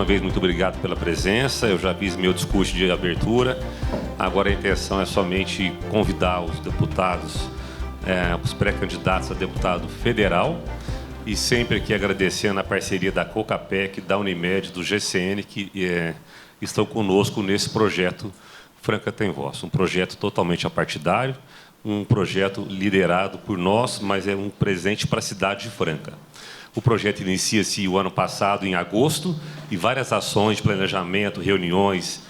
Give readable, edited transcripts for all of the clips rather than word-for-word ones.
vez, muito obrigado pela presença. Eu já fiz meu discurso de abertura. Agora a intenção é somente convidar os deputados, os pré-candidatos a deputado federal, e sempre aqui agradecendo a parceria da COCAPEC, da Unimed, do GCN, que estão conosco nesse projeto Franca Tem Voz. Um projeto totalmente apartidário, um projeto liderado por nós, mas é um presente para a cidade de Franca. O projeto inicia-se o ano passado, em agosto, e várias ações de planejamento, reuniões,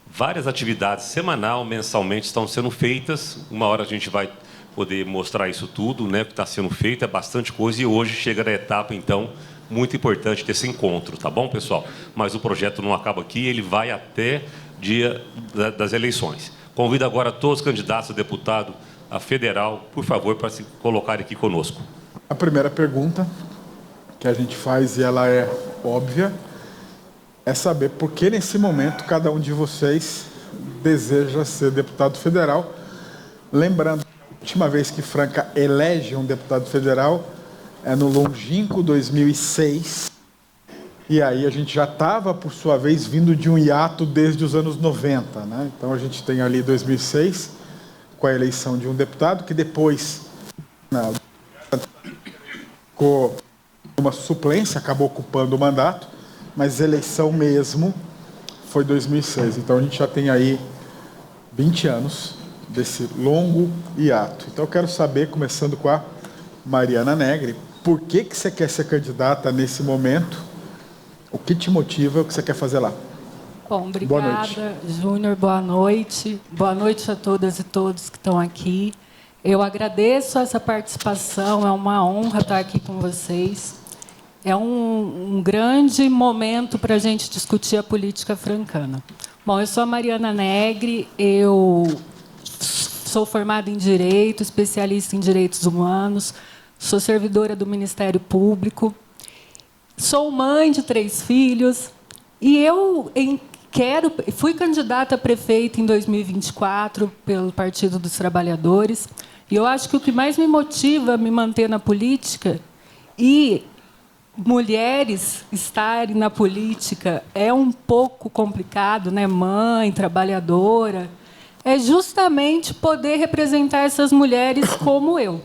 várias atividades semanal, mensalmente estão sendo feitas. Uma hora a gente vai poder mostrar isso tudo, né, que está sendo feito, é bastante coisa, e hoje chega na etapa, então, muito importante desse encontro, tá bom, pessoal? Mas o projeto não acaba aqui, ele vai até dia das eleições. Convido agora todos os candidatos a deputado a federal, por favor, para se colocar aqui conosco. A primeira pergunta que a gente faz, e ela é óbvia, é saber por que, nesse momento, cada um de vocês deseja ser deputado federal. Lembrando que a última vez que Franca elege um deputado federal é no longínquo 2006, e aí a gente já estava, por sua vez, vindo de um hiato desde os anos 90, né? Então a gente tem ali 2006, com a eleição de um deputado, que depois ficou uma suplência, acabou ocupando o mandato, mas eleição mesmo foi 2006. Então a gente já tem aí 20 anos desse longo hiato. Então eu quero saber, começando com a Mariana Negri, por que você quer ser candidata nesse momento? O que te motiva? O que você quer fazer lá? Bom, obrigada, Júnior. Boa noite. Boa noite a todas e todos que estão aqui. Eu agradeço essa participação, é uma honra estar aqui com vocês. É um grande momento para a gente discutir a política francana. Bom, eu sou a Mariana Negri, eu sou formada em Direito, especialista em Direitos Humanos, sou servidora do Ministério Público, sou mãe de 3 filhos, e eu fui candidata a prefeita em 2024 pelo Partido dos Trabalhadores, e eu acho que o que mais me motiva a me manter na política, e mulheres estarem na política é um pouco complicado, né? Mãe, trabalhadora, é justamente poder representar essas mulheres como eu.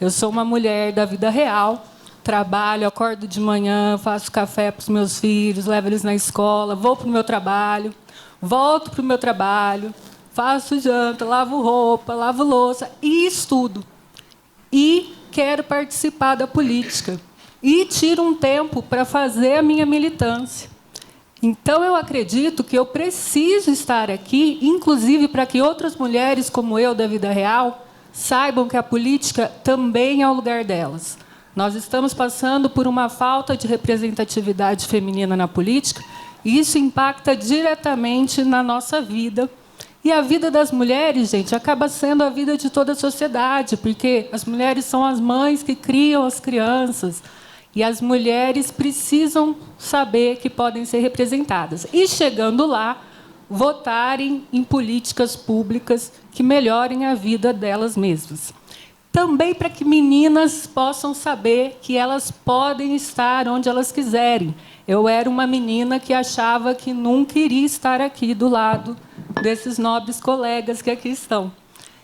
Eu sou uma mulher da vida real, trabalho, acordo de manhã, faço café para os meus filhos, levo eles na escola, vou para o meu trabalho, volto para o meu trabalho, faço janta, lavo roupa, lavo louça e estudo. E quero participar da política. E tiro um tempo para fazer a minha militância. Então, eu acredito que eu preciso estar aqui, inclusive para que outras mulheres como eu, da vida real, saibam que a política também é o lugar delas. Nós estamos passando por uma falta de representatividade feminina na política, e isso impacta diretamente na nossa vida. E a vida das mulheres, gente, acaba sendo a vida de toda a sociedade, porque as mulheres são as mães que criam as crianças, e as mulheres precisam saber que podem ser representadas. E, chegando lá, votarem em políticas públicas que melhorem a vida delas mesmas. Também para que meninas possam saber que elas podem estar onde elas quiserem. Eu era uma menina que achava que nunca iria estar aqui do lado desses nobres colegas que aqui estão.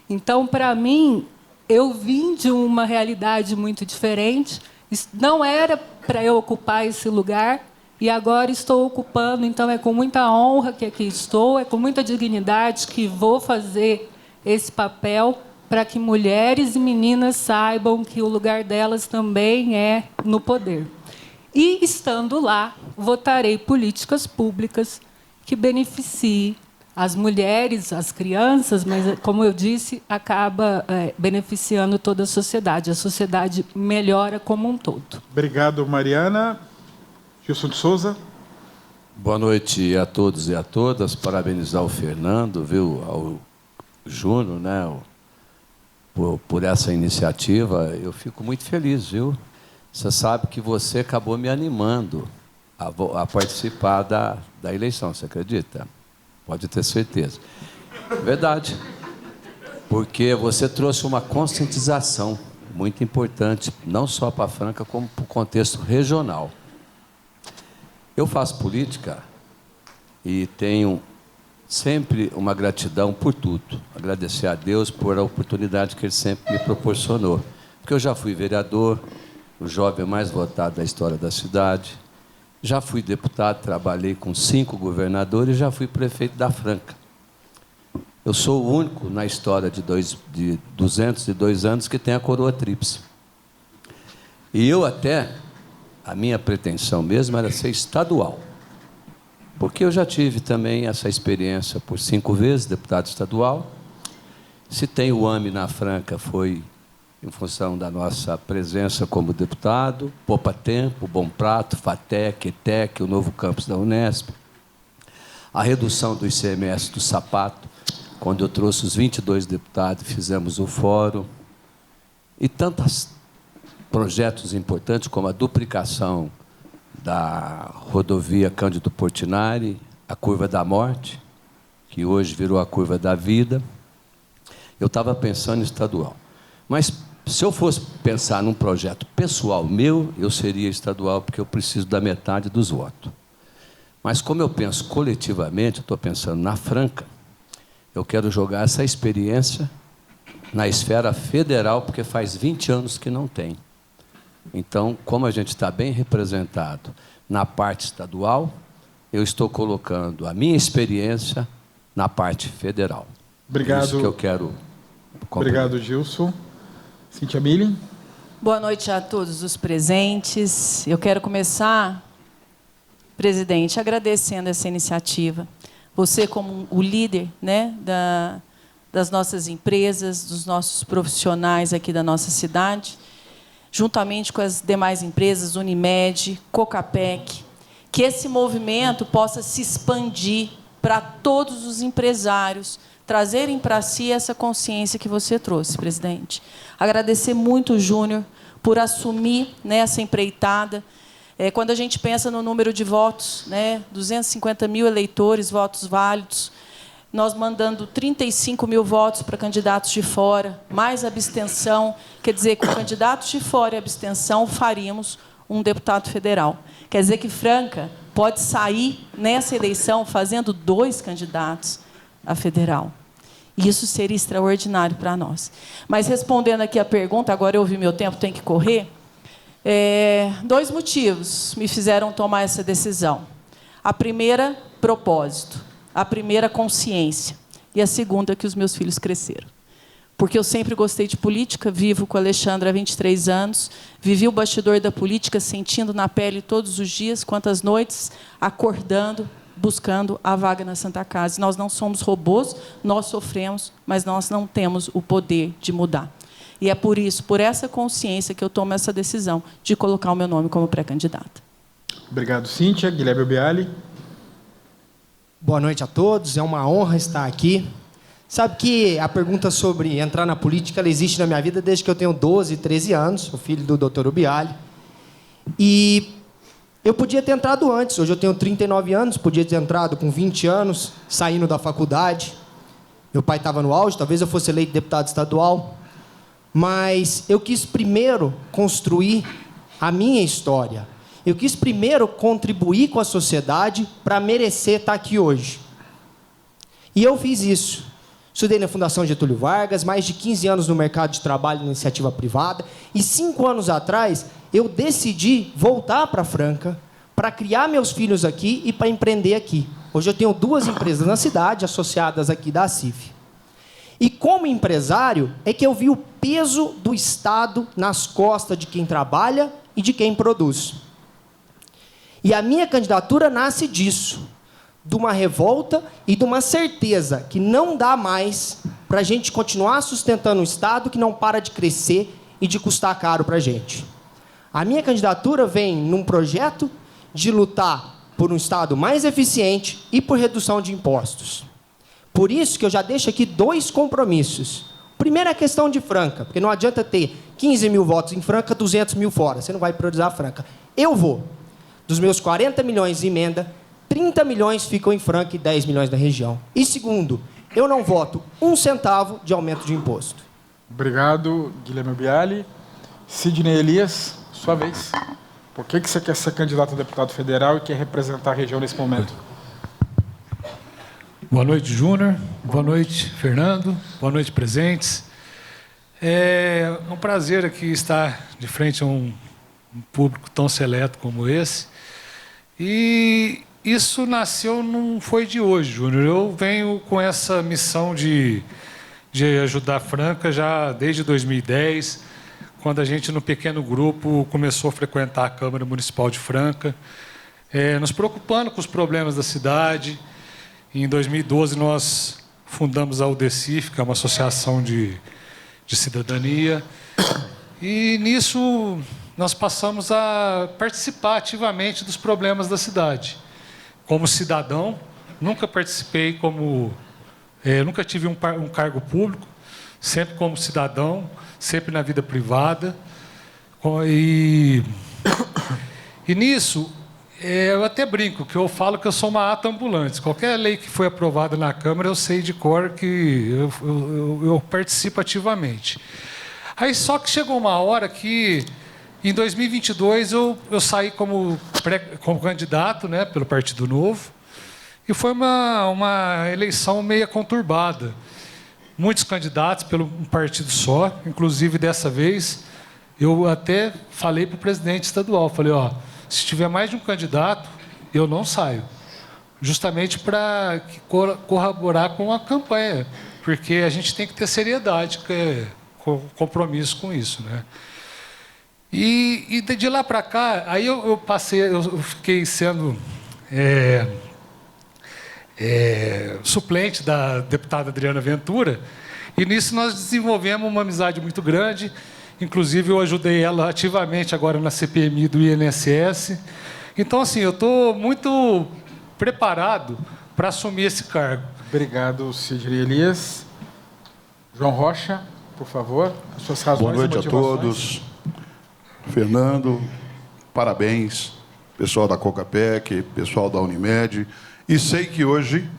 Então, para mim, eu vim de uma realidade muito diferente. Não era para eu ocupar esse lugar, e agora estou ocupando. Então, é com muita honra que aqui estou, é com muita dignidade que vou fazer esse papel para que mulheres e meninas saibam que o lugar delas também é no poder. E, estando lá, votarei políticas públicas que beneficiem as mulheres, as crianças, mas, como eu disse, acaba beneficiando toda a sociedade. A sociedade melhora como um todo. Obrigado, Mariana. Gilson de Souza. Boa noite a todos e a todas. Parabenizar o Fernando, viu, ao Júnior, né, por essa iniciativa. Eu fico muito feliz, viu? Você sabe que você acabou me animando a participar da eleição, você acredita? Pode ter certeza. Verdade. Porque você trouxe uma conscientização muito importante, não só para Franca, como para o contexto regional. Eu faço política e tenho sempre uma gratidão por tudo. Agradecer a Deus por a oportunidade que Ele sempre me proporcionou. Porque eu já fui vereador, o jovem mais votado da história da cidade. Já fui deputado, trabalhei com 5 governadores e já fui prefeito da Franca. Eu sou o único na história de 202 anos que tem a coroa tríplice. E eu a minha pretensão mesmo era ser estadual. Porque eu já tive também essa experiência por 5 vezes, deputado estadual. Se tem o AME na Franca, foi em função da nossa presença como deputado, Poupa Tempo, Bom Prato, FATEC, ETEC, o novo campus da Unesp, a redução do ICMS do sapato, quando eu trouxe os 22 deputados, fizemos o fórum, e tantos projetos importantes como a duplicação da rodovia Cândido Portinari, a Curva da Morte, que hoje virou a Curva da Vida. Eu estava pensando em estadual. Mas, se eu fosse pensar num projeto pessoal meu, eu seria estadual, porque eu preciso da metade dos votos. Mas, como eu penso coletivamente, eu estou pensando na Franca, eu quero jogar essa experiência na esfera federal, porque faz 20 anos que não tem. Então, como a gente está bem representado na parte estadual, eu estou colocando a minha experiência na parte federal. Obrigado. Isso que eu quero compreender. Obrigado, Gilson. Cíntia Milling. Boa noite a todos os presentes. Eu quero começar, presidente, agradecendo essa iniciativa. Você, como o líder, né, das nossas empresas, dos nossos profissionais aqui da nossa cidade, juntamente com as demais empresas, Unimed, Cocapec, que esse movimento possa se expandir para todos os empresários, trazerem para si essa consciência que você trouxe, presidente. Agradecer muito o Júnior por assumir, né, essa empreitada. Quando a gente pensa no número de votos, né, 250 mil eleitores, votos válidos, nós mandando 35 mil votos para candidatos de fora, mais abstenção, quer dizer, com candidatos de fora e abstenção, faríamos um deputado federal. Quer dizer que Franca pode sair nessa eleição fazendo 2 candidatos a federal. Isso seria extraordinário para nós. Mas, respondendo aqui a pergunta, agora eu vi meu tempo, tem que correr, 2 motivos me fizeram tomar essa decisão. A primeira, propósito. A primeira, consciência. E a segunda, que os meus filhos cresceram. Porque eu sempre gostei de política, vivo com a Alexandra há 23 anos, vivi o bastidor da política, sentindo na pele todos os dias, quantas noites, acordando, buscando a vaga na Santa Casa. Nós não somos robôs, nós sofremos, mas nós não temos o poder de mudar. E é por isso, por essa consciência, que eu tomo essa decisão de colocar o meu nome como pré-candidata. Obrigado, Cíntia. Guilherme Biali. Boa noite a todos, é uma honra estar aqui. Sabe que a pergunta sobre entrar na política, ela existe na minha vida desde que eu tenho 12, 13 anos, sou filho do Dr. Ubiali. E eu podia ter entrado antes, hoje eu tenho 39 anos, podia ter entrado com 20 anos, saindo da faculdade. Meu pai estava no auge, talvez eu fosse eleito deputado estadual. Mas eu quis primeiro construir a minha história. Eu quis primeiro contribuir com a sociedade para merecer estar aqui hoje. E eu fiz isso. Estudei na Fundação Getúlio Vargas, mais de 15 anos no mercado de trabalho na iniciativa privada. E 5 anos atrás, eu decidi voltar para Franca para criar meus filhos aqui e para empreender aqui. Hoje eu tenho 2 empresas na cidade, associadas aqui da CIF. E como empresário, é que eu vi o peso do Estado nas costas de quem trabalha e de quem produz. E a minha candidatura nasce disso, de uma revolta e de uma certeza que não dá mais para a gente continuar sustentando um Estado que não para de crescer e de custar caro para a gente. A minha candidatura vem num projeto de lutar por um Estado mais eficiente e por redução de impostos. Por isso que eu já deixo aqui 2 compromissos. Primeiro é a questão de Franca, porque não adianta ter 15 mil votos em Franca, 200 mil fora. Você não vai priorizar a Franca. Eu vou. Dos meus 40 milhões de emenda, 30 milhões ficam em Franca e 10 milhões na região. E segundo, eu não voto 1 centavo de aumento de imposto. Obrigado, Guilherme Biali. Sidney Elias, sua vez. Por que você quer ser candidato a deputado federal e quer representar a região nesse momento? Boa noite, Júnior. Boa noite, Fernando. Boa noite, presentes. É um prazer aqui estar de frente a um público tão seleto como esse. E isso nasceu, não foi de hoje, Júnior. Eu venho com essa missão de ajudar Franca já desde 2010, quando a gente, no pequeno grupo, começou a frequentar a Câmara Municipal de Franca, nos preocupando com os problemas da cidade. Em 2012, nós fundamos a UDECIF, que é uma associação de cidadania, e nisso nós passamos a participar ativamente dos problemas da cidade. Como cidadão, nunca participei nunca tive um cargo público, sempre como cidadão, sempre na vida privada. E nisso, eu até brinco, que eu falo que eu sou uma ata ambulante. Qualquer lei que foi aprovada na Câmara, eu sei de cor que eu participo ativamente. Aí só que chegou uma hora que, em 2022, eu saí como candidato, né, pelo Partido Novo, e foi uma eleição meio conturbada. Muitos candidatos pelo um partido só, inclusive dessa vez, eu até falei para o presidente estadual, falei, se tiver mais de um candidato, eu não saio. Justamente para corroborar com a campanha, porque a gente tem que ter seriedade, compromisso com isso, né? E de lá para cá, aí eu fiquei sendo suplente da deputada Adriana Ventura, e nisso nós desenvolvemos uma amizade muito grande. Inclusive, eu ajudei ela ativamente agora na CPMI do INSS. Então, assim, eu estou muito preparado para assumir esse cargo. Obrigado, Sidney Elias. João Rocha, por favor, as suas razões. Boa noite e a todos. Fernando, parabéns, pessoal da COCAPEC, pessoal da Unimed. E sei que hoje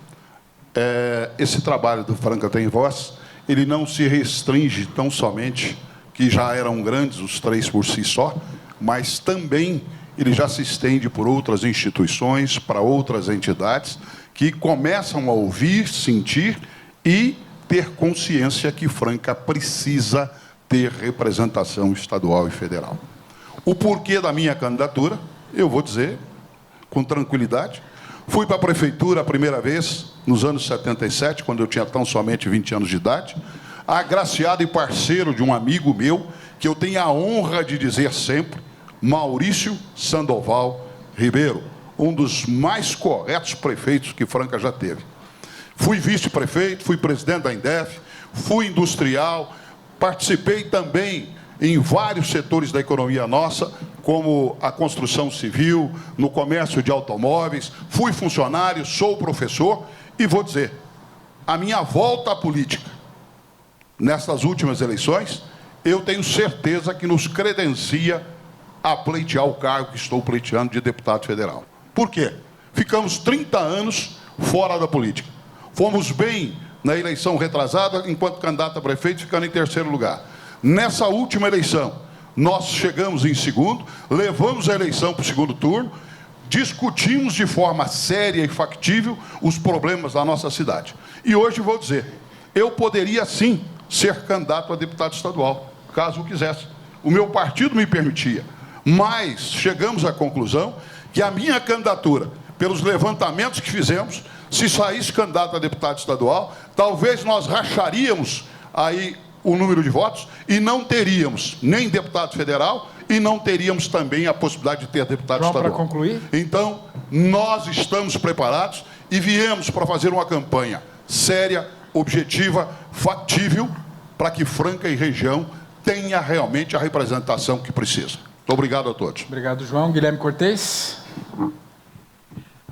esse trabalho do Franca Tem Voz, ele não se restringe tão somente, que já eram grandes os três por si só, mas também ele já se estende por outras instituições, para outras entidades, que começam a ouvir, sentir e ter consciência que Franca precisa ter representação estadual e federal. O porquê da minha candidatura, eu vou dizer com tranquilidade. Fui para a prefeitura a primeira vez nos anos 77, quando eu tinha tão somente 20 anos de idade, agraciado e parceiro de um amigo meu, que eu tenho a honra de dizer sempre, Maurício Sandoval Ribeiro, um dos mais corretos prefeitos que Franca já teve. Fui vice-prefeito, fui presidente da Indef, fui industrial, participei também em vários setores da economia nossa, como a construção civil, no comércio de automóveis, fui funcionário, sou professor, e vou dizer, a minha volta à política, nessas últimas eleições, eu tenho certeza que nos credencia a pleitear o cargo que estou pleiteando de deputado federal. Por quê? Ficamos 30 anos fora da política. Fomos bem na eleição retrasada, enquanto candidato a prefeito, ficando em terceiro lugar. Nessa última eleição, nós chegamos em segundo, levamos a eleição para o segundo turno, discutimos de forma séria e factível os problemas da nossa cidade. E hoje vou dizer, eu poderia sim ser candidato a deputado estadual, caso o quisesse. O meu partido me permitia, mas chegamos à conclusão que a minha candidatura, pelos levantamentos que fizemos, se saísse candidato a deputado estadual, talvez nós racharíamos aí o número de votos e não teríamos nem deputado federal e não teríamos também a possibilidade de ter deputado estadual. Para concluir? Então, nós estamos preparados e viemos para fazer uma campanha séria, objetiva, factível, para que Franca e região tenha realmente a representação que precisa. Muito obrigado a todos. Obrigado, João. Guilherme Cortez.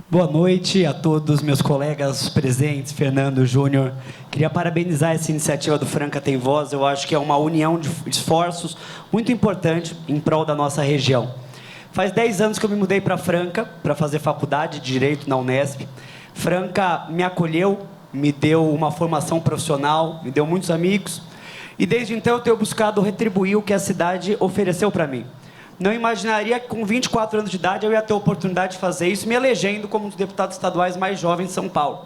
Boa noite a todos meus colegas presentes, Fernando, Júnior. Queria parabenizar essa iniciativa do Franca Tem Voz. Eu acho que é uma união de esforços muito importante em prol da nossa região. Faz 10 anos que eu me mudei para Franca para fazer faculdade de Direito na Unesp. Franca me acolheu, me deu uma formação profissional, me deu muitos amigos. E desde então eu tenho buscado retribuir o que a cidade ofereceu para mim. não imaginaria que com 24 anos de idade eu ia ter a oportunidade de fazer isso, me elegendo como um dos deputados estaduais mais jovens de São Paulo.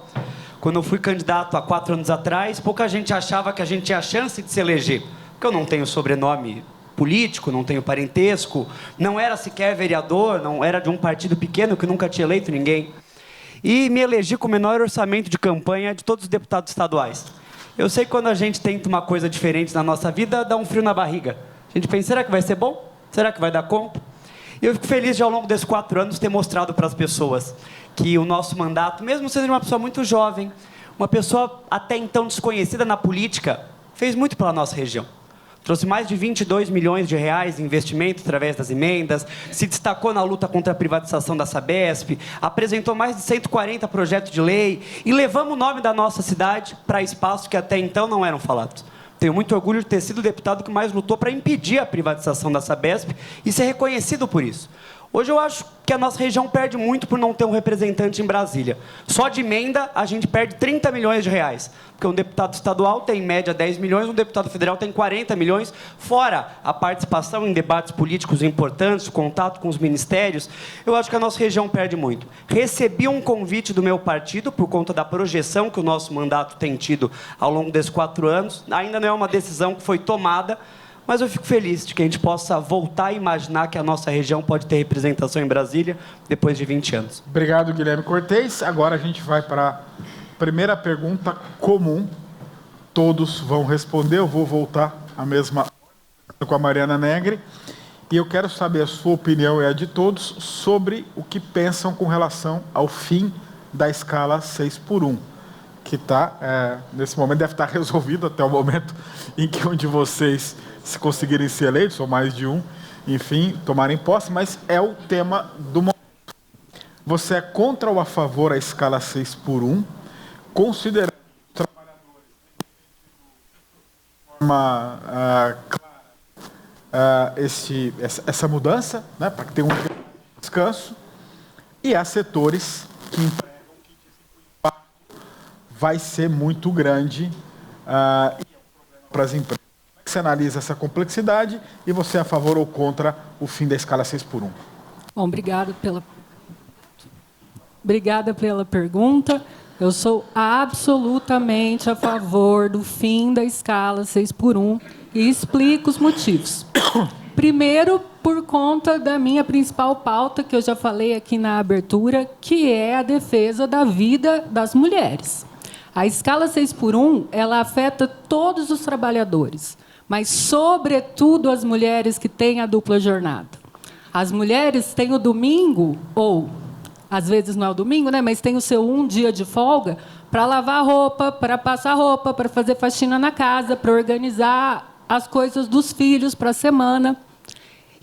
Quando eu fui candidato há 4 anos atrás, pouca gente achava que a gente tinha a chance de se eleger, porque eu não tenho sobrenome político, não tenho parentesco, não era sequer vereador, não era de um partido pequeno que nunca tinha eleito ninguém. E me elegi com o menor orçamento de campanha de todos os deputados estaduais. Eu sei que quando a gente tenta uma coisa diferente na nossa vida, dá um frio na barriga. A gente pensa, será que vai ser bom? Será que vai dar conta? E eu fico feliz de, ao longo desses 4 anos, ter mostrado para as pessoas que o nosso mandato, mesmo sendo uma pessoa muito jovem, uma pessoa até então desconhecida na política, fez muito pela nossa região. Trouxe mais de 22 milhões de reais em investimento através das emendas, se destacou na luta contra a privatização da Sabesp, apresentou mais de 140 projetos de lei e levamos o nome da nossa cidade para espaços que até então não eram falados. Tenho muito orgulho de ter sido o deputado que mais lutou para impedir a privatização da Sabesp e ser reconhecido por isso. Hoje eu acho que a nossa região perde muito por não ter um representante em Brasília. Só de emenda a gente perde 30 milhões de reais. Porque um deputado estadual tem, em média, 10 milhões, um deputado federal tem 40 milhões, fora a participação em debates políticos importantes, o contato com os ministérios. Eu acho que a nossa região perde muito. Recebi um convite do meu partido, por conta da projeção que o nosso mandato tem tido ao longo desses 4 anos. Ainda não é uma decisão que foi tomada, mas eu fico feliz de que a gente possa voltar a imaginar que a nossa região pode ter representação em Brasília depois de 20 anos. Obrigado, Guilherme Cortez. Agora a gente vai para a primeira pergunta comum. Todos vão responder. Eu vou voltar a mesma com a Mariana Negri. E eu quero saber a sua opinião e a de todos sobre o que pensam com relação ao fim da escala 6x1. Que está, nesse momento, deve estar resolvido até o momento em que um de vocês, se conseguirem ser eleitos, ou mais de um, enfim, tomarem posse, mas é o tema do momento. Você é contra ou a favor a escala 6x1, considerando os trabalhadores de forma clara essa mudança, né, para que tenha um descanso, e há setores que empregam que dizem que o impacto vai ser muito grande e é um problema para as empresas. Como é que você analisa essa complexidade e você é a favor ou contra o fim da escala 6x1? Bom, obrigada pela pergunta. Eu sou absolutamente a favor do fim da escala 6x1 e explico os motivos. Primeiro, por conta da minha principal pauta, que eu já falei aqui na abertura, que é a defesa da vida das mulheres. A escala 6x1, ela afeta todos os trabalhadores, mas, sobretudo, as mulheres que têm a dupla jornada. As mulheres têm o domingo, ou, às vezes não é o domingo, né, mas tem o seu um dia de folga para lavar roupa, para passar roupa, para fazer faxina na casa, para organizar as coisas dos filhos para a semana.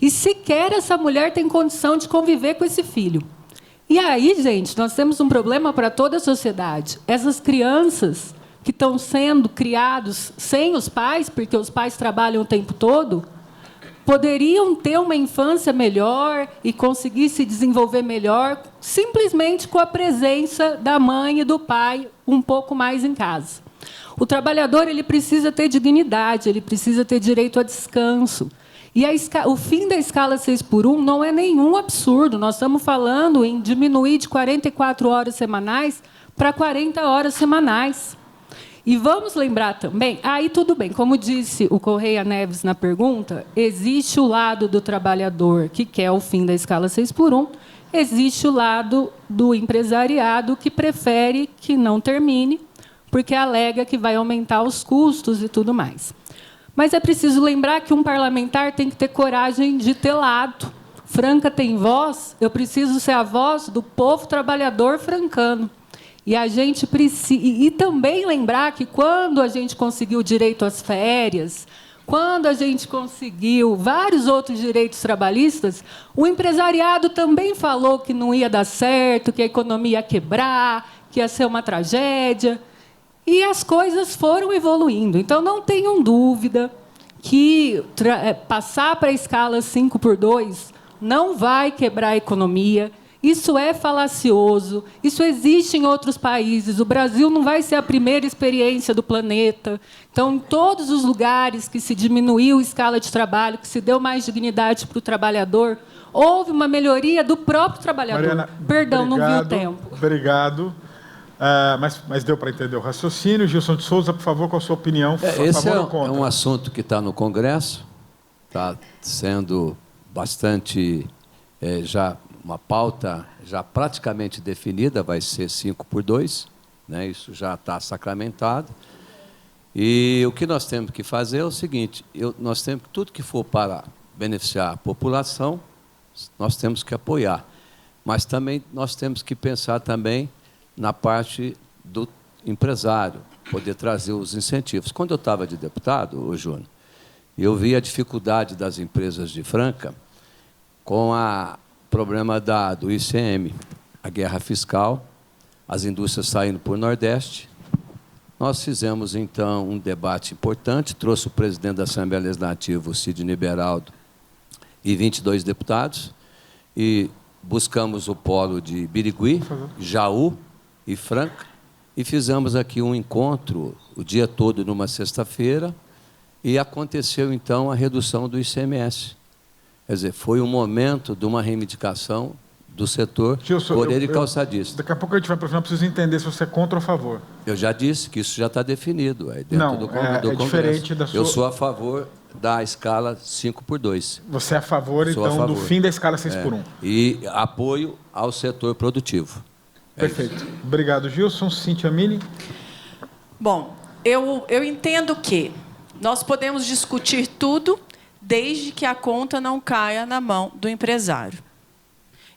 E sequer essa mulher tem condição de conviver com esse filho. E aí, gente, nós temos um problema para toda a sociedade. Essas crianças que estão sendo criados sem os pais, porque os pais trabalham o tempo todo, poderiam ter uma infância melhor e conseguir se desenvolver melhor simplesmente com a presença da mãe e do pai um pouco mais em casa. O trabalhador, ele precisa ter dignidade, ele precisa ter direito a descanso. E o fim da escala 6x1 não é nenhum absurdo. Nós estamos falando em diminuir de 44 horas semanais para 40 horas semanais. E vamos lembrar também, aí tudo bem, como disse o Correia Neves na pergunta, existe o lado do trabalhador que quer o fim da escala 6x1, existe o lado do empresariado que prefere que não termine, porque alega que vai aumentar os custos e tudo mais. Mas é preciso lembrar que um parlamentar tem que ter coragem de ter lado. Franca tem voz, eu preciso ser a voz do povo trabalhador francano. E a gente precisa, e também lembrar que quando a gente conseguiu o direito às férias, quando a gente conseguiu vários outros direitos trabalhistas, o empresariado também falou que não ia dar certo, que a economia ia quebrar, que ia ser uma tragédia. E as coisas foram evoluindo. Então, não tenham dúvida que passar para a escala 5x2 não vai quebrar a economia, Isso é falacioso, isso existe em outros países. O Brasil não vai ser a primeira experiência do planeta. Então, em todos os lugares que se diminuiu a escala de trabalho, que se deu mais dignidade para o trabalhador, houve uma melhoria do próprio trabalhador. Mariana, Perdão, obrigado, não vi o tempo. Obrigado. Mas deu para entender o raciocínio. Gilson de Souza, por favor, qual a sua opinião? Esse é um assunto que está no Congresso, está sendo bastante já uma pauta já praticamente definida, vai ser 5x2, né? Isso já está sacramentado. E o que nós temos que fazer é o seguinte, nós temos que tudo que for para beneficiar a população, nós temos que apoiar. Mas também nós temos que pensar também na parte do empresário, poder trazer os incentivos. Quando eu estava de deputado, Júnior, eu vi a dificuldade das empresas de Franca com o problema do ICM, a guerra fiscal, as indústrias saindo para o Nordeste. Nós fizemos, então, um debate importante, trouxe o presidente da Assembleia Legislativa, o Sidney Beraldo, e 22 deputados, e buscamos o polo de Birigui, Jaú e Franca, e fizemos aqui um encontro o dia todo numa sexta-feira, e aconteceu, então, a redução do ICMS. Quer dizer, foi um momento de uma reivindicação do setor coreiro e calçadista. Daqui a pouco a gente vai para o final, preciso entender se você é contra ou a favor. Eu já disse que isso já está definido dentro do Congresso. Diferente da sua... Eu sou a favor da escala 5x2. Você é a favor, então, do fim da escala 6x1. E apoio ao setor produtivo. Perfeito. Obrigado, Gilson. Cíntia Mini. Bom, eu entendo que nós podemos discutir tudo desde que a conta não caia na mão do empresário.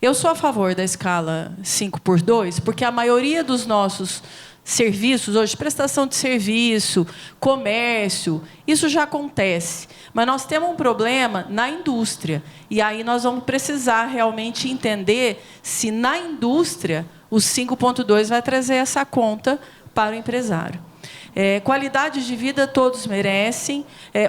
Eu sou a favor da escala 5x2, porque a maioria dos nossos serviços, hoje, prestação de serviço, comércio, isso já acontece. Mas nós temos um problema na indústria. E aí nós vamos precisar realmente entender se na indústria o 5.2 vai trazer essa conta para o empresário. Qualidade de vida todos merecem.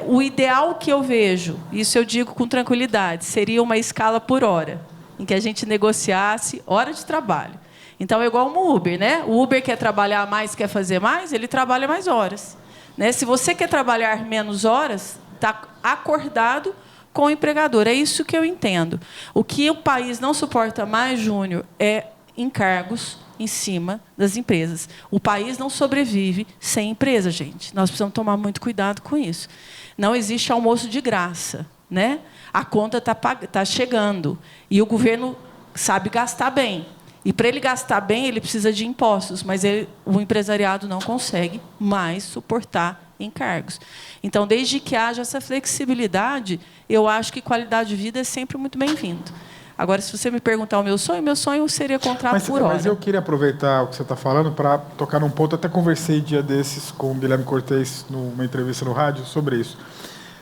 O ideal que eu vejo, isso eu digo com tranquilidade, seria uma escala por hora, em que a gente negociasse hora de trabalho. Então, é igual um Uber, né? O Uber quer trabalhar mais, quer fazer mais, ele trabalha mais horas, né? Se você quer trabalhar menos horas, está acordado com o empregador. É isso que eu entendo. O que o país não suporta mais, Júnior, é encargos em cima das empresas. O país não sobrevive sem empresa, gente. Nós precisamos tomar muito cuidado com isso. Não existe almoço de graça, né? A conta está chegando e o governo sabe gastar bem. E, para ele gastar bem, ele precisa de impostos, mas o empresariado não consegue mais suportar encargos. Então, desde que haja essa flexibilidade, eu acho que qualidade de vida é sempre muito bem-vindo. Agora, se você me perguntar o meu sonho seria contrato por hora. Mas eu queria aproveitar o que você está falando para tocar num ponto. Até conversei dia desses com o Guilherme Cortez, numa entrevista no rádio, sobre isso.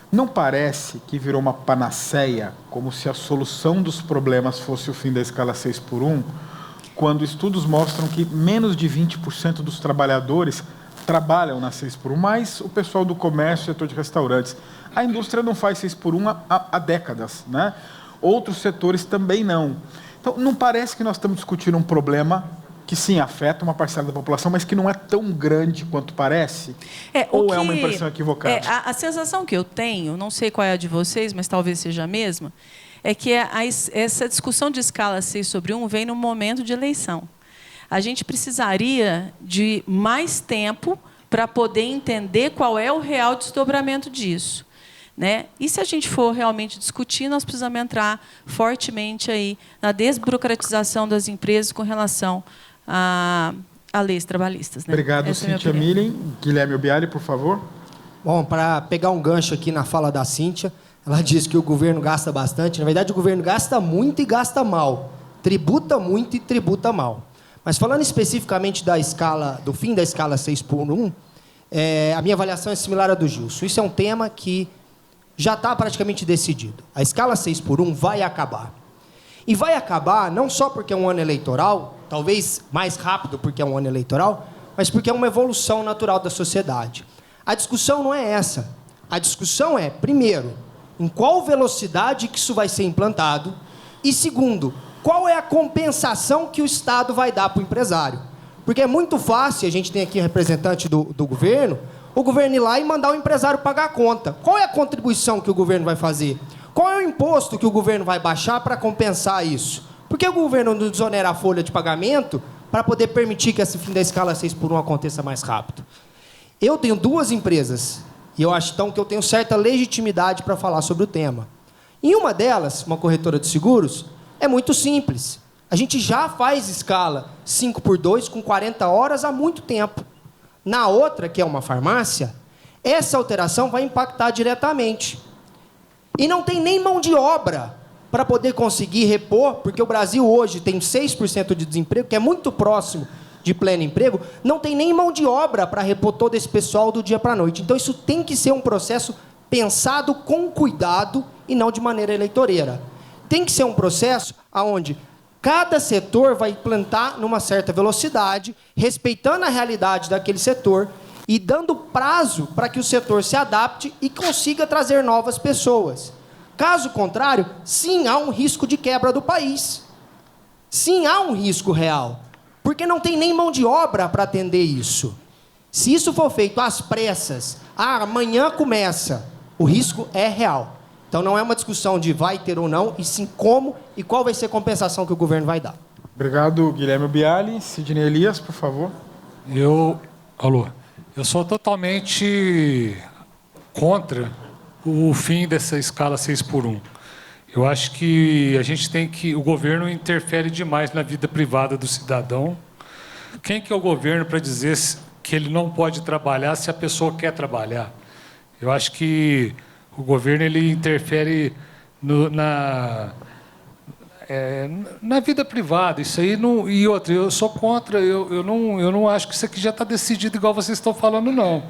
Não parece que virou uma panaceia, como se a solução dos problemas fosse o fim da escala 6x1, quando estudos mostram que menos de 20% dos trabalhadores trabalham na 6x1, mais o pessoal do comércio e setor de restaurantes. A indústria não faz 6x1 há décadas, né? Outros setores também não. Então, não parece que nós estamos discutindo um problema que, sim, afeta uma parcela da população, mas que não é tão grande quanto parece? Ou é uma impressão equivocada? A sensação que eu tenho, não sei qual é a de vocês, mas talvez seja a mesma, é que essa discussão de escala 6/1 vem no momento de eleição. A gente precisaria de mais tempo para poder entender qual é o real desdobramento disso, né? E se a gente for realmente discutir, nós precisamos entrar fortemente aí na desburocratização das empresas com relação a leis trabalhistas, né? Obrigado, Cíntia Millen. Guilherme Biali, por favor. Bom, para pegar um gancho aqui na fala da Cíntia, ela disse que o governo gasta bastante. Na verdade, o governo gasta muito e gasta mal. Tributa muito e tributa mal. Mas falando especificamente do fim da escala 6x1, a minha avaliação é similar à do Gilson. Isso é um tema que já está praticamente decidido. A escala 6x1 vai acabar. E vai acabar não só porque é um ano eleitoral, talvez mais rápido porque é um ano eleitoral, mas porque é uma evolução natural da sociedade. A discussão não é essa. A discussão é, primeiro, em qual velocidade que isso vai ser implantado, e segundo, qual é a compensação que o Estado vai dar para o empresário. Porque é muito fácil, a gente tem aqui representante do governo, o governo ir lá e mandar o empresário pagar a conta. Qual é a contribuição que o governo vai fazer? Qual é o imposto que o governo vai baixar para compensar isso? Por que o governo não desonera a folha de pagamento para poder permitir que esse fim da escala 6x1 aconteça mais rápido? Eu tenho 2 empresas, e eu acho então que eu tenho certa legitimidade para falar sobre o tema. Em uma delas, uma corretora de seguros, é muito simples. A gente já faz escala 5x2 com 40 horas há muito tempo. Na outra, que é uma farmácia, essa alteração vai impactar diretamente. E não tem nem mão de obra para poder conseguir repor, porque o Brasil hoje tem 6% de desemprego, que é muito próximo de pleno emprego, não tem nem mão de obra para repor todo esse pessoal do dia para a noite. Então, isso tem que ser um processo pensado com cuidado e não de maneira eleitoreira. Tem que ser um processo onde cada setor vai implantar numa certa velocidade, respeitando a realidade daquele setor e dando prazo para que o setor se adapte e consiga trazer novas pessoas. Caso contrário, sim, há um risco de quebra do país. Sim, há um risco real. Porque não tem nem mão de obra para atender isso. Se isso for feito às pressas, amanhã começa, o risco é real. Então não é uma discussão de vai ter ou não, e sim como e qual vai ser a compensação que o governo vai dar. Obrigado, Guilherme Biali. Sidney Elias, por favor. Eu sou totalmente contra o fim dessa escala 6x1. Eu acho que o governo interfere demais na vida privada do cidadão. Quem que é o governo para dizer que ele não pode trabalhar se a pessoa quer trabalhar? Eu acho que o governo ele interfere na vida privada. Isso aí não. E outra, eu sou contra. Eu não acho que isso aqui já está decidido igual vocês estão falando, não.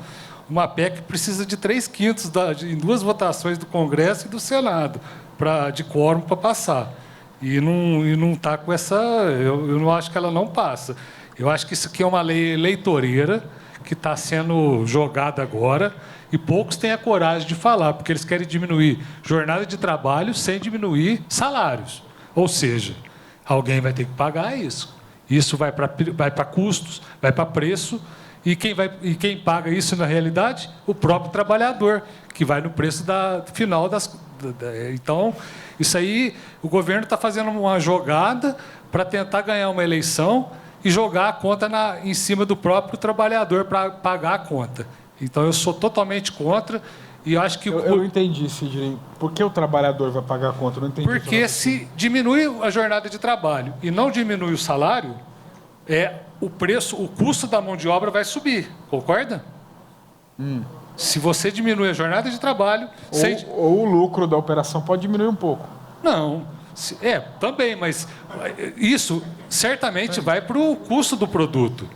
Uma PEC precisa de 3/5 em 2 votações do Congresso e do Senado de quórum para passar. E não está com essa. Eu não acho que ela não passa. Eu acho que isso aqui é uma lei eleitoreira que está sendo jogada agora. E poucos têm a coragem de falar, porque eles querem diminuir jornada de trabalho sem diminuir salários. Ou seja, alguém vai ter que pagar isso. Isso vai para custos, vai para preço. E quem paga isso, na realidade? O próprio trabalhador, que vai no preço final das... Então, isso aí, o governo está fazendo uma jogada para tentar ganhar uma eleição e jogar a conta em cima do próprio trabalhador para pagar a conta. Então, eu sou totalmente contra e acho que... Eu entendi, Sidney. Por que o trabalhador vai pagar a conta? Eu não entendi. Porque se diminui a jornada de trabalho e não diminui o salário, o custo da mão de obra vai subir. Concorda? Se você diminui a jornada de trabalho... Ou o lucro da operação pode diminuir um pouco. Não. Também, mas isso certamente vai para o custo do produto.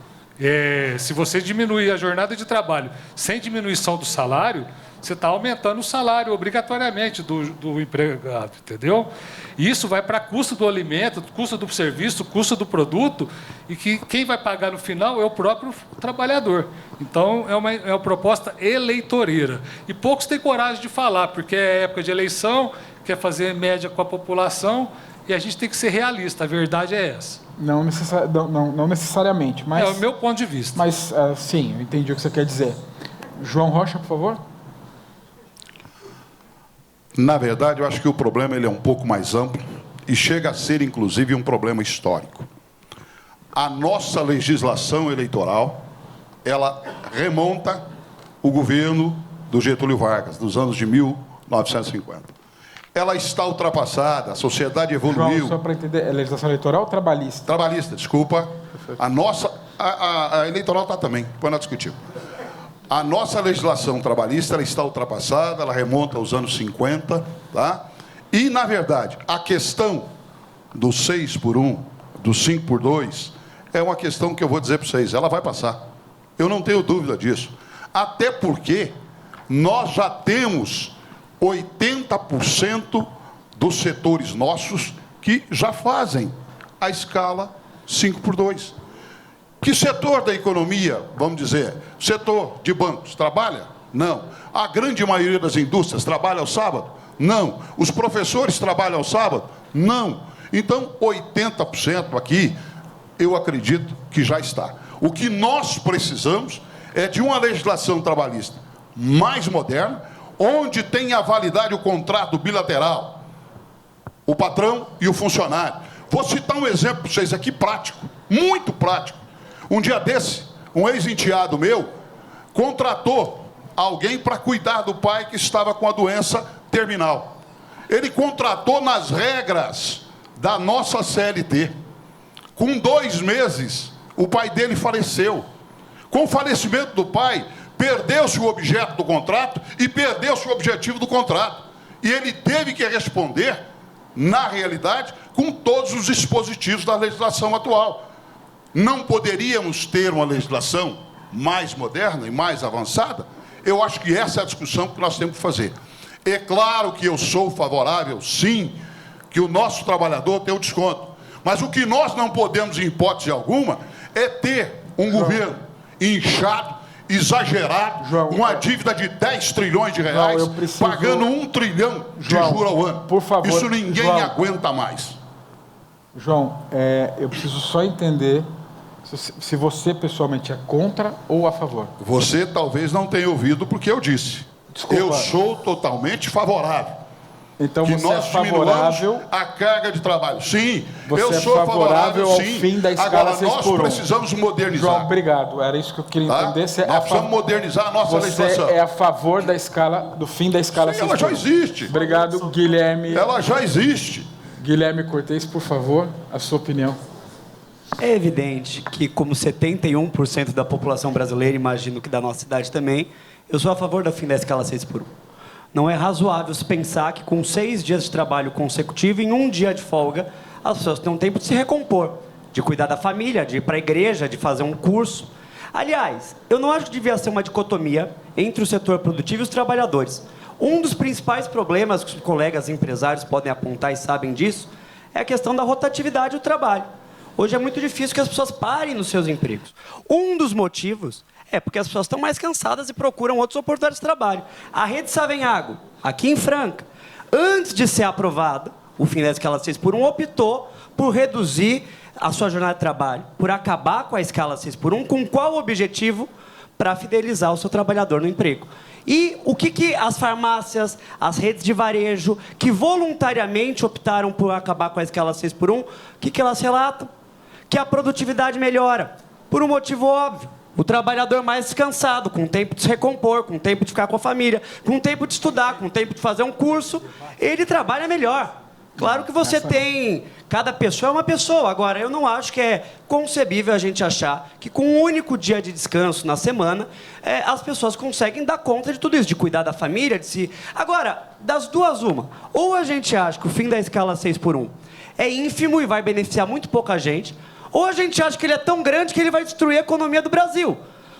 Se você diminuir a jornada de trabalho sem diminuição do salário, você está aumentando o salário obrigatoriamente do empregado, entendeu? E isso vai para custo do alimento, custo do serviço, custo do produto, e que quem vai pagar no final é o próprio trabalhador. Então, é uma proposta eleitoreira. E poucos têm coragem de falar, porque é época de eleição, quer fazer média com a população, e a gente tem que ser realista, a verdade é essa. Não necessariamente, mas... É o meu ponto de vista. Mas, sim, eu entendi o que você quer dizer. João Rocha, por favor. Na verdade, eu acho que o problema ele é um pouco mais amplo e chega a ser, inclusive, um problema histórico. A nossa legislação eleitoral, ela remonta o governo do Getúlio Vargas, dos anos de 1950. Ela está ultrapassada, a sociedade evoluiu... João, só para entender, é legislação eleitoral ou trabalhista? Trabalhista, desculpa. A eleitoral está também, depois nós discutimos. A nossa legislação trabalhista ela está ultrapassada, ela remonta aos anos 50, tá? E, na verdade, a questão do 6x1, do 5x2, é uma questão que eu vou dizer para vocês, ela vai passar. Eu não tenho dúvida disso. Até porque nós já temos 80% dos setores nossos que já fazem a escala 5x2. Que setor da economia, vamos dizer, setor de bancos, trabalha? Não. A grande maioria das indústrias trabalha ao sábado? Não. Os professores trabalham ao sábado? Não. Então, 80% aqui, eu acredito que já está. O que nós precisamos é de uma legislação trabalhista mais moderna, onde tenha validade o contrato bilateral, o patrão e o funcionário. Vou citar um exemplo para vocês aqui prático, muito prático. Um dia desse, um ex-enteado meu contratou alguém para cuidar do pai que estava com a doença terminal. Ele contratou nas regras da nossa CLT. Com 2 meses, o pai dele faleceu. Com o falecimento do pai, perdeu-se o objeto do contrato e perdeu-se o objetivo do contrato. E ele teve que responder, na realidade, com todos os dispositivos da legislação atual. Não poderíamos ter uma legislação mais moderna e mais avançada? Eu acho que essa é a discussão que nós temos que fazer. É claro que eu sou favorável, sim, que o nosso trabalhador tenha o desconto. Mas o que nós não podemos, em hipótese alguma, é ter um governo inchado, exagerado, uma dívida de 10 trilhões de reais, pagando 1 trilhão de juros ao ano. Por favor, isso ninguém aguenta mais. João, eu preciso só entender se você pessoalmente é contra ou a favor. Você talvez não tenha ouvido porque eu disse. Desculpa. Eu sou totalmente favorável. Então que você nós é favorável a carga de trabalho. Sim, você eu é sou favorável ao sim. fim da escala Agora, 6 nós por 1. precisamos modernizar. João, obrigado. Era isso que eu queria entender. Nós precisamos modernizar a nossa legislação. Você é a favor da escala, do fim da escala 6 ela por 1. já existe. Obrigado, Guilherme. Ela já existe. Guilherme Cortez, por favor, a sua opinião. É evidente que, como 71% da população brasileira, imagino que da nossa cidade também, eu sou a favor do fim da escala 6 por 1. Não é razoável se pensar que com 6 dias de trabalho consecutivo, em 1 dia de folga, as pessoas têm um tempo de se recompor, de cuidar da família, de ir para a igreja, de fazer um curso. Aliás, eu não acho que devia ser uma dicotomia entre o setor produtivo e os trabalhadores. Um dos principais problemas que os colegas empresários podem apontar e sabem disso é a questão da rotatividade do trabalho. Hoje é muito difícil que as pessoas parem nos seus empregos. Um dos motivos é porque as pessoas estão mais cansadas e procuram outras oportunidades de trabalho. A Rede Savenhago, aqui em Franca, antes de ser aprovada, o fim da escala 6 por 1 optou por reduzir a sua jornada de trabalho, por acabar com a escala 6 por 1, com qual objetivo? Para fidelizar o seu trabalhador no emprego. E o que as farmácias, as redes de varejo, que voluntariamente optaram por acabar com a escala 6 por 1, o que elas relatam? Que a produtividade melhora, por um motivo óbvio. O trabalhador mais descansado, com tempo de se recompor, com tempo de ficar com a família, com tempo de estudar, com tempo de fazer um curso, ele trabalha melhor. Claro que você tem... Cada pessoa é uma pessoa. Agora, eu não acho que é concebível a gente achar que com um único dia de descanso na semana, as pessoas conseguem dar conta de tudo isso, de cuidar da família, de si... Agora, das duas, uma. Ou a gente acha que o fim da escala 6 por 1 é ínfimo e vai beneficiar muito pouca gente, ou a gente acha que ele é tão grande que ele vai destruir a economia do Brasil.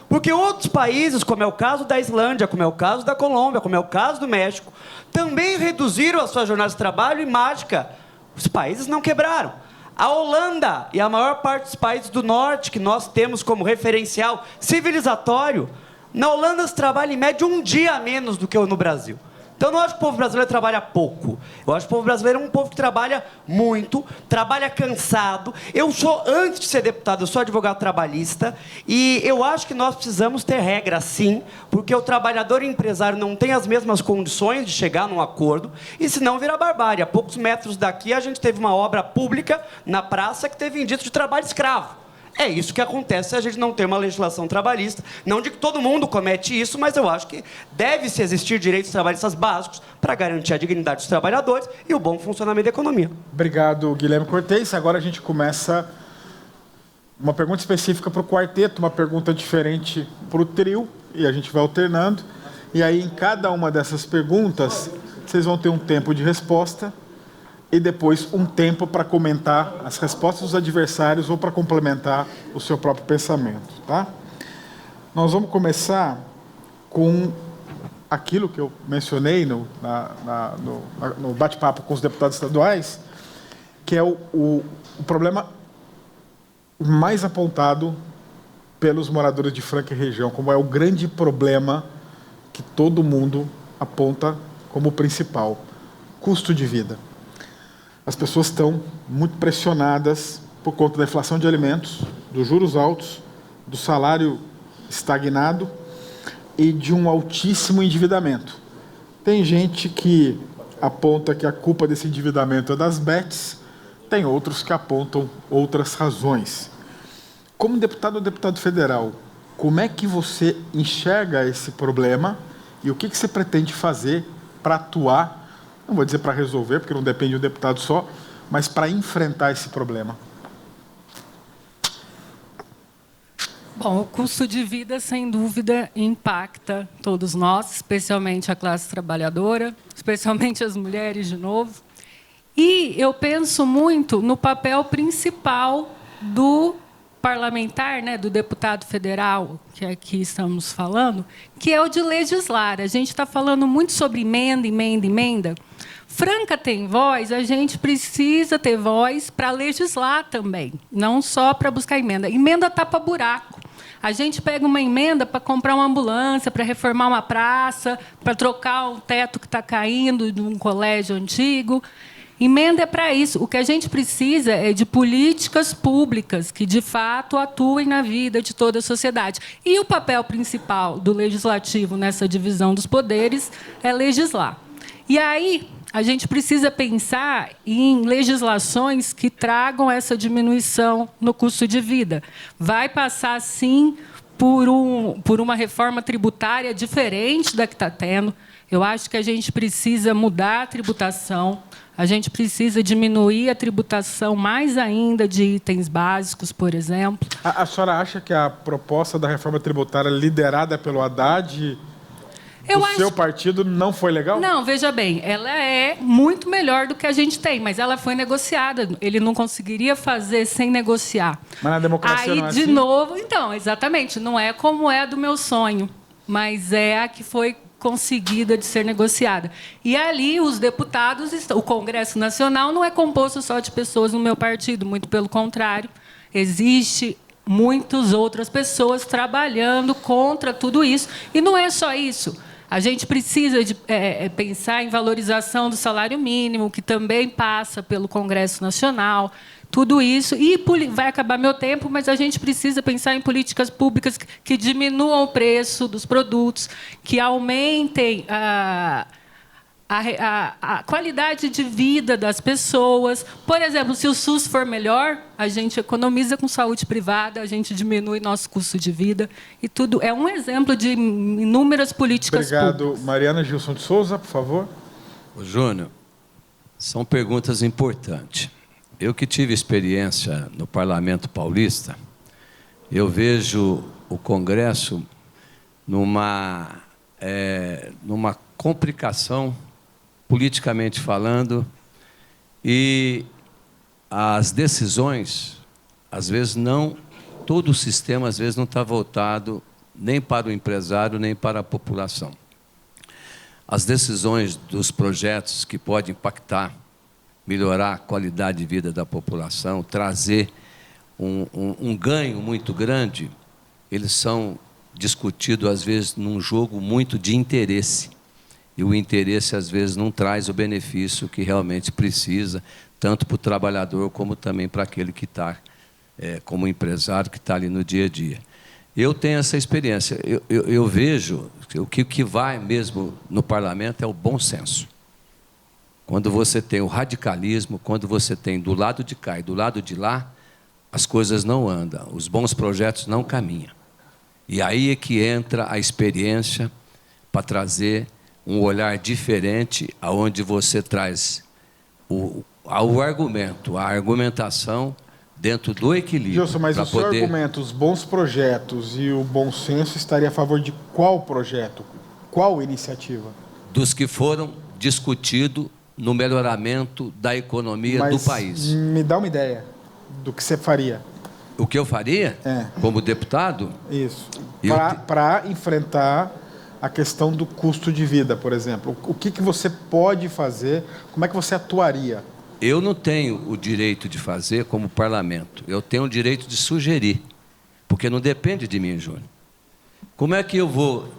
Porque outros países, como é o caso da Islândia, como é o caso da Colômbia, como é o caso do México, também reduziram a sua jornada de trabalho e, mágica, os países não quebraram. A Holanda e a maior parte dos países do norte, que nós temos como referencial civilizatório, na Holanda se trabalha em média 1 dia a menos do que no Brasil. Então, eu não acho que o povo brasileiro trabalha pouco. Eu acho que o povo brasileiro é um povo que trabalha muito, trabalha cansado. Eu sou, antes de ser deputado, eu sou advogado trabalhista, e eu acho que nós precisamos ter regra, sim, porque o trabalhador e o empresário não têm as mesmas condições de chegar num acordo, e senão vira barbárie. A poucos metros daqui, a gente teve uma obra pública na praça que teve indício de trabalho escravo. É isso que acontece se a gente não tem uma legislação trabalhista. Não digo que todo mundo comete isso, mas eu acho que deve-se existir direitos trabalhistas básicos para garantir a dignidade dos trabalhadores e o bom funcionamento da economia. Obrigado, Guilherme Cortez. Agora a gente começa uma pergunta específica para o quarteto, uma pergunta diferente para o trio, e a gente vai alternando. E aí, em cada uma dessas perguntas, vocês vão ter um tempo de resposta e depois um tempo para comentar as respostas dos adversários ou para complementar o seu próprio pensamento, tá? Nós vamos começar com aquilo que eu mencionei no bate-papo com os deputados estaduais, que é o problema mais apontado pelos moradores de Franca e região, como é o grande problema que todo mundo aponta como principal: custo de vida. as pessoas estão muito pressionadas por conta da inflação de alimentos, dos juros altos, do salário estagnado e de um altíssimo endividamento. Tem gente que aponta que a culpa desse endividamento é das bets, tem outros que apontam outras razões. Como deputado ou deputado federal, como é que você enxerga esse problema e o que você pretende fazer para atuar, não vou dizer para resolver, porque não depende de um deputado só, mas para enfrentar esse problema? Bom, o custo de vida, sem dúvida, impacta todos nós, especialmente a classe trabalhadora, especialmente as mulheres, de novo. E eu penso muito no papel principal do parlamentar, né, do deputado federal, que aqui estamos falando, que é o de legislar. A gente está falando muito sobre emenda. Franca tem voz, a gente precisa ter voz para legislar também, não só para buscar emenda. Emenda tapa buraco. A gente pega uma emenda para comprar uma ambulância, para reformar uma praça, para trocar um teto que está caindo de um colégio antigo. Emenda é para isso. O que a gente precisa é de políticas públicas que, de fato, atuem na vida de toda a sociedade. E o papel principal do legislativo nessa divisão dos poderes é legislar. E aí a gente precisa pensar em legislações que tragam essa diminuição no custo de vida. Vai passar, sim, por uma reforma tributária diferente da que está tendo. Eu acho que a gente precisa mudar a tributação, a gente precisa diminuir a tributação mais ainda de itens básicos, por exemplo. A senhora acha que a proposta da reforma tributária liderada pelo Haddad, seu partido, não foi legal? Não, veja bem, ela é muito melhor do que a gente tem, mas ela foi negociada. Ele não conseguiria fazer sem negociar. Mas na democracia não é de assim? novo, então, exatamente, não é como é a do meu sonho, mas é a que foi conseguida de ser negociada. E ali os deputados, o Congresso Nacional não é composto só de pessoas do meu partido, muito pelo contrário, existe muitas outras pessoas trabalhando contra tudo isso. E não é só isso. A gente precisa de pensar em valorização do salário mínimo, que também passa pelo Congresso Nacional, tudo isso. E vai acabar meu tempo, mas a gente precisa pensar em políticas públicas que diminuam o preço dos produtos, que aumentem a qualidade de vida das pessoas. Por exemplo, se o SUS for melhor, a gente economiza com saúde privada, a gente diminui nosso custo de vida. E tudo é um exemplo de inúmeras políticas públicas. Obrigado. Mariana Gilson de Souza, por favor. Júnior, são perguntas importantes. Eu que tive experiência no Parlamento Paulista, eu vejo o Congresso numa complicação, politicamente falando, e as decisões, às vezes não, todo o sistema às vezes não está voltado nem para o empresário, nem para a população. As decisões dos projetos que podem impactar, melhorar a qualidade de vida da população, trazer um ganho muito grande, eles são discutidos, às vezes, num jogo muito de interesse. E o interesse, às vezes, não traz o benefício que realmente precisa, tanto para o trabalhador, como também para aquele que está, como empresário, que está ali no dia a dia. Eu tenho essa experiência. Eu vejo que o que vai mesmo no parlamento é o bom senso. Quando você tem o radicalismo, quando você tem do lado de cá e do lado de lá, as coisas não andam, os bons projetos não caminham. E aí é que entra a experiência para trazer um olhar diferente, aonde você traz o argumento, a argumentação dentro do equilíbrio. Gilson, mas o seu argumento, os bons projetos e o bom senso, estaria a favor de qual projeto? Qual iniciativa? Dos que foram discutidos no melhoramento da economia do país. Me dá uma ideia do que você faria. O que eu faria? Como deputado? Isso. Para enfrentar a questão do custo de vida, por exemplo. O que você pode fazer? Como é que você atuaria? Eu não tenho o direito de fazer como parlamento. Eu tenho o direito de sugerir. Porque não depende de mim, Júnior. Como é que eu vou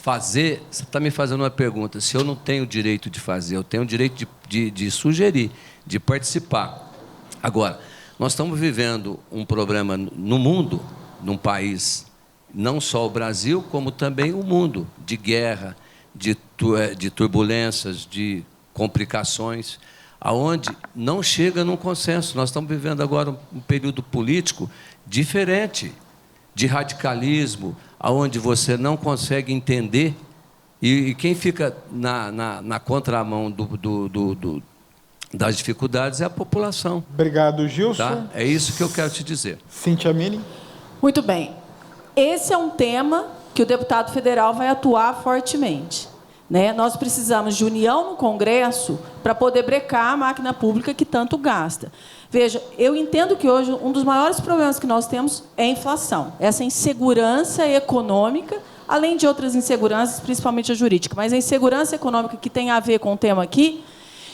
fazer, você está me fazendo uma pergunta. Se eu não tenho o direito de fazer, eu tenho o direito de sugerir, de participar. Agora, nós estamos vivendo um problema no mundo, num país, não só o Brasil, como também o mundo, de guerra, de turbulências, de complicações, aonde não chega num consenso. Nós estamos vivendo agora um período político diferente, de radicalismo, aonde você não consegue entender, e quem fica na contramão das dificuldades é a população. Obrigado, Gilson. Tá? É isso que eu quero te dizer. Cíntia Mini. Muito bem. Esse é um tema que o deputado federal vai atuar fortemente. Né? Nós precisamos de união no Congresso para poder brecar a máquina pública que tanto gasta. Veja, eu entendo que hoje um dos maiores problemas que nós temos é a inflação, essa insegurança econômica, além de outras inseguranças, principalmente a jurídica. Mas a insegurança econômica que tem a ver com o tema aqui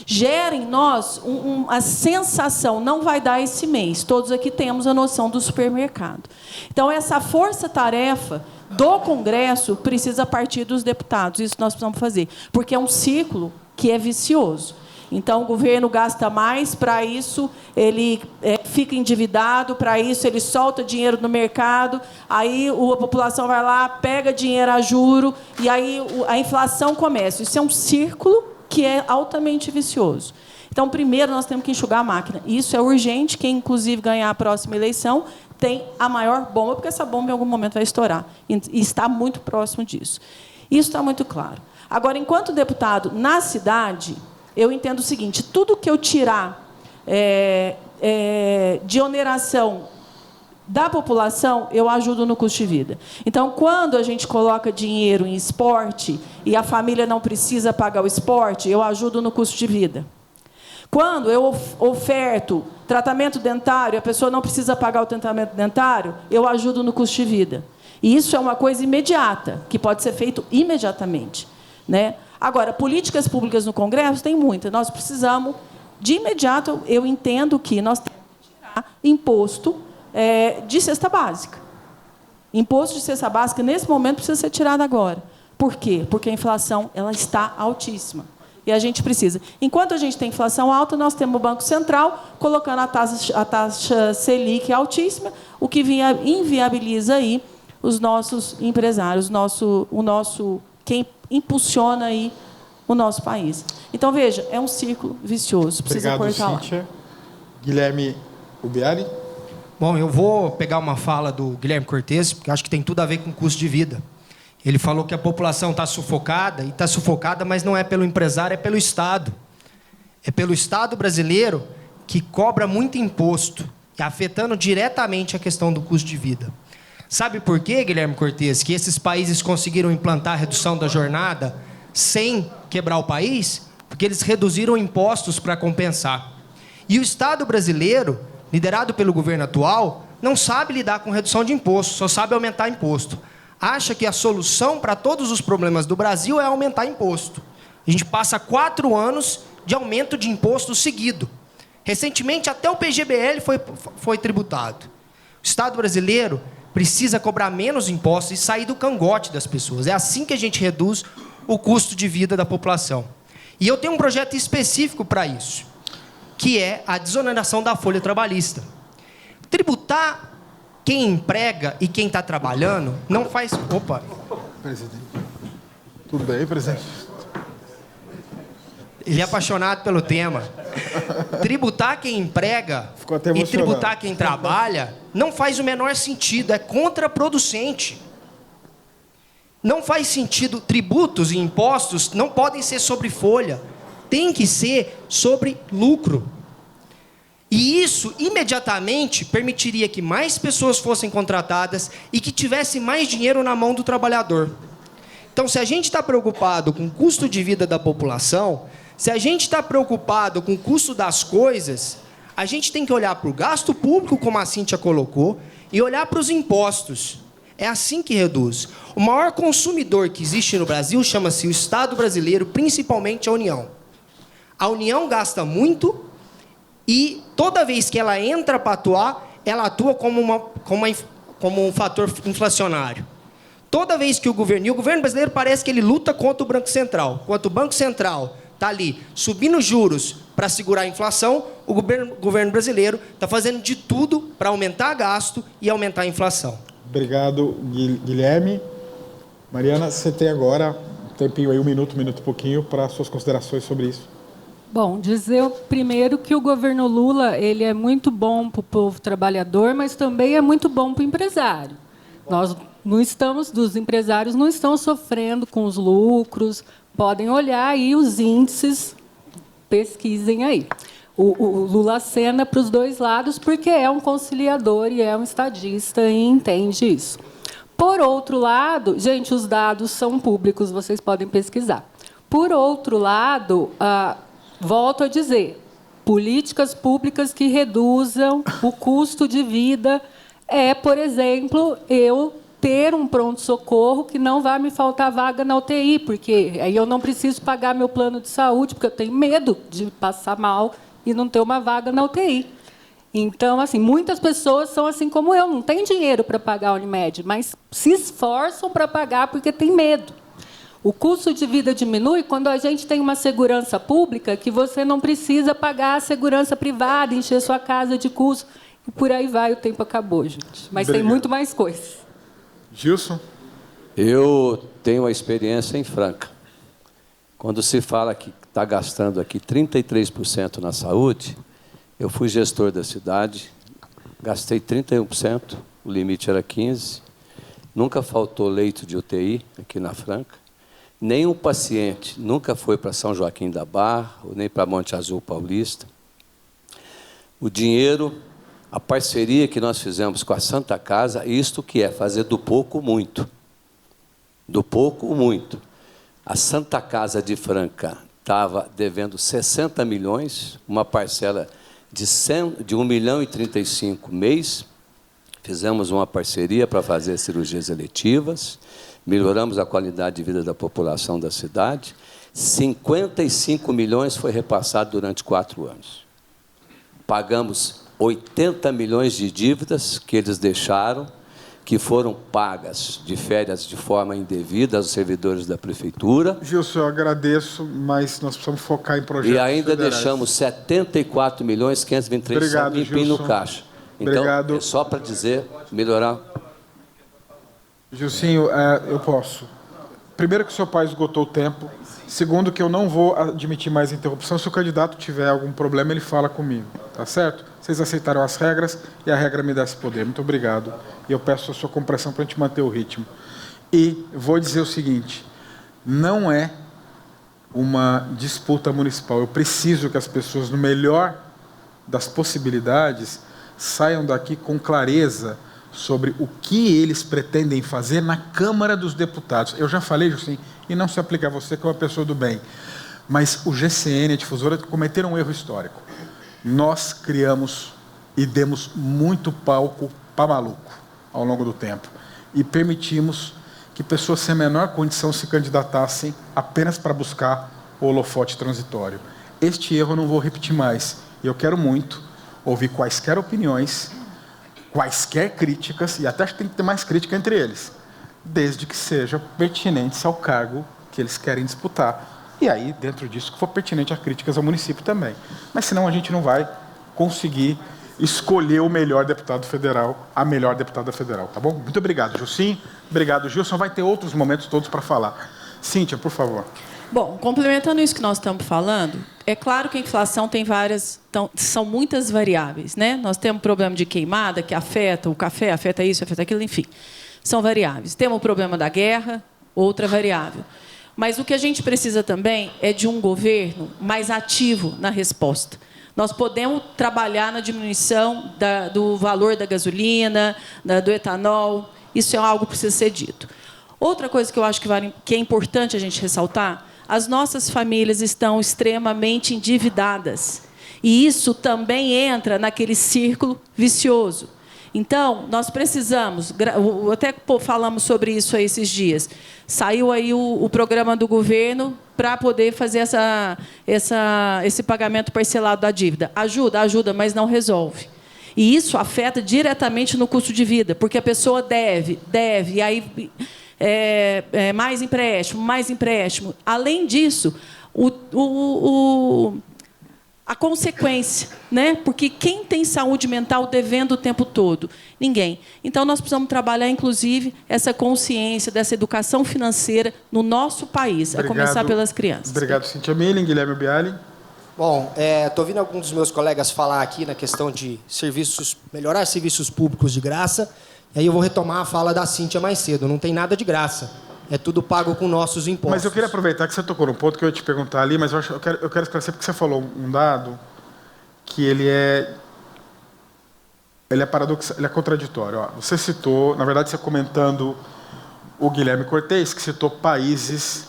gera em nós uma sensação, não vai dar esse mês. Todos aqui temos a noção do supermercado. Então, essa força-tarefa do Congresso precisa partir dos deputados. Isso nós precisamos fazer, porque é um ciclo que é vicioso. Então, o governo gasta mais, para isso ele fica endividado, para isso ele solta dinheiro no mercado, aí a população vai lá, pega dinheiro a juro, e aí a inflação começa. Isso é um círculo que é altamente vicioso. Então, primeiro, nós temos que enxugar a máquina. Isso é urgente. Quem, inclusive, ganhar a próxima eleição tem a maior bomba, porque essa bomba, em algum momento, vai estourar. E está muito próximo disso. Isso está muito claro. Agora, enquanto deputado na cidade, eu entendo o seguinte: tudo que eu tirar de oneração da população, eu ajudo no custo de vida. Então, quando a gente coloca dinheiro em esporte e a família não precisa pagar o esporte, eu ajudo no custo de vida. Quando eu oferto tratamento dentário, a pessoa não precisa pagar o tratamento dentário, eu ajudo no custo de vida. E isso é uma coisa imediata, que pode ser feito imediatamente. Né? Agora, políticas públicas no Congresso tem muitas. Nós precisamos, de imediato, eu entendo que nós temos que tirar imposto de cesta básica. Imposto de cesta básica, nesse momento, precisa ser tirado agora. Por quê? Porque a inflação ela está altíssima. E a gente precisa. Enquanto a gente tem inflação alta, nós temos o Banco Central colocando a taxa Selic altíssima, o que inviabiliza aí os nossos empresários, quem impulsiona aí o nosso país. Então, veja, é um círculo vicioso. Precisa cortar lá. Cíntia. Guilherme Ubiari. Bom, eu vou pegar uma fala do Guilherme Cortes, porque acho que tem tudo a ver com o custo de vida. Ele falou que a população está sufocada, e está sufocada, mas não é pelo empresário, é pelo Estado. É pelo Estado brasileiro que cobra muito imposto, afetando diretamente a questão do custo de vida. Sabe por quê, Guilherme Cortes, que esses países conseguiram implantar a redução da jornada sem quebrar o país? Porque eles reduziram impostos para compensar. E o Estado brasileiro, liderado pelo governo atual, não sabe lidar com redução de imposto, só sabe aumentar imposto. Acha que a solução para todos os problemas do Brasil é aumentar imposto. A gente passa 4 anos de aumento de imposto seguido. Recentemente, até o PGBL foi tributado. O Estado brasileiro precisa cobrar menos impostos e sair do cangote das pessoas. É assim que a gente reduz o custo de vida da população. E eu tenho um projeto específico para isso, que é a desoneração da folha trabalhista. Tributar quem emprega e quem está trabalhando não faz... Opa! Presidente. Tudo bem, presidente? Ele é apaixonado pelo tema. Tributar quem emprega e tributar quem trabalha não faz o menor sentido, é contraproducente. Não faz sentido. Tributos e impostos não podem ser sobre folha, tem que ser sobre lucro. E isso, imediatamente, permitiria que mais pessoas fossem contratadas e que tivesse mais dinheiro na mão do trabalhador. Então, se a gente está preocupado com o custo de vida da população, se a gente está preocupado com o custo das coisas, a gente tem que olhar para o gasto público, como a Cíntia colocou, e olhar para os impostos. É assim que reduz. O maior consumidor que existe no Brasil chama-se o Estado brasileiro, principalmente a União. A União gasta muito e toda vez que ela entra para atuar, ela atua como um fator inflacionário. Toda vez que o governo brasileiro parece que ele luta contra o Banco Central. Enquanto o Banco Central está ali subindo juros para segurar a inflação, o governo brasileiro está fazendo de tudo para aumentar gasto e aumentar a inflação. Obrigado, Guilherme. Mariana, você tem agora um tempinho aí, um minuto e pouquinho, para suas considerações sobre isso. Bom, dizer primeiro que o governo Lula ele é muito bom para o povo trabalhador, mas também é muito bom para o empresário. Nós não estamos, dos empresários não estão sofrendo com os lucros, podem olhar aí os índices, pesquisem aí. O Lula acena para os dois lados porque é um conciliador e é um estadista e entende isso. Por outro lado, gente, os dados são públicos, vocês podem pesquisar. Por outro lado, volto a dizer, políticas públicas que reduzam o custo de vida por exemplo, eu ter um pronto-socorro que não vai me faltar vaga na UTI, porque aí eu não preciso pagar meu plano de saúde, porque eu tenho medo de passar mal e não ter uma vaga na UTI. Então, assim, muitas pessoas são assim como eu, não têm dinheiro para pagar a Unimed, mas se esforçam para pagar porque tem medo. O custo de vida diminui quando a gente tem uma segurança pública que você não precisa pagar a segurança privada, encher sua casa de custo. E por aí vai, o tempo acabou, gente. Mas Obrigado. Tem muito mais coisas. Gilson? Eu tenho uma experiência em Franca. Quando se fala que está gastando aqui 33% na saúde, eu fui gestor da cidade, gastei 31%, o limite era 15%, nunca faltou leito de UTI aqui na Franca, nenhum paciente nunca foi para São Joaquim da Barra, ou nem para Monte Azul Paulista. O dinheiro, a parceria que nós fizemos com a Santa Casa, isto que é fazer do pouco o muito. Do pouco o muito. A Santa Casa de Franca estava devendo 60 milhões, uma parcela de 1,35 milhão mês. Fizemos uma parceria para fazer cirurgias eletivas, melhoramos a qualidade de vida da população da cidade. 55 milhões foi repassado durante 4 anos. Pagamos 80 milhões de dívidas que eles deixaram, que foram pagas de férias de forma indevida aos servidores da prefeitura. Gilson, eu agradeço, mas nós precisamos focar em projetos e ainda federais. Deixamos 74 milhões 523 limpinho no caixa. Então, Obrigado. É só para dizer, melhorar. Gilcinho, eu posso. Primeiro que o seu pai esgotou o tempo. Segundo que eu não vou admitir mais interrupção. Se o candidato tiver algum problema, ele fala comigo. Tá certo? Vocês aceitaram as regras e a regra me dá esse poder. Muito obrigado. E eu peço a sua compreensão para a gente manter o ritmo. E vou dizer o seguinte, não é uma disputa municipal. Eu preciso que as pessoas, no melhor das possibilidades, saiam daqui com clareza sobre o que eles pretendem fazer na Câmara dos Deputados. Eu já falei, Jussim, e não se aplica a você, que é uma pessoa do bem, mas o GCN, a difusora, cometeram um erro histórico. Nós criamos e demos muito palco para maluco ao longo do tempo e permitimos que pessoas sem a menor condição se candidatassem apenas para buscar o holofote transitório. Este erro eu não vou repetir mais. E eu quero muito ouvir quaisquer opiniões, quaisquer críticas, e até acho que tem que ter mais crítica entre eles, desde que sejam pertinentes ao cargo que eles querem disputar. E aí, dentro disso, que for pertinente a críticas ao município também. Mas senão a gente não vai conseguir escolher o melhor deputado federal, a melhor deputada federal, tá bom? Muito obrigado, Jussim. Obrigado, Gilson. Vai ter outros momentos todos para falar. Cíntia, por favor. Bom, complementando isso que nós estamos falando, é claro que a inflação tem são muitas variáveis, né? Nós temos problema de queimada, que afeta o café, afeta isso, afeta aquilo, enfim. São variáveis. Temos o problema da guerra, outra variável. Mas o que a gente precisa também é de um governo mais ativo na resposta. Nós podemos trabalhar na diminuição do valor da gasolina, do etanol. Isso é algo que precisa ser dito. Outra coisa que eu acho que é importante a gente ressaltar, as nossas famílias estão extremamente endividadas. E isso também entra naquele círculo vicioso. Então, nós precisamos, até falamos sobre isso aí esses dias, saiu aí o programa do governo para poder fazer esse pagamento parcelado da dívida. Ajuda, mas não resolve. E isso afeta diretamente no custo de vida, porque a pessoa deve, e aí mais empréstimo, mais empréstimo. Além disso, a consequência, né? Porque quem tem saúde mental devendo o tempo todo? Ninguém. Então, nós precisamos trabalhar, inclusive, essa consciência dessa educação financeira no nosso país, a começar pelas crianças. Obrigado, Cíntia Milling. Guilherme Biali. Bom, estou ouvindo alguns dos meus colegas falar aqui na questão de melhorar serviços públicos de graça, e aí eu vou retomar a fala da Cíntia mais cedo. Não tem nada de graça. É tudo pago com nossos impostos. Mas eu queria aproveitar que você tocou num ponto que eu ia te perguntar ali, mas eu quero esclarecer porque você falou um dado que ele é paradoxal, ele é contraditório. Ó, você citou, na verdade, você comentando o Guilherme Cortez, que citou países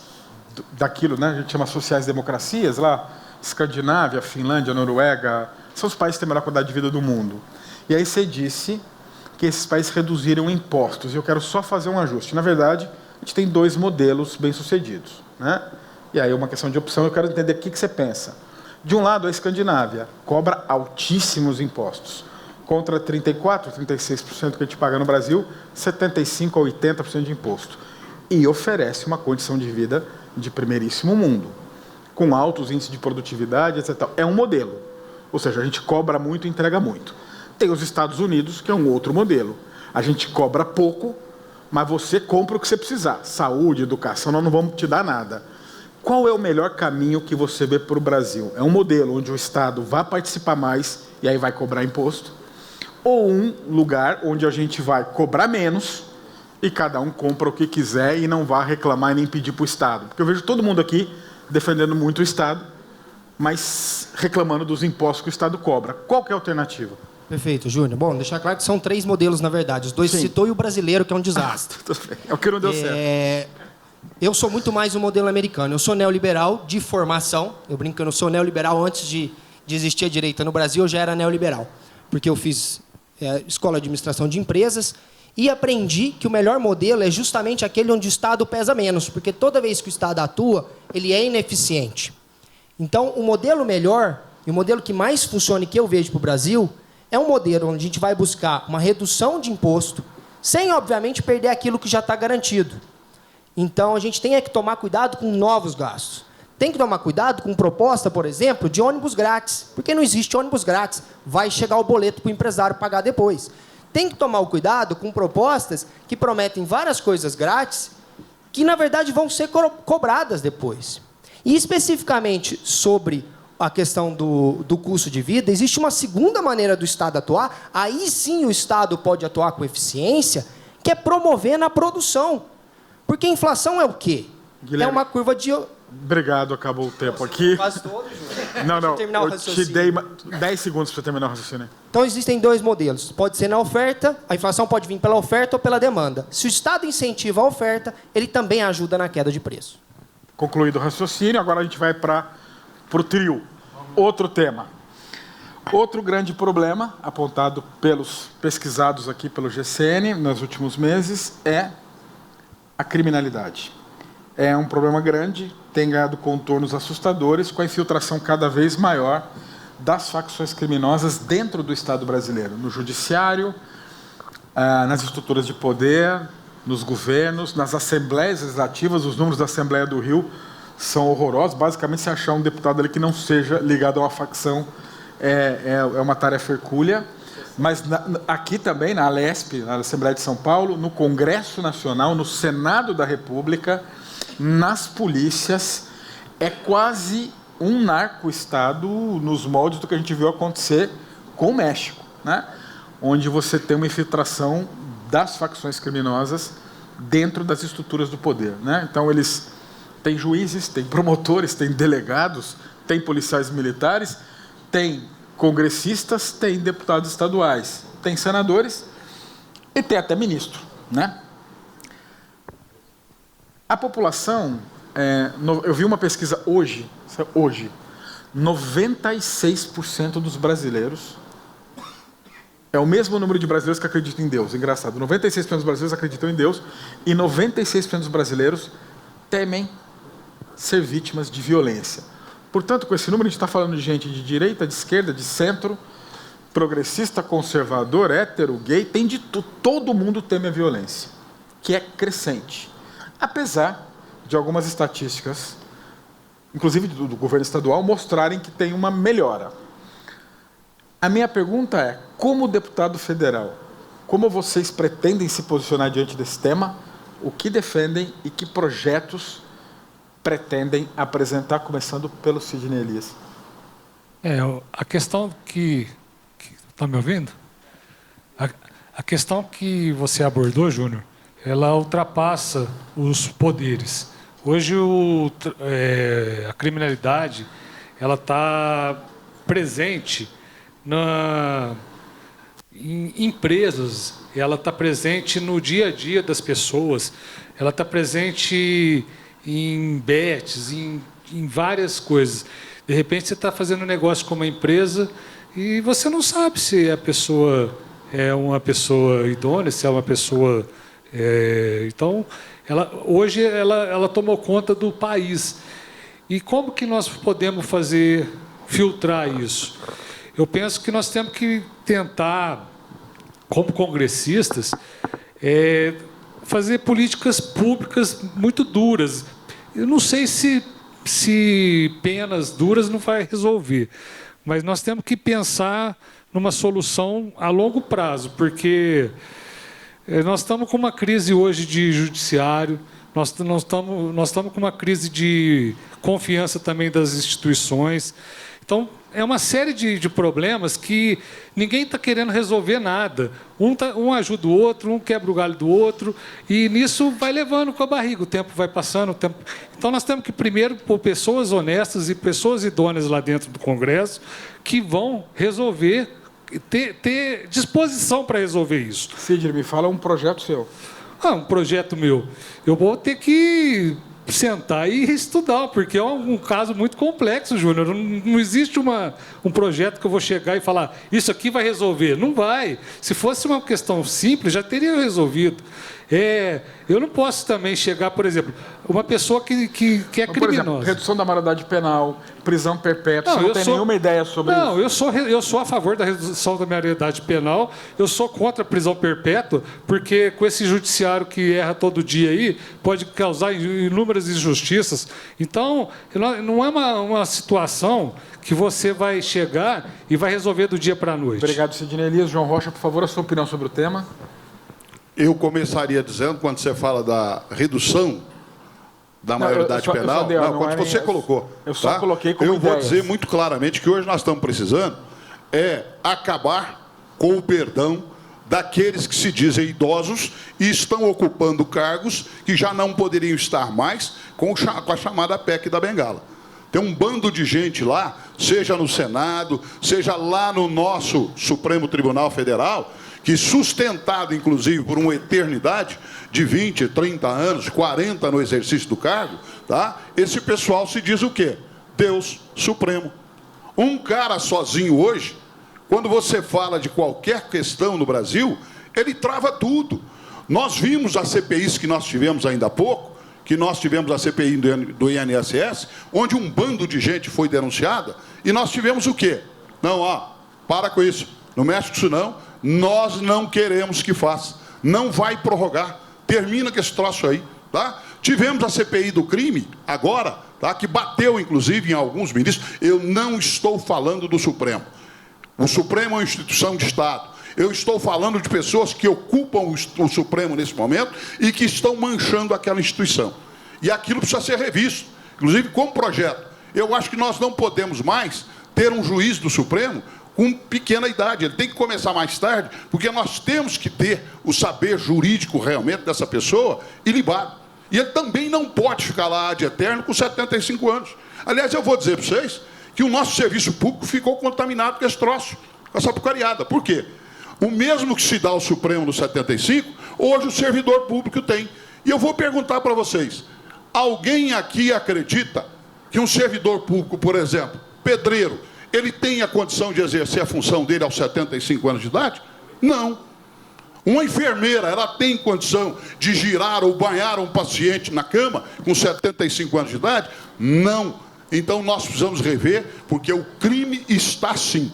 daquilo, né? A gente chama sociais-democracias lá, Escandinávia, Finlândia, Noruega, são os países que têm a melhor qualidade de vida do mundo. E aí você disse que esses países reduziram impostos. E eu quero só fazer um ajuste. Na verdade, a gente tem 2 modelos bem-sucedidos, né? E aí é uma questão de opção, eu quero entender o que você pensa. De um lado, a Escandinávia cobra altíssimos impostos, contra 34%, 36% que a gente paga no Brasil, 75% a 80% de imposto. E oferece uma condição de vida de primeiríssimo mundo, com altos índices de produtividade, etc. É um modelo, ou seja, a gente cobra muito e entrega muito. Tem os Estados Unidos, que é um outro modelo. A gente cobra pouco, mas você compra o que você precisar. Saúde, educação, nós não vamos te dar nada. Qual é o melhor caminho que você vê para o Brasil? É um modelo onde o Estado vai participar mais e aí vai cobrar imposto? Ou um lugar onde a gente vai cobrar menos e cada um compra o que quiser e não vai reclamar e nem pedir para o Estado? Porque eu vejo todo mundo aqui defendendo muito o Estado, mas reclamando dos impostos que o Estado cobra. Qual que é a alternativa? Perfeito, Júnior. Bom, deixar claro que são 3 modelos, na verdade. Os 2 que citou e o brasileiro, que é um desastre. É o que não deu certo. Eu sou muito mais um modelo americano. Eu sou neoliberal de formação. Eu brinco que eu não sou neoliberal antes de existir a direita no Brasil, eu já era neoliberal. Porque eu fiz escola de administração de empresas e aprendi que o melhor modelo é justamente aquele onde o Estado pesa menos, porque toda vez que o Estado atua, ele é ineficiente. Então, o modelo melhor, e o modelo que mais funciona e que eu vejo para o Brasil, é um modelo onde a gente vai buscar uma redução de imposto, sem, obviamente, perder aquilo que já está garantido. Então, a gente tem que tomar cuidado com novos gastos. Tem que tomar cuidado com proposta, por exemplo, de ônibus grátis, porque não existe ônibus grátis. Vai chegar o boleto para o empresário pagar depois. Tem que tomar o cuidado com propostas que prometem várias coisas grátis, que, na verdade, vão ser cobradas depois. E, especificamente, sobre a questão do custo de vida, existe uma segunda maneira do Estado atuar, aí sim o Estado pode atuar com eficiência, que é promover na produção. Porque a inflação é o quê? Guilherme, é uma curva de... Obrigado, acabou o tempo aqui. Quase todo, Júlio. Não, eu te dei 10 segundos para terminar o raciocínio. Então, existem 2 modelos. Pode ser na oferta, a inflação pode vir pela oferta ou pela demanda. Se o Estado incentiva a oferta, ele também ajuda na queda de preço. Concluído o raciocínio, agora a gente vai para o trio. Outro tema. Outro grande problema, apontado pelos pesquisados aqui pelo GCN nos últimos meses, é a criminalidade. É um problema grande, tem ganhado contornos assustadores, com a infiltração cada vez maior das facções criminosas dentro do Estado brasileiro, no judiciário, nas estruturas de poder, nos governos, nas assembleias legislativas. Os números da Assembleia do Rio são horrorosos. Basicamente, se achar um deputado ali que não seja ligado a uma facção, é uma tarefa hercúlea. Mas aqui também, na Alesp, na Assembleia de São Paulo, no Congresso Nacional, no Senado da República, nas polícias, é quase um narco-estado nos moldes do que a gente viu acontecer com o México, né? Onde você tem uma infiltração das facções criminosas dentro das estruturas do poder, né? Então, eles têm juízes, têm promotores, têm delegados, têm policiais militares, têm congressistas, têm deputados estaduais, têm senadores e tem até ministro, né? A população, eu vi uma pesquisa hoje, 96% dos brasileiros, é o mesmo número de brasileiros que acreditam em Deus, engraçado, 96% dos brasileiros acreditam em Deus e 96% dos brasileiros temem ser vítimas de violência. Portanto, com esse número, a gente está falando de gente de direita, de esquerda, de centro, progressista, conservador, hétero, gay, tem de tudo. Todo mundo teme a violência, que é crescente. apesar de algumas estatísticas, inclusive do governo estadual, mostrarem que tem uma melhora. A minha pergunta é, como deputado federal, como vocês pretendem se posicionar diante desse tema, o que defendem e que projetos pretendem apresentar, começando pelo Sidney Elias? A questão que... Está me ouvindo? A questão que você abordou, Júnior, ela ultrapassa os poderes. Hoje a criminalidade ela está presente em empresas, ela está presente no dia a dia das pessoas, ela está presente em bets, em várias coisas. De repente você está fazendo um negócio com uma empresa e você não sabe se a pessoa é uma pessoa idônea, se é uma pessoa... Então, hoje ela tomou conta do país. E como que nós podemos filtrar isso? Eu penso que nós temos que tentar, como congressistas, fazer políticas públicas muito duras. Eu não sei se penas duras não vai resolver, mas nós temos que pensar numa solução a longo prazo, porque nós estamos com uma crise hoje de judiciário, nós estamos com uma crise de confiança também das instituições. Então, é uma série de problemas que ninguém está querendo resolver nada. Um ajuda o outro, um quebra o galho do outro, e nisso vai levando com a barriga, o tempo vai passando. Então, nós temos que, primeiro, pôr pessoas honestas e pessoas idôneas lá dentro do Congresso que vão resolver, ter disposição para resolver isso. Sidney, me fala um projeto seu. Um projeto meu. Eu vou ter que sentar e estudar, porque é um caso muito complexo, Júnior. Não existe um projeto que eu vou chegar e falar, isso aqui vai resolver. Não vai. Se fosse uma questão simples, já teria resolvido. Eu não posso também chegar, por exemplo, uma pessoa que é criminosa. Por exemplo, redução da maioridade penal, prisão perpétua, você não tem nenhuma ideia sobre isso? Não, eu sou a favor da redução da maioridade penal, eu sou contra a prisão perpétua, porque com esse judiciário que erra todo dia aí, pode causar inúmeras injustiças. Então, não é uma situação que você vai chegar e vai resolver do dia para a noite. Obrigado, Sidney Elias. João Rocha, por favor, a sua opinião sobre o tema. Eu começaria dizendo, quando você fala da redução da maioridade penal, quando você colocou. Eu só coloquei como eu vou ideias. dizer muito claramente que hoje nós estamos precisando acabar com o perdão daqueles que se dizem idosos e estão ocupando cargos que já não poderiam estar mais com a chamada PEC da Bengala. Tem um bando de gente lá, seja no Senado, seja lá no nosso Supremo Tribunal Federal, que sustentado, inclusive, por uma eternidade de 20, 30 anos, 40 no exercício do cargo, tá? Esse pessoal se diz o quê? Deus Supremo. Um cara sozinho hoje, quando você fala de qualquer questão no Brasil, ele trava tudo. Nós vimos as CPIs que nós tivemos ainda há pouco, que nós tivemos a CPI do INSS, onde um bando de gente foi denunciada, e nós tivemos o quê? Não, para com isso, não mexe com isso não. Nós não queremos que faça. Não vai prorrogar. Termina com esse troço aí. Tá? Tivemos a CPI do crime, agora, tá? Que bateu, inclusive, em alguns ministros. Eu não estou falando do Supremo. O Supremo é uma instituição de Estado. Eu estou falando de pessoas que ocupam o Supremo nesse momento e que estão manchando aquela instituição. E aquilo precisa ser revisto, inclusive como projeto. Eu acho que nós não podemos mais ter um juiz do Supremo com pequena idade, ele tem que começar mais tarde, porque nós temos que ter o saber jurídico realmente dessa pessoa ilibado. E ele também não pode ficar lá de eterno com 75 anos. Aliás, eu vou dizer para vocês que o nosso serviço público ficou contaminado com esse troço, com essa porcariada. Por quê? O mesmo que se dá ao Supremo no 75, hoje o servidor público tem. E eu vou perguntar para vocês, alguém aqui acredita que um servidor público, por exemplo, pedreiro, ele tem a condição de exercer a função dele aos 75 anos de idade? Não. Uma enfermeira, ela tem condição de girar ou banhar um paciente na cama com 75 anos de idade? Não. Então nós precisamos rever, porque o crime está sim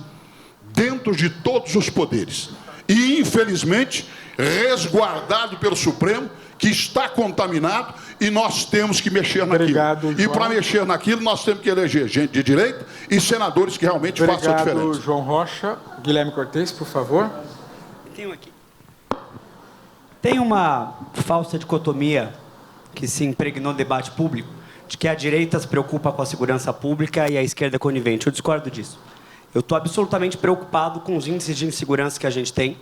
dentro de todos os poderes. E, infelizmente, resguardado pelo Supremo, que está contaminado, e nós temos que mexer naquilo. Obrigado, e para mexer naquilo, nós temos que eleger gente de direita e senadores que realmente façam a diferença. Obrigado, João Rocha. Guilherme Cortes, por favor. Tenho aqui. Tem uma falsa dicotomia que se impregnou no debate público, de que a direita se preocupa com a segurança pública e a esquerda é conivente. Eu discordo disso. Eu estou absolutamente preocupado com os índices de insegurança que a gente tem.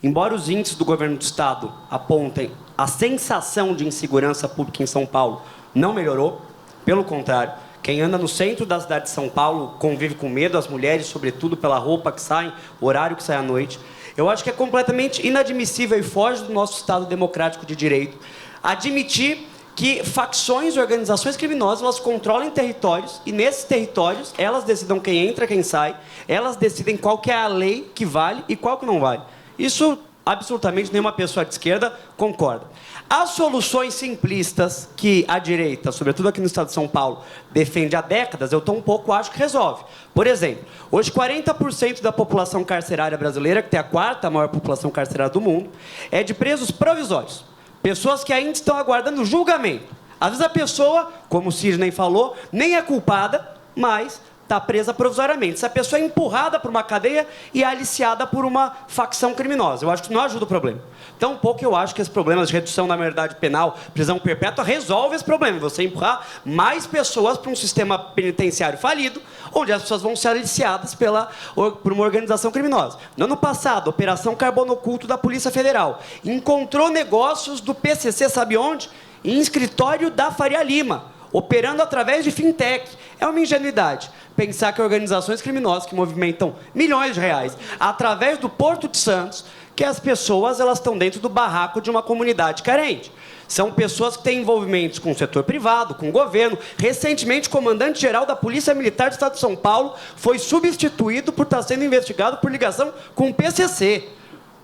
Embora os índices do governo do Estado apontem a sensação de insegurança pública em São Paulo não melhorou, pelo contrário, quem anda no centro da cidade de São Paulo convive com medo, as mulheres, sobretudo pela roupa que saem, o horário que sai à noite. Eu acho que é completamente inadmissível e foge do nosso Estado democrático de direito admitir que facções e organizações criminosas elas controlam territórios e nesses territórios elas decidam quem entra, quem sai, elas decidem qual que é a lei que vale e qual que não vale. Isso, absolutamente, nenhuma pessoa de esquerda concorda. As soluções simplistas que a direita, sobretudo aqui no estado de São Paulo, defende há décadas, eu tão pouco acho que resolve. Por exemplo, hoje 40% da população carcerária brasileira, que tem a quarta maior população carcerária do mundo, é de presos provisórios. Pessoas que ainda estão aguardando julgamento. Às vezes a pessoa, como o Sidney falou, nem é culpada, mas está presa provisoriamente. Essa pessoa é empurrada por uma cadeia e é aliciada por uma facção criminosa. Eu acho que não ajuda o problema. Tão pouco eu acho que esses problemas de redução da maioridade penal, prisão perpétua, resolve esse problema. Você empurrar mais pessoas para um sistema penitenciário falido, onde as pessoas vão ser aliciadas por uma organização criminosa. No ano passado, a Operação Carbono Oculto da Polícia Federal encontrou negócios do PCC, sabe onde? Em escritório da Faria Lima, operando através de fintech. É uma ingenuidade pensar que organizações criminosas que movimentam milhões de reais através do Porto de Santos, que as pessoas elas estão dentro do barraco de uma comunidade carente. São pessoas que têm envolvimentos com o setor privado, com o governo. Recentemente, o comandante-geral da Polícia Militar do Estado de São Paulo foi substituído por estar sendo investigado por ligação com o PCC.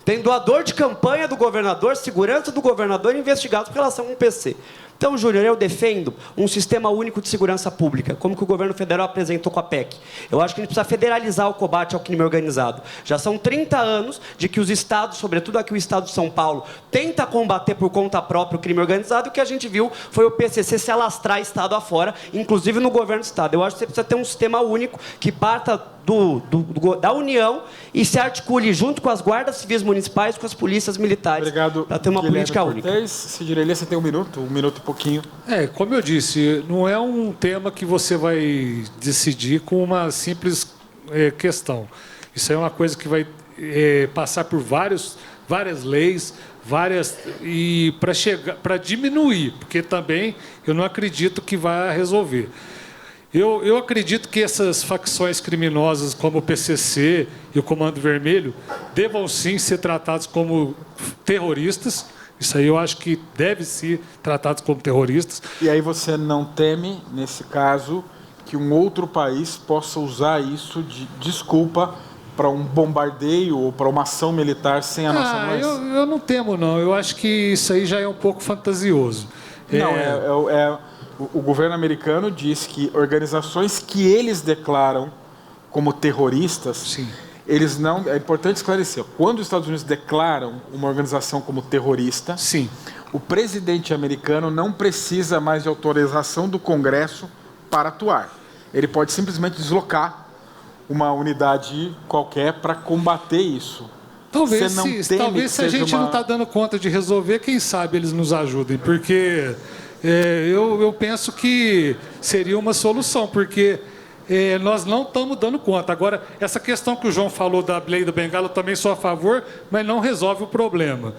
Tem doador de campanha do governador, segurança do governador investigados por relação com o PC. Então, Júnior, eu defendo um sistema único de segurança pública, como que o governo federal apresentou com a PEC. Eu acho que a gente precisa federalizar o combate ao crime organizado. Já são 30 anos de que os estados, sobretudo aqui o estado de São Paulo, tenta combater por conta própria o crime organizado, e o que a gente viu foi o PCC se alastrar estado afora, inclusive no governo do estado. Eu acho que você precisa ter um sistema único que parta da União e se articule junto com as guardas civis municipais, com as polícias militares, para ter uma política única. Sidney, você tem um minuto e pouquinho. Como eu disse, não é um tema que você vai decidir com uma simples questão. Isso é uma coisa que vai passar por várias leis, e para diminuir, porque também eu não acredito que vai resolver. Eu acredito que essas facções criminosas, como o PCC e o Comando Vermelho, devam sim ser tratados como terroristas. Isso aí eu acho que deve ser tratados como terroristas. E aí você não teme, nesse caso, que um outro país possa usar isso de desculpa para um bombardeio ou para uma ação militar sem a nossa anuência? Eu não temo, não. Eu acho que isso aí já é um pouco fantasioso. Não, o governo americano diz que organizações que eles declaram como terroristas, sim, eles não. É importante esclarecer. Quando os Estados Unidos declaram uma organização como terrorista, sim, o presidente americano não precisa mais de autorização do Congresso para atuar. Ele pode simplesmente deslocar uma unidade qualquer para combater isso. Talvez se a gente não está dando conta de resolver, quem sabe eles nos ajudem, porque eu penso que seria uma solução, porque nós não estamos dando conta. Agora, essa questão que o João falou da lei da Bengala, eu também sou a favor, mas não resolve o problema.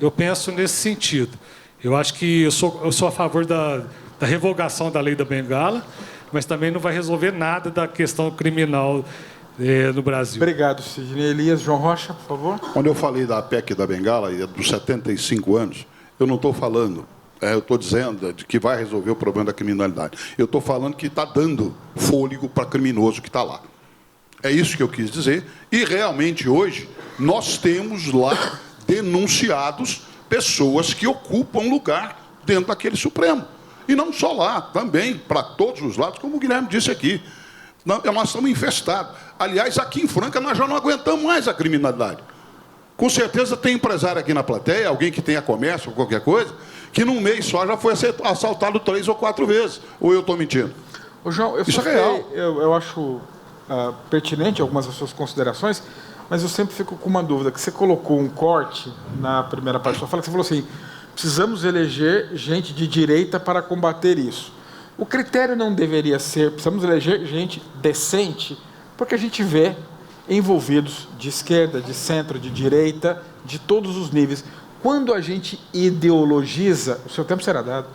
Eu penso nesse sentido. Eu acho que eu sou a favor da revogação da lei da Bengala, mas também não vai resolver nada da questão criminal no Brasil. Obrigado, Sidney. Elias, João Rocha, por favor. Quando eu falei da PEC da Bengala, dos 75 anos, eu não estou falando, eu estou dizendo de que vai resolver o problema da criminalidade. Eu estou falando que está dando fôlego para criminoso que está lá. É isso que eu quis dizer. E, realmente, hoje, nós temos lá denunciados pessoas que ocupam lugar dentro daquele Supremo. E não só lá, também, para todos os lados, como o Guilherme disse aqui. Nós estamos infestados. Aliás, aqui em Franca, nós já não aguentamos mais a criminalidade. Com certeza tem empresário aqui na plateia, alguém que tenha comércio ou qualquer coisa, que num mês só já foi assaltado 3 ou 4 vezes. Ou eu estou mentindo? Ô, João, Isso é real. Eu acho pertinente algumas das suas considerações, mas eu sempre fico com uma dúvida, que você colocou um corte na primeira parte da sua fala, que você falou assim, precisamos eleger gente de direita para combater isso. O critério não deveria ser, precisamos eleger gente decente, porque a gente vê envolvidos de esquerda, de centro, de direita, de todos os níveis. Quando a gente ideologiza, o seu tempo será dado,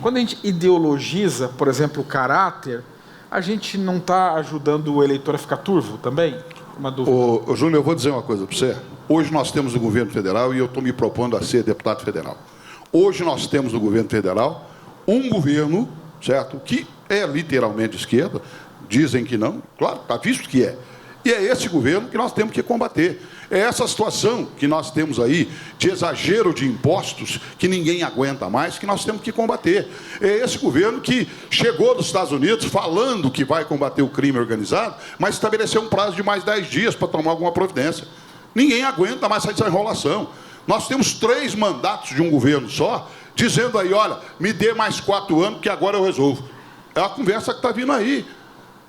quando a gente ideologiza, por exemplo, o caráter, a gente não está ajudando o eleitor a ficar turvo também? Uma dúvida. Ô, Júnior, eu vou dizer uma coisa para você. Hoje nós temos no governo federal, e eu estou me propondo a ser deputado federal. Hoje nós temos no governo federal um governo, certo, que é literalmente esquerda, dizem que não, claro, está visto que é. E é esse governo que nós temos que combater. É essa situação que nós temos aí, de exagero de impostos, que ninguém aguenta mais, que nós temos que combater. É esse governo que chegou dos Estados Unidos falando que vai combater o crime organizado, mas estabeleceu um prazo de mais 10 dias para tomar alguma providência. Ninguém aguenta mais essa enrolação. Nós temos 3 mandatos de um governo só, dizendo aí, olha, me dê mais 4 anos que agora eu resolvo. É a conversa que está vindo aí.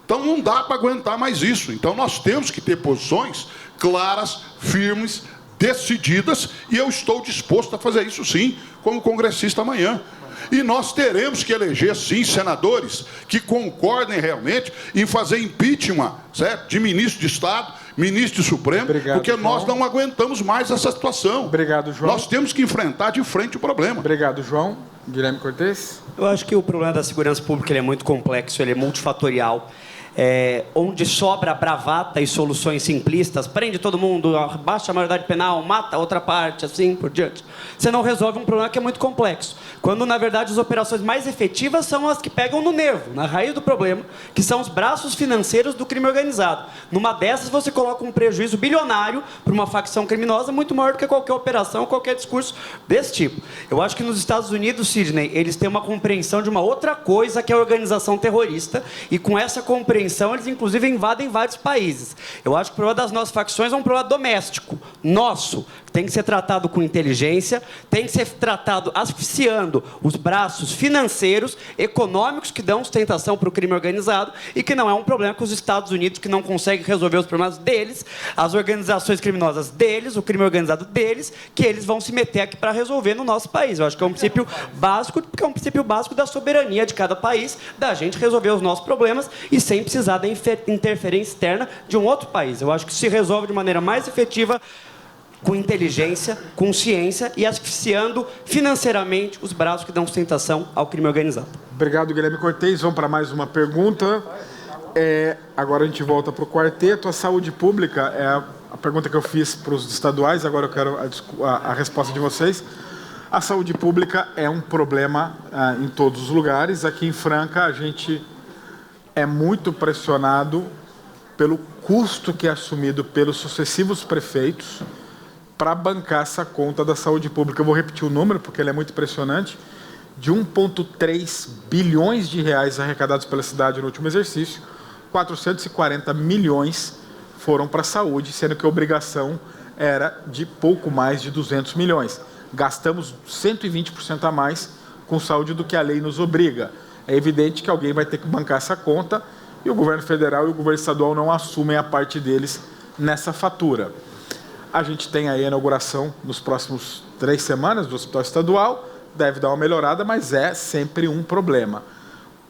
Então não dá para aguentar mais isso. Então nós temos que ter posições claras, firmes, decididas, e eu estou disposto a fazer isso sim, como congressista amanhã. E nós teremos que eleger, sim, senadores que concordem realmente em fazer impeachment, certo? De ministro de Estado, ministro do Supremo, Obrigado, porque João. Nós não aguentamos mais essa situação. Obrigado, João. Nós temos que enfrentar de frente o problema. Obrigado, João. Guilherme Cortes. Eu acho que o problema da segurança pública ele é muito complexo, ele é multifatorial. Onde sobra bravata e soluções simplistas, prende todo mundo, baixa a maioridade penal, mata a outra parte, assim por diante. Você não resolve um problema que é muito complexo. Quando, na verdade, as operações mais efetivas são as que pegam no nervo, na raiz do problema, que são os braços financeiros do crime organizado. Numa dessas, você coloca um prejuízo bilionário para uma facção criminosa muito maior do que qualquer operação, qualquer discurso desse tipo. Eu acho que nos Estados Unidos, Sidney, eles têm uma compreensão de uma outra coisa que é a organização terrorista, e com essa compreensão eles inclusive invadem vários países. Eu acho que o problema das nossas facções é um problema doméstico, nosso, que tem que ser tratado com inteligência, tem que ser tratado asfixiando os braços financeiros, econômicos que dão sustentação para o crime organizado, e que não é um problema com os Estados Unidos, que não conseguem resolver os problemas deles, as organizações criminosas deles, o crime organizado deles, que eles vão se meter aqui para resolver no nosso país. Eu acho que é um princípio básico, porque é um princípio básico da soberania de cada país, da gente resolver os nossos problemas e sem precisar da interferência externa de um outro país. Eu acho que se resolve de maneira mais efetiva com inteligência, com ciência e asfixiando financeiramente os braços que dão sustentação ao crime organizado. Obrigado, Guilherme Cortes. Vamos para mais uma pergunta. Agora a gente volta para o quarteto. A saúde pública é a pergunta que eu fiz para os estaduais, agora eu quero a resposta de vocês. A saúde pública é um problema em todos os lugares. Aqui em Franca, a gente é muito pressionado pelo custo que é assumido pelos sucessivos prefeitos para bancar essa conta da saúde pública. Eu vou repetir o número, porque ele é muito impressionante. De 1,3 bilhões de reais arrecadados pela cidade no último exercício, 440 milhões foram para a saúde, sendo que a obrigação era de pouco mais de 200 milhões. Gastamos 120% a mais com saúde do que a lei nos obriga. É evidente que alguém vai ter que bancar essa conta, e o governo federal e o governo estadual não assumem a parte deles nessa fatura. A gente tem aí a inauguração nos próximos 3 semanas do Hospital Estadual, deve dar uma melhorada, mas é sempre um problema.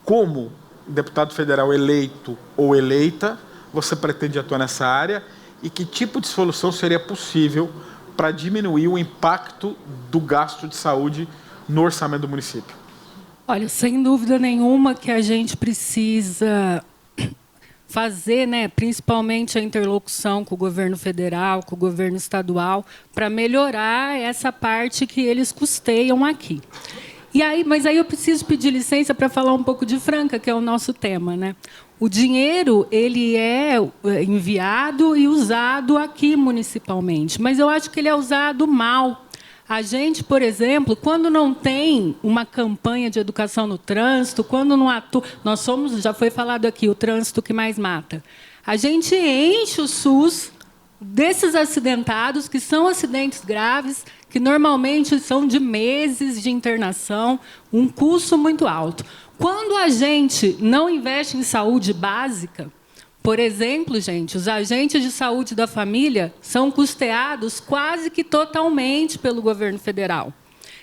Como deputado federal eleito ou eleita, você pretende atuar nessa área, e que tipo de solução seria possível para diminuir o impacto do gasto de saúde no orçamento do município? Olha, sem dúvida nenhuma que a gente precisa fazer, principalmente a interlocução com o governo federal, com o governo estadual, para melhorar essa parte que eles custeiam aqui. Mas aí eu preciso pedir licença para falar um pouco de Franca, que é o nosso tema, O dinheiro ele é enviado e usado aqui municipalmente, mas eu acho que ele é usado mal. A gente, por exemplo, quando não tem uma campanha de educação no trânsito, quando não atua, nós somos, já foi falado aqui, o trânsito que mais mata. A gente enche o SUS desses acidentados, que são acidentes graves, que normalmente são de meses de internação, um custo muito alto. Quando a gente não investe em saúde básica, por exemplo, gente, os agentes de saúde da família são custeados quase que totalmente pelo governo federal,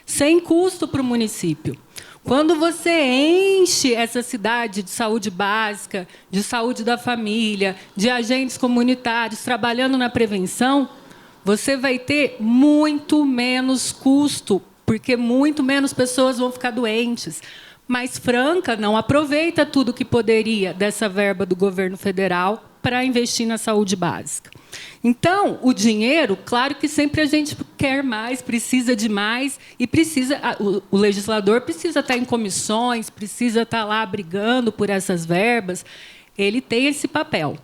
sem custo para o município. Quando você enche essa cidade de saúde básica, de saúde da família, de agentes comunitários trabalhando na prevenção, você vai ter muito menos custo, porque muito menos pessoas vão ficar doentes. Mas Franca não aproveita tudo que poderia dessa verba do governo federal para investir na saúde básica. Então, o dinheiro, claro que sempre a gente quer mais, precisa de mais, e o legislador precisa estar em comissões, precisa estar lá brigando por essas verbas, ele tem esse papel.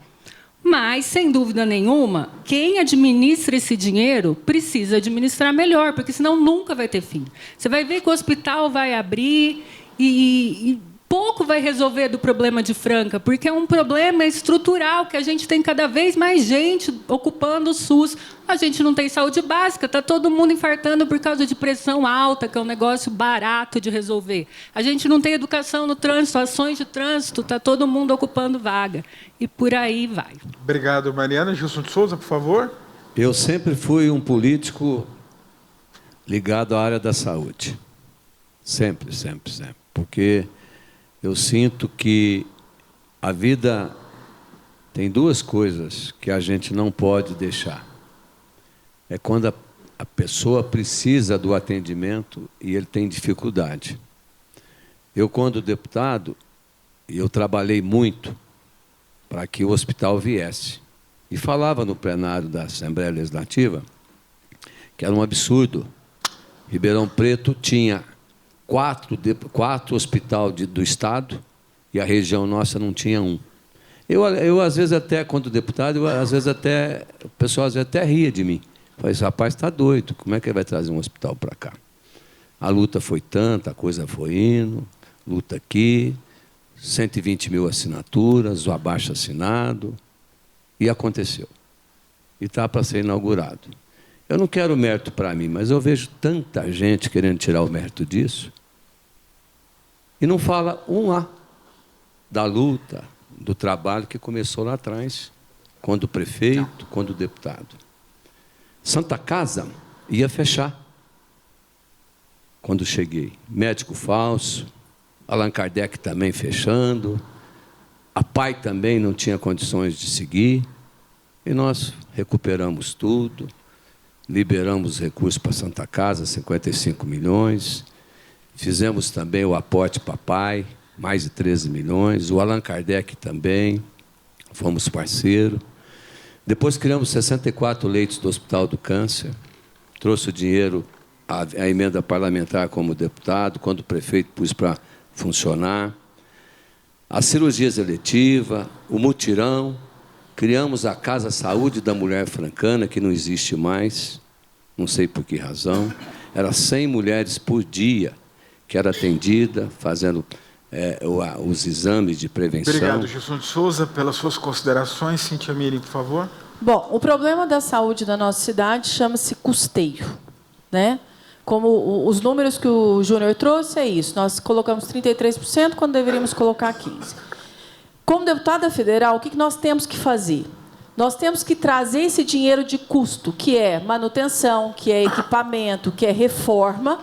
Mas, sem dúvida nenhuma, quem administra esse dinheiro precisa administrar melhor, porque senão nunca vai ter fim. Você vai ver que o hospital vai abrir e pouco vai resolver do problema de Franca, porque é um problema estrutural, que a gente tem cada vez mais gente ocupando o SUS. A gente não tem saúde básica, está todo mundo infartando por causa de pressão alta, que é um negócio barato de resolver. A gente não tem educação no trânsito, ações de trânsito, está todo mundo ocupando vaga. E por aí vai. Obrigado, Mariana. Gilson de Souza, por favor. Eu sempre fui um político ligado à área da saúde. Sempre, sempre, sempre. Porque eu sinto que a vida tem duas coisas que a gente não pode deixar. É quando a pessoa precisa do atendimento e ele tem dificuldade. Eu, quando deputado, eu trabalhei muito para que o hospital viesse. E falava no plenário da Assembleia Legislativa que era um absurdo. Ribeirão Preto tinha 4 hospitais do Estado e a região nossa não tinha um. Eu às vezes, até, quando deputado, o pessoal às vezes até ria de mim. Falei, esse rapaz está doido, como é que ele vai trazer um hospital para cá? A luta foi tanta, a coisa foi indo, luta aqui, 120 mil assinaturas, o abaixo-assinado, e aconteceu. E está para ser inaugurado. Eu não quero mérito para mim, mas eu vejo tanta gente querendo tirar o mérito disso e não fala um A da luta, do trabalho que começou lá atrás, quando o prefeito, quando o deputado. Santa Casa ia fechar quando cheguei. Médico falso, Allan Kardec também fechando, a PAI também não tinha condições de seguir, e nós recuperamos tudo, liberamos recursos para Santa Casa, 55 milhões, fizemos também o aporte para a PAI, mais de 13 milhões, o Allan Kardec também, fomos parceiros. Depois criamos 64 leitos do Hospital do Câncer, trouxe o dinheiro, a emenda parlamentar como deputado, quando o prefeito pôs para funcionar, as cirurgias eletivas, o mutirão, criamos a Casa Saúde da Mulher Francana, que não existe mais, não sei por que razão, era 100 mulheres por dia que era atendida, fazendo os exames de prevenção. Obrigado, Gilson de Souza, pelas suas considerações. Cíntia Mirim, por favor. Bom, o problema da saúde da nossa cidade chama-se custeio, né? Como os números que o Júnior trouxe, é isso. Nós colocamos 33% quando deveríamos colocar 15%. Como deputada federal, o que nós temos que fazer? Nós temos que trazer esse dinheiro de custo, que é manutenção, que é equipamento, que é reforma,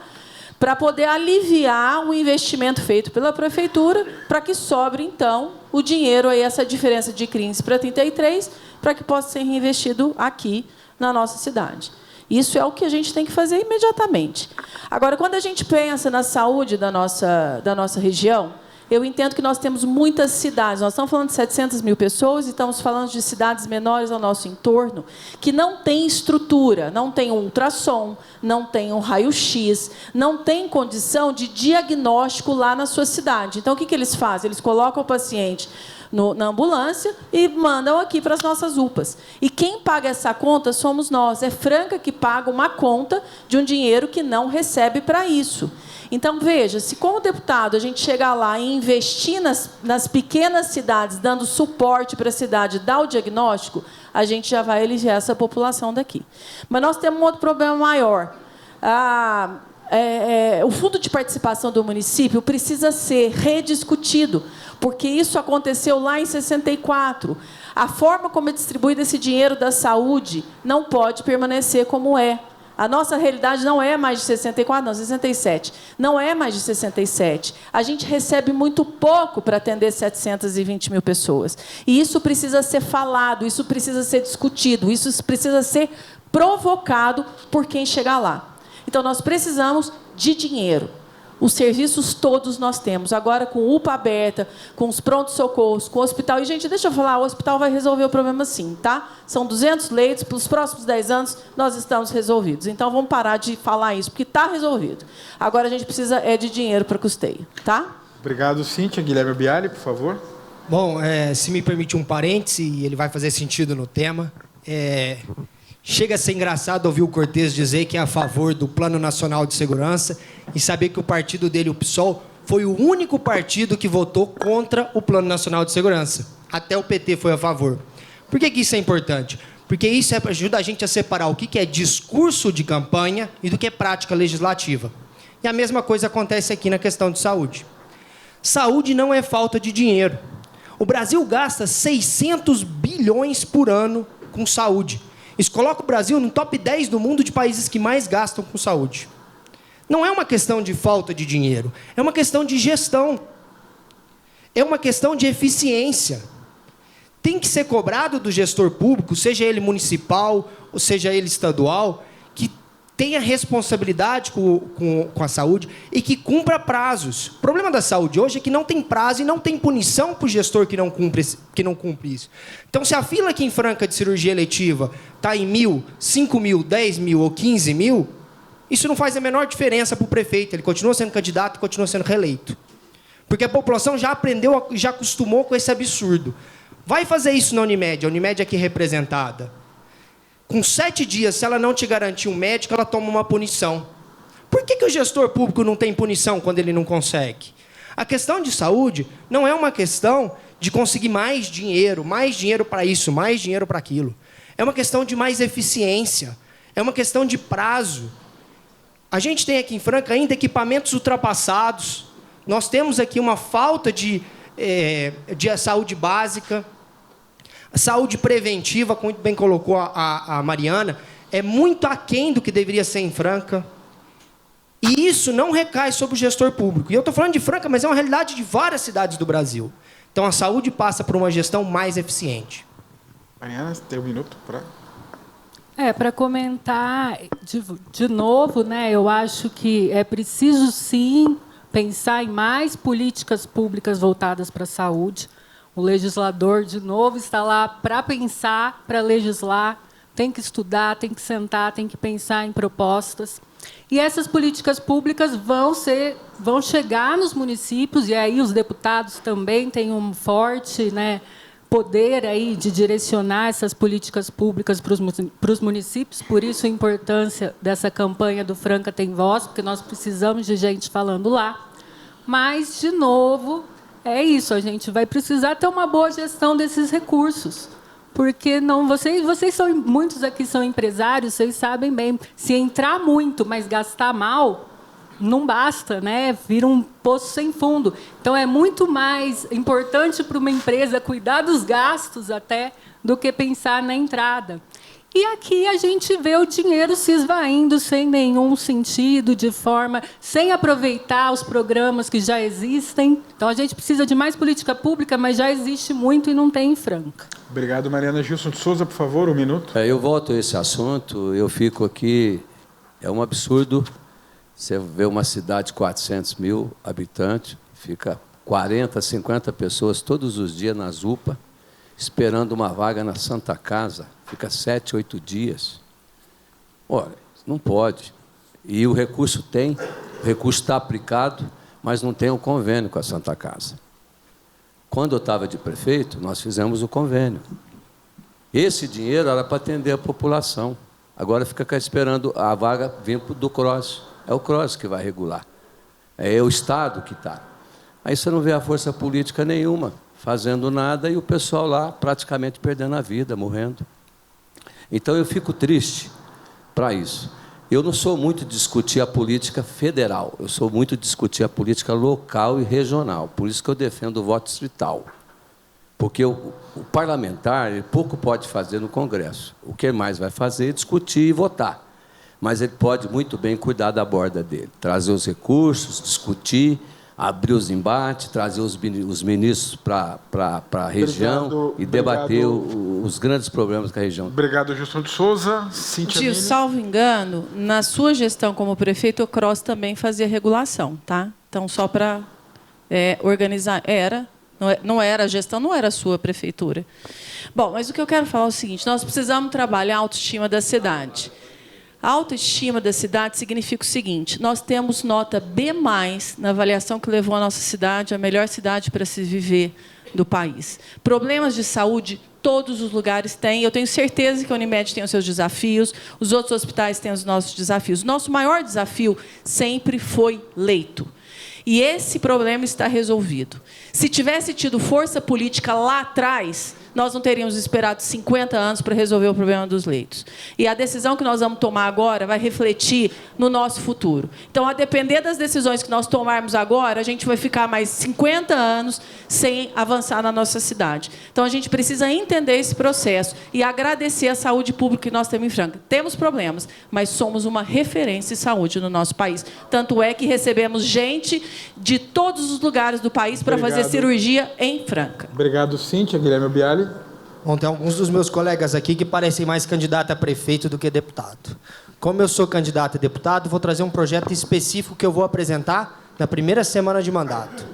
para poder aliviar o investimento feito pela prefeitura, para que sobre, então, o dinheiro, aí, essa diferença de 15 para 33, para que possa ser reinvestido aqui na nossa cidade. Isso é o que a gente tem que fazer imediatamente. Agora, quando a gente pensa na saúde da nossa região, eu entendo que nós temos muitas cidades. Nós estamos falando de 700 mil pessoas e estamos falando de cidades menores ao nosso entorno que não têm estrutura, não têm um ultrassom, não têm um raio-x, não têm condição de diagnóstico lá na sua cidade. Então, o que eles fazem? Eles colocam o paciente na ambulância e mandam aqui para as nossas UPAs. E quem paga essa conta somos nós. É Franca que paga uma conta de um dinheiro que não recebe para isso. Então, veja, se como deputado a gente chegar lá e investir nas pequenas cidades, dando suporte para a cidade, dar o diagnóstico, a gente já vai eleger essa população daqui. Mas nós temos um outro problema maior. O fundo de participação do município precisa ser rediscutido, porque isso aconteceu lá em 64. A forma como é distribuído esse dinheiro da saúde não pode permanecer como é. A nossa realidade não é mais de 64, não, 67. Não é mais de 67. A gente recebe muito pouco para atender 720 mil pessoas. E isso precisa ser falado, isso precisa ser discutido, isso precisa ser provocado por quem chegar lá. Então, nós precisamos de dinheiro. Os serviços todos nós temos. Agora, com UPA aberta, com os prontos-socorros, com o hospital. E, gente, deixa eu falar, o hospital vai resolver o problema sim, tá? São 200 leitos, pelos próximos 10 anos nós estamos resolvidos. Então, vamos parar de falar isso, porque está resolvido. Agora, a gente precisa de dinheiro para custeio, tá? Obrigado, Cíntia. Guilherme Biali, por favor. Bom, se me permite um parêntese, e ele vai fazer sentido no tema. Chega a ser engraçado ouvir o Cortez dizer que é a favor do Plano Nacional de Segurança e saber que o partido dele, o PSOL, foi o único partido que votou contra o Plano Nacional de Segurança. Até o PT foi a favor. Por que isso é importante? Porque isso ajuda a gente a separar o que é discurso de campanha e do que é prática legislativa. E a mesma coisa acontece aqui na questão de saúde. Saúde não é falta de dinheiro. O Brasil gasta 600 bilhões por ano com saúde. Isso coloca o Brasil no top 10 do mundo de países que mais gastam com saúde. Não é uma questão de falta de dinheiro, é uma questão de gestão. É uma questão de eficiência. Tem que ser cobrado do gestor público, seja ele municipal, ou seja ele estadual, que tenha responsabilidade com a saúde e que cumpra prazos. O problema da saúde hoje é que não tem prazo e não tem punição para o gestor que não cumpre isso. Então, se a fila aqui em Franca de cirurgia eletiva está em 1.000, 5.000, 10.000 ou 15.000, isso não faz a menor diferença para o prefeito. Ele continua sendo candidato e continua sendo reeleito. Porque a população já aprendeu, já acostumou com esse absurdo. Vai fazer isso na Unimed, a Unimed aqui representada. Com 7 dias, se ela não te garantir um médico, ela toma uma punição. Por que o gestor público não tem punição quando ele não consegue? A questão de saúde não é uma questão de conseguir mais dinheiro para isso, mais dinheiro para aquilo. É uma questão de mais eficiência, é uma questão de prazo. A gente tem aqui em Franca ainda equipamentos ultrapassados, nós temos aqui uma falta de saúde básica. A saúde preventiva, como muito bem colocou a Mariana, é muito aquém do que deveria ser em Franca. E isso não recai sobre o gestor público. E eu estou falando de Franca, mas é uma realidade de várias cidades do Brasil. Então, a saúde passa por uma gestão mais eficiente. Mariana, você tem um minuto para... Para comentar de novo, né, eu acho que é preciso, sim, pensar em mais políticas públicas voltadas para a saúde. O legislador, de novo, está lá para pensar, para legislar, tem que estudar, tem que sentar, tem que pensar em propostas. E essas políticas públicas vão chegar nos municípios, e aí os deputados também têm um forte, né, poder aí de direcionar essas políticas públicas para os municípios. Por isso a importância dessa campanha do Franca Tem Voz, porque nós precisamos de gente falando lá. Mas, de novo... É isso, a gente vai precisar ter uma boa gestão desses recursos. Porque não, vocês são, muitos aqui são empresários, vocês sabem bem, se entrar muito, mas gastar mal, não basta, né? Vira um poço sem fundo. Então, é muito mais importante para uma empresa cuidar dos gastos até do que pensar na entrada. E aqui a gente vê o dinheiro se esvaindo sem nenhum sentido, sem aproveitar os programas que já existem. Então, a gente precisa de mais política pública, mas já existe muito e não tem em Franca. Obrigado, Mariana. Gilson de Souza, por favor, um minuto. Eu volto a esse assunto, eu fico aqui... É um absurdo você ver uma cidade de 400 mil habitantes, fica 40, 50 pessoas todos os dias nas UPA, esperando uma vaga na Santa Casa, fica 7, 8 dias. Olha, não pode. E o recurso está aplicado, mas não tem o convênio com a Santa Casa. Quando eu estava de prefeito, nós fizemos o convênio. Esse dinheiro era para atender a população. Agora fica esperando a vaga vir do CROSS. É o CROSS que vai regular. É o Estado que está. Aí você não vê a força política nenhuma fazendo nada e o pessoal lá praticamente perdendo a vida, morrendo. Então, eu fico triste para isso. Eu não sou muito de discutir a política federal, eu sou muito de discutir a política local e regional. Por isso que eu defendo o voto distrital. Porque o parlamentar ele pouco pode fazer no Congresso. O que mais vai fazer é discutir e votar. Mas ele pode muito bem cuidar da borda dele, trazer os recursos, discutir, abrir os embates, trazer os ministros para a região e debater os grandes problemas que a região tem. Obrigado, Gilson de Souza. Cíntia Gil, salvo engano, na sua gestão como prefeito, o CROSS também fazia regulação, tá? Então, só para organizar... Não era a gestão, não era a sua prefeitura. Bom, mas o que eu quero falar é o seguinte, nós precisamos trabalhar a autoestima da cidade. A autoestima da cidade significa o seguinte, nós temos nota B+, na avaliação que levou a nossa cidade a melhor cidade para se viver do país. Problemas de saúde, todos os lugares têm. Eu tenho certeza que a Unimed tem os seus desafios, os outros hospitais têm os nossos desafios. Nosso maior desafio sempre foi leito. E esse problema está resolvido. Se tivesse tido força política lá atrás, nós não teríamos esperado 50 anos para resolver o problema dos leitos. E a decisão que nós vamos tomar agora vai refletir no nosso futuro. Então, a depender das decisões que nós tomarmos agora, a gente vai ficar mais 50 anos sem avançar na nossa cidade. Então, a gente precisa entender esse processo e agradecer a saúde pública que nós temos em Franca. Temos problemas, mas somos uma referência em saúde no nosso país. Tanto é que recebemos gente de todos os lugares do país para fazer cirurgia em Franca. Obrigado, Cíntia. Guilherme Biali. Bom, tem alguns dos meus colegas aqui que parecem mais candidato a prefeito do que deputado. Como eu sou candidato a deputado, vou trazer um projeto específico que eu vou apresentar na primeira semana de mandato.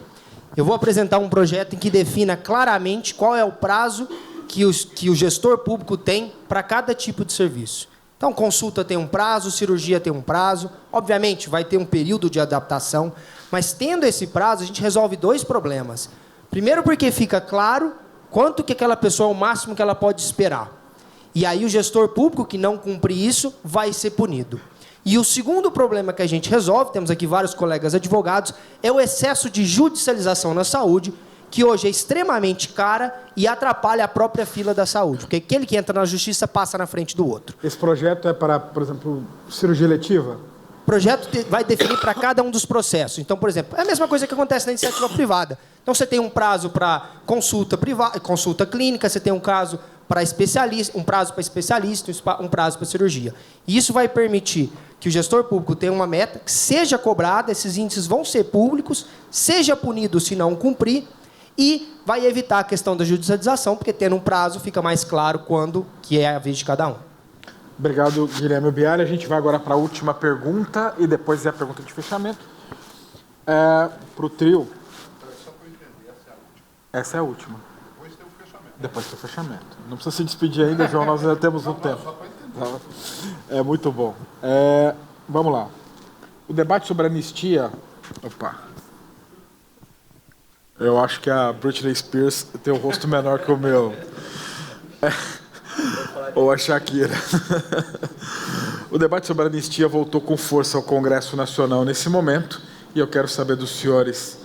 Eu vou apresentar um projeto em que defina claramente qual é o prazo que o gestor público tem para cada tipo de serviço. Então, consulta tem um prazo, cirurgia tem um prazo. Obviamente, vai ter um período de adaptação, mas tendo esse prazo, a gente resolve dois problemas. Primeiro, porque fica claro quanto que aquela pessoa é o máximo que ela pode esperar. E aí o gestor público que não cumprir isso vai ser punido. E o segundo problema que a gente resolve, temos aqui vários colegas advogados, é o excesso de judicialização na saúde, que hoje é extremamente cara e atrapalha a própria fila da saúde. Porque aquele que entra na justiça passa na frente do outro. Esse projeto é para, por exemplo, cirurgia eletiva? O projeto vai definir para cada um dos processos. Então, por exemplo, é a mesma coisa que acontece na iniciativa privada. Então, você tem um prazo para consulta privada, consulta clínica, você tem um prazo para especialista, um prazo para especialista, um prazo para cirurgia. E isso vai permitir que o gestor público tenha uma meta que seja cobrada, esses índices vão ser públicos, seja punido se não cumprir, e vai evitar a questão da judicialização, porque tendo um prazo fica mais claro quando que é a vez de cada um. Obrigado, Guilherme Biali. A gente vai agora para a última pergunta e depois é a pergunta de fechamento. Para o trio. Só para eu entender, essa é a última. Depois tem o fechamento. Depois tem o fechamento. Não precisa se despedir ainda, João, nós ainda temos um tempo. Só para entender. É muito bom. Vamos lá. O debate sobre a anistia... Opa. Eu acho que a Britney Spears tem um rosto menor que o meu. Ou a Shakira. O debate sobre a anistia voltou com força ao Congresso Nacional nesse momento, e eu quero saber dos senhores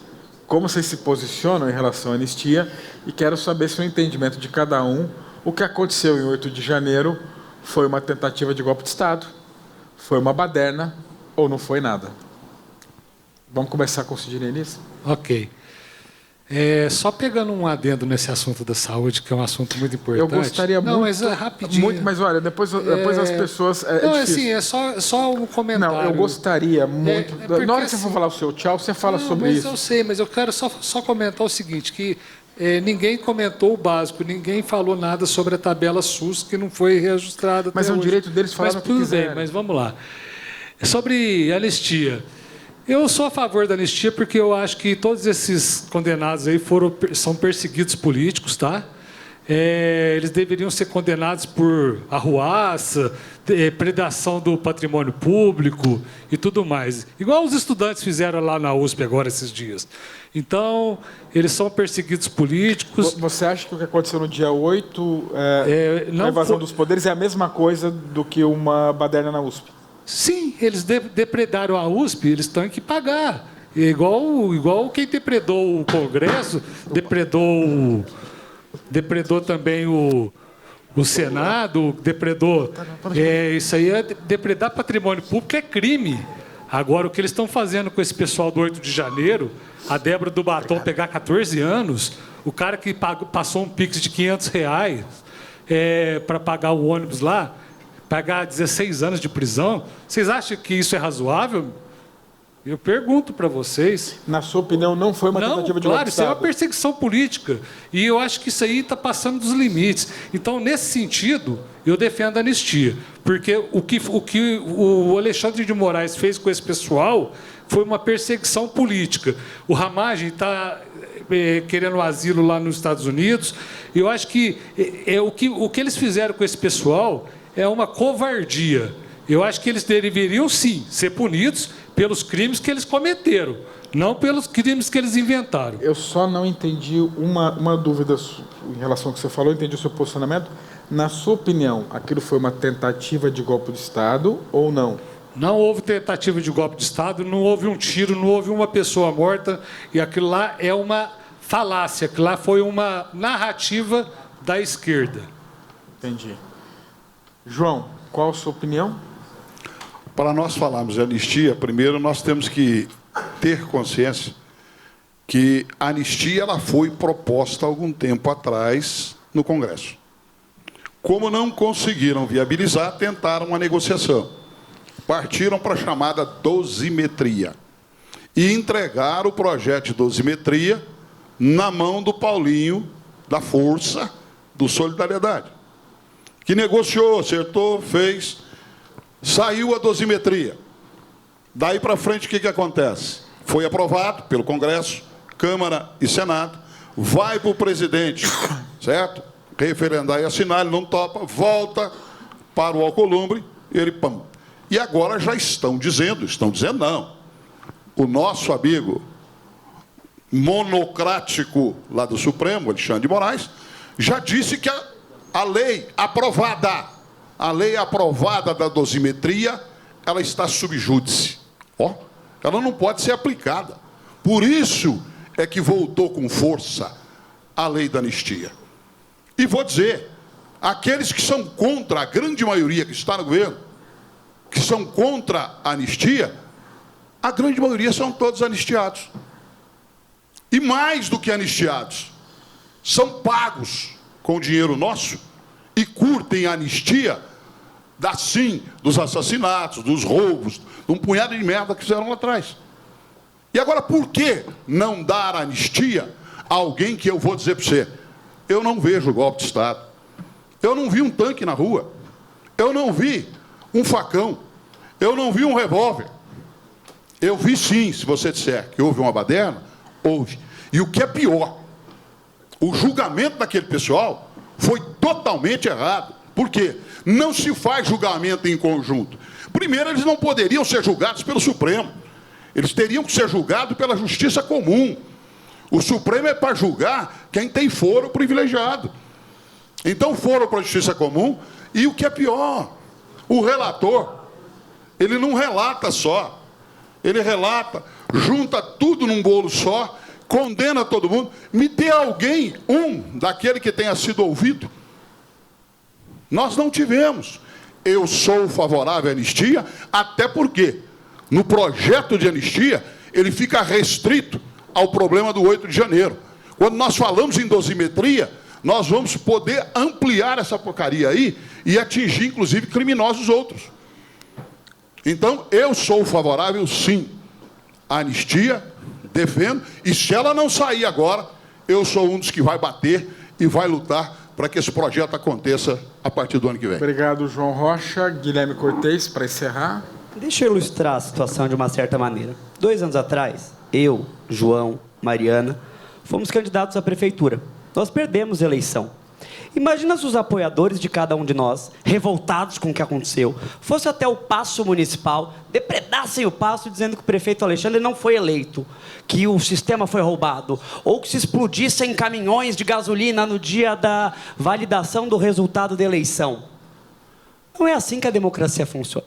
como vocês se posicionam em relação à anistia, e quero saber se o entendimento de cada um, o que aconteceu em 8 de janeiro, foi uma tentativa de golpe de Estado, foi uma baderna, ou não foi nada. Vamos começar com o Sidney Liz? Ok. Só pegando um adendo nesse assunto da saúde, que é um assunto muito importante. Eu gostaria muito... Não, mas rapidinho. Mas olha, depois as pessoas... Não, assim, é só um comentário. Não, eu gostaria muito... Na hora que você for falar o seu tchau, você fala sobre isso. Eu sei, mas eu quero só comentar o seguinte, que ninguém comentou o básico, ninguém falou nada sobre a tabela SUS, que não foi reajustrada Mas é um direito deles falar o que quiserem. Mas vamos lá. Sobre anistia... Eu sou a favor da anistia porque eu acho que todos esses condenados aí são perseguidos políticos, tá? eles deveriam ser condenados por arruaça, predação do patrimônio público e tudo mais. Igual os estudantes fizeram lá na USP agora esses dias. Então, eles são perseguidos políticos. Você acha que o que aconteceu no dia 8, a invasão dos poderes, é a mesma coisa do que uma baderna na USP? Sim, eles depredaram a USP, eles têm que pagar. Igual quem depredou o Congresso, depredou também o Senado, depredou. Isso aí é depredar patrimônio público, é crime. Agora, o que eles estão fazendo com esse pessoal do 8 de janeiro, a Débora do Batom pegar 14 anos, o cara que passou um Pix de R$500 para pagar o ônibus lá, pagar 16 anos de prisão, vocês acham que isso é razoável? Eu pergunto para vocês. Na sua opinião, não foi uma tentativa de golpe de Estado? Claro, isso é uma perseguição política. E eu acho que isso aí está passando dos limites. Então, nesse sentido, eu defendo a anistia. Porque o que o Alexandre de Moraes fez com esse pessoal foi uma perseguição política. O Ramagem está querendo asilo lá nos Estados Unidos. E eu acho que o que eles fizeram com esse pessoal é uma covardia. Eu acho que eles deveriam, sim, ser punidos pelos crimes que eles cometeram, não pelos crimes que eles inventaram. Eu só não entendi uma dúvida em relação ao que você falou, entendi o seu posicionamento. Na sua opinião, aquilo foi uma tentativa de golpe de Estado ou não? Não houve tentativa de golpe de Estado, não houve um tiro, não houve uma pessoa morta, e aquilo lá é uma falácia, aquilo lá foi uma narrativa da esquerda. Entendi. João, qual a sua opinião? Para nós falarmos de anistia, primeiro nós temos que ter consciência que a anistia ela foi proposta há algum tempo atrás no Congresso. Como não conseguiram viabilizar, tentaram uma negociação. Partiram para a chamada dosimetria e entregaram o projeto de dosimetria na mão do Paulinho, da Força, do Solidariedade, que negociou, acertou, fez... Saiu a dosimetria. Daí para frente, o que acontece? Foi aprovado pelo Congresso, Câmara e Senado, vai para o presidente, certo? Referendar e assinar, ele não topa, volta para o Alcolumbre, ele pam. E agora já estão dizendo não. O nosso amigo monocrático lá do Supremo, Alexandre de Moraes, já disse que a lei aprovada da dosimetria, ela está sub júdice. Ela não pode ser aplicada. Por isso é que voltou com força a lei da anistia. E vou dizer, aqueles que são contra, a grande maioria que está no governo, que são contra a anistia, a grande maioria são todos anistiados. E mais do que anistiados, são pagos com dinheiro nosso e curtem a anistia dos assassinatos, dos roubos, de um punhado de merda que fizeram lá atrás. E agora, por que não dar anistia a alguém que eu vou dizer para você? Eu não vejo golpe de Estado. Eu não vi um tanque na rua. Eu não vi um facão. Eu não vi um revólver. Eu vi sim, se você disser que houve uma baderna, houve. E o que é pior, o julgamento daquele pessoal foi totalmente errado. Por quê? Não se faz julgamento em conjunto. Primeiro, eles não poderiam ser julgados pelo Supremo. Eles teriam que ser julgados pela justiça comum. O Supremo é para julgar quem tem foro privilegiado. Então, foram para a justiça comum. E o que é pior, o relator, ele não relata só. Ele relata, junta tudo num bolo só, condena todo mundo. Me dê alguém, daquele que tenha sido ouvido. Nós não tivemos. Eu sou favorável à anistia, até porque no projeto de anistia ele fica restrito ao problema do 8 de janeiro. Quando nós falamos em dosimetria, nós vamos poder ampliar essa porcaria aí e atingir, inclusive, criminosos outros. Então, eu sou favorável, sim, à anistia, defendo, e se ela não sair agora, eu sou um dos que vai bater e vai lutar para que esse projeto aconteça a partir do ano que vem. Obrigado, João Rocha. Guilherme Cortez, para encerrar. Deixa eu ilustrar a situação de uma certa maneira. 2 anos atrás, eu, João, Mariana, fomos candidatos à prefeitura. Nós perdemos a eleição. Imagina se os apoiadores de cada um de nós, revoltados com o que aconteceu, fossem até o Paço Municipal, depredassem o Paço dizendo que o prefeito Alexandre não foi eleito, que o sistema foi roubado, ou que se explodissem caminhões de gasolina no dia da validação do resultado da eleição. Não é assim que a democracia funciona.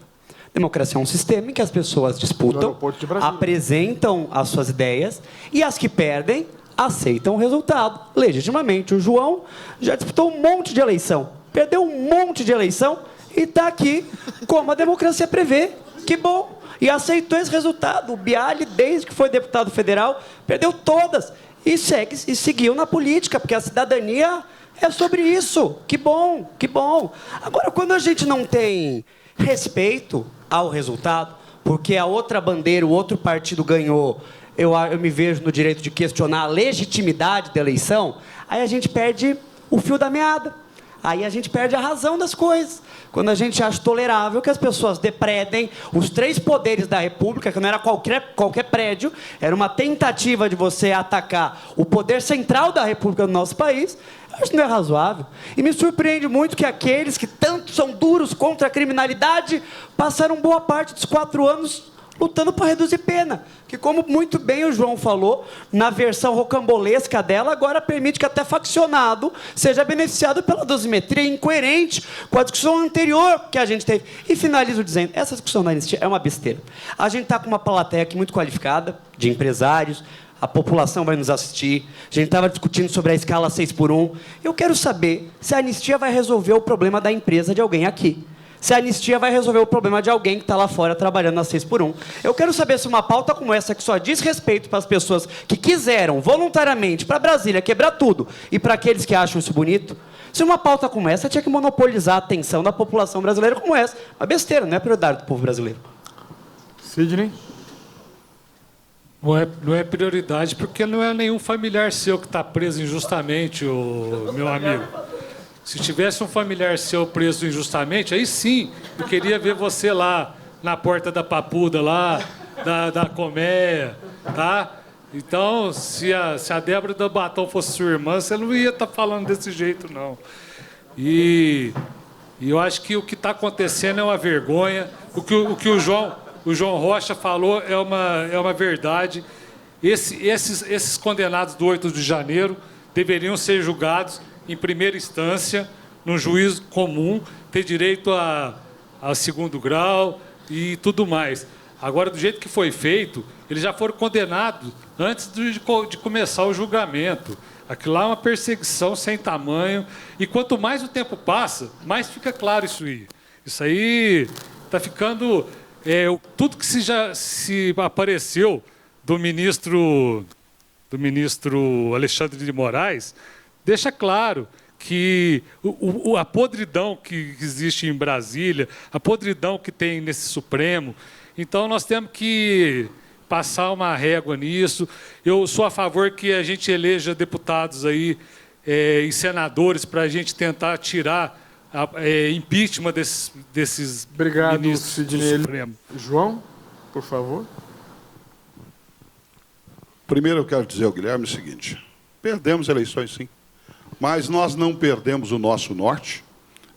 Democracia é um sistema em que as pessoas disputam, apresentam as suas ideias, e as que perdem aceitam o resultado, legitimamente. O João já disputou um monte de eleição, perdeu um monte de eleição e está aqui como a democracia prevê. Que bom! E aceitou esse resultado. O Bialy, desde que foi deputado federal, perdeu todas e seguiu na política, porque a cidadania é sobre isso. Que bom, que bom. Agora, quando a gente não tem respeito ao resultado, porque a outra bandeira, o outro partido ganhou, eu me vejo no direito de questionar a legitimidade da eleição, aí a gente perde o fio da meada. Aí a gente perde a razão das coisas. Quando a gente acha tolerável que as pessoas depredem os 3 poderes da República, que não era qualquer prédio, era uma tentativa de você atacar o poder central da República do nosso país, acho que não é razoável. E me surpreende muito que aqueles que tanto são duros contra a criminalidade passaram boa parte dos 4 anos lutando para reduzir pena, que, como muito bem o João falou, na versão rocambolesca dela, agora permite que até faccionado seja beneficiado pela dosimetria, incoerente com a discussão anterior que a gente teve. E finalizo dizendo, essa discussão da anistia é uma besteira. A gente está com uma plateia aqui muito qualificada, de empresários, a população vai nos assistir, a gente estava discutindo sobre a escala 6x1. Eu quero saber se a anistia vai resolver o problema da empresa de alguém aqui. Se a anistia vai resolver o problema de alguém que está lá fora trabalhando na 6x1. Eu quero saber se uma pauta como essa, que só diz respeito para as pessoas que quiseram voluntariamente para Brasília quebrar tudo e para aqueles que acham isso bonito, se uma pauta como essa tinha que monopolizar a atenção da população brasileira como essa. Uma besteira, não é prioridade do povo brasileiro. Sidney? Não é prioridade porque não é nenhum familiar seu que está preso injustamente, meu amigo. Se tivesse um familiar seu preso injustamente, aí sim, eu queria ver você lá, na porta da Papuda, lá, da Colmeia, tá? Então, se a Débora do Batom fosse sua irmã, você não ia estar falando desse jeito, não. E eu acho que o que está acontecendo é uma vergonha. O que o João Rocha falou é uma verdade. Esses condenados do 8 de janeiro deveriam ser julgados em primeira instância, num juízo comum, ter direito a segundo grau e tudo mais. Agora, do jeito que foi feito, eles já foram condenados antes de começar o julgamento. Aquilo lá é uma perseguição sem tamanho. E quanto mais o tempo passa, mais fica claro isso aí. Isso aí está ficando... tudo que se apareceu do ministro Alexandre de Moraes deixa claro que a podridão que existe em Brasília, a podridão que tem nesse Supremo. Então, nós temos que passar uma régua nisso. Eu sou a favor que a gente eleja deputados aí, e senadores para a gente tentar tirar impeachment desses ministros do Supremo. João, por favor. Primeiro, eu quero dizer ao Guilherme o seguinte: perdemos eleições, sim. Mas nós não perdemos o nosso norte,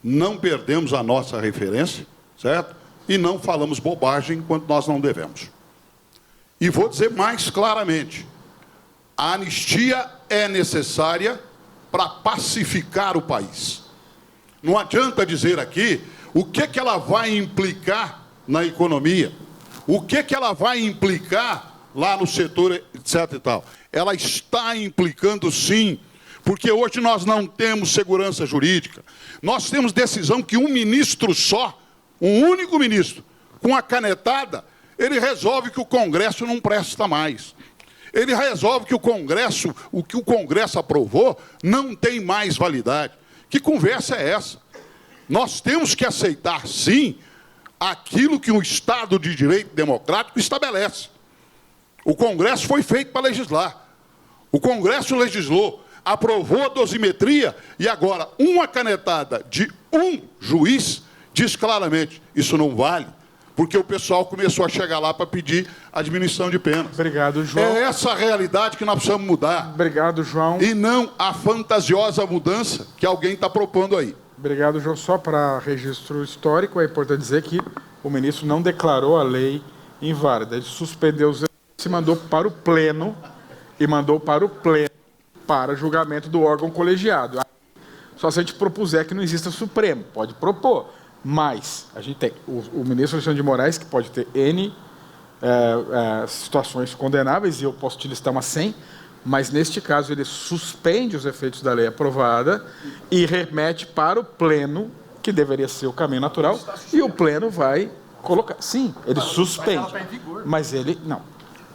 não perdemos a nossa referência, certo? E não falamos bobagem quando nós não devemos. E vou dizer mais claramente: a anistia é necessária para pacificar o país. Não adianta dizer aqui o que ela vai implicar na economia, o que ela vai implicar lá no setor, etc. e tal. Ela está implicando, sim, porque hoje nós não temos segurança jurídica. Nós temos decisão que um ministro só, um único ministro, com a canetada, ele resolve que o Congresso não presta mais. Ele resolve que o que o Congresso aprovou não tem mais validade. Que conversa é essa? Nós temos que aceitar, sim, aquilo que o Estado de Direito Democrático estabelece. O Congresso foi feito para legislar. O Congresso legislou, aprovou a dosimetria e agora uma canetada de um juiz diz claramente: isso não vale, porque o pessoal começou a chegar lá para pedir a diminuição de penas. Obrigado, João. É essa a realidade que nós precisamos mudar. Obrigado, João. E não a fantasiosa mudança que alguém está propondo aí. Obrigado, João. Só para registro histórico, é importante dizer que o ministro não declarou a lei inválida. Ele suspendeu os efeitos e mandou para o pleno, para julgamento do órgão colegiado. Só se a gente propuser que não exista Supremo. Pode propor. Mas a gente tem o ministro Alexandre de Moraes, que pode ter N situações condenáveis, e eu posso te listar umas 100, mas neste caso ele suspende os efeitos da lei aprovada e remete para o pleno, que deveria ser o caminho natural, e o pleno vai colocar. Sim, ele suspende. Mas ele não.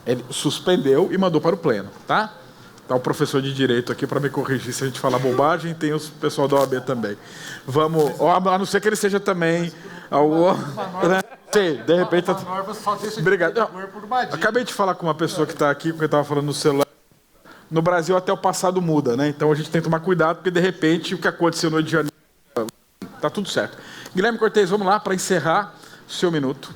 Ele suspendeu e mandou para o pleno, tá? Está o professor de Direito aqui para me corrigir se a gente falar bobagem, tem o pessoal da OAB também. Vamos, a não ser que ele seja também... Sei, de repente... Obrigado. Acabei de falar com uma pessoa que está aqui, porque eu estava falando no celular. No Brasil até o passado muda, né? Então a gente tem que tomar cuidado, porque de repente o que aconteceu no Rio de Janeiro... Está tudo certo. Guilherme Cortez, vamos lá para encerrar o seu minuto.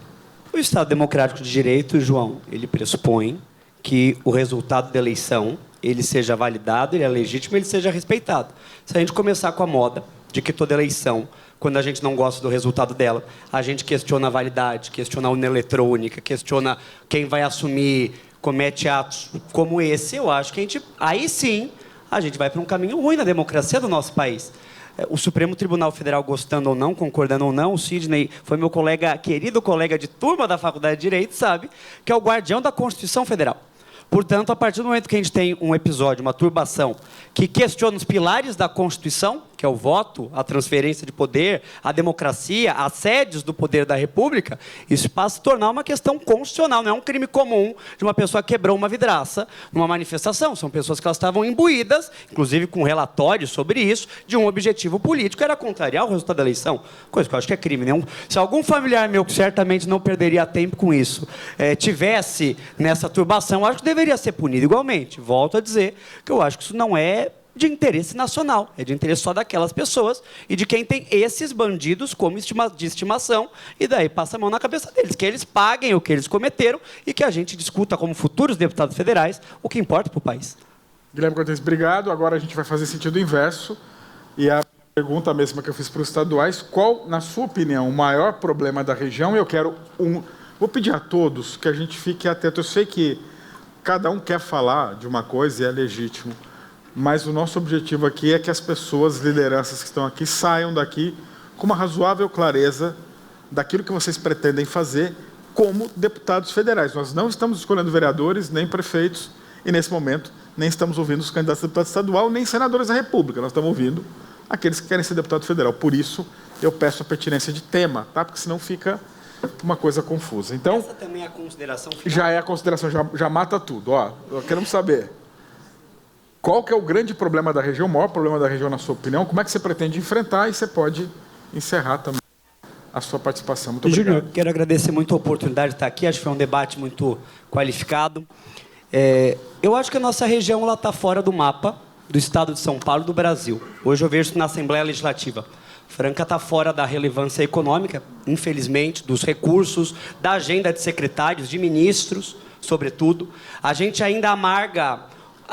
O Estado Democrático de Direito, João, ele pressupõe que o resultado da eleição ele seja validado, ele é legítimo, ele seja respeitado. Se a gente começar com a moda de que toda eleição, quando a gente não gosta do resultado dela, a gente questiona a validade, questiona a urna eletrônica, questiona quem vai assumir, comete atos como esse, eu acho que aí sim a gente vai para um caminho ruim na democracia do nosso país. O Supremo Tribunal Federal, gostando ou não, concordando ou não, o Sidney foi meu colega, querido colega de turma da Faculdade de Direito, sabe, que é o guardião da Constituição Federal. Portanto, a partir do momento que a gente tem um episódio, uma turbação, que questiona os pilares da Constituição, que é o voto, a transferência de poder, a democracia, as sedes do poder da República, isso passa a se tornar uma questão constitucional, não é um crime comum de uma pessoa que quebrou uma vidraça numa manifestação. São pessoas que elas estavam imbuídas, inclusive com relatórios sobre isso, de um objetivo político, que era contrariar o resultado da eleição, coisa que eu acho que é crime. Né? Se algum familiar meu, que certamente não perderia tempo com isso, tivesse nessa turbação, eu acho que deveria ser punido igualmente. Volto a dizer que eu acho que isso não é de interesse nacional, é de interesse só daquelas pessoas e de quem tem esses bandidos como de estimação, e daí passa a mão na cabeça deles, que eles paguem o que eles cometeram e que a gente discuta como futuros deputados federais o que importa para o país. Guilherme Cortez, obrigado. Agora a gente vai fazer sentido inverso, e a pergunta mesma que eu fiz para os estaduais: qual, na sua opinião, o maior problema da região? Eu quero vou pedir a todos que a gente fique atento. Eu sei que cada um quer falar de uma coisa e é legítimo, mas o nosso objetivo aqui é que as pessoas, lideranças que estão aqui, saiam daqui com uma razoável clareza daquilo que vocês pretendem fazer como deputados federais. Nós não estamos escolhendo vereadores, nem prefeitos, e nesse momento nem estamos ouvindo os candidatos a deputado estadual, nem senadores da República. Nós estamos ouvindo aqueles que querem ser deputado federal. Por isso, eu peço a pertinência de tema, tá? Porque senão fica uma coisa confusa. Então, essa também é a consideração final? Já é a consideração, já mata tudo. Ó, queremos saber qual que é o grande problema da região, o maior problema da região, na sua opinião, como é que você pretende enfrentar, e você pode encerrar também a sua participação. Muito obrigado. Júnior, quero agradecer muito a oportunidade de estar aqui, acho que foi um debate muito qualificado. Eu acho que a nossa região está fora do mapa do estado de São Paulo e do Brasil. Hoje eu vejo isso na Assembleia Legislativa. Franca está fora da relevância econômica, infelizmente, dos recursos, da agenda de secretários, de ministros, sobretudo. A gente ainda amarga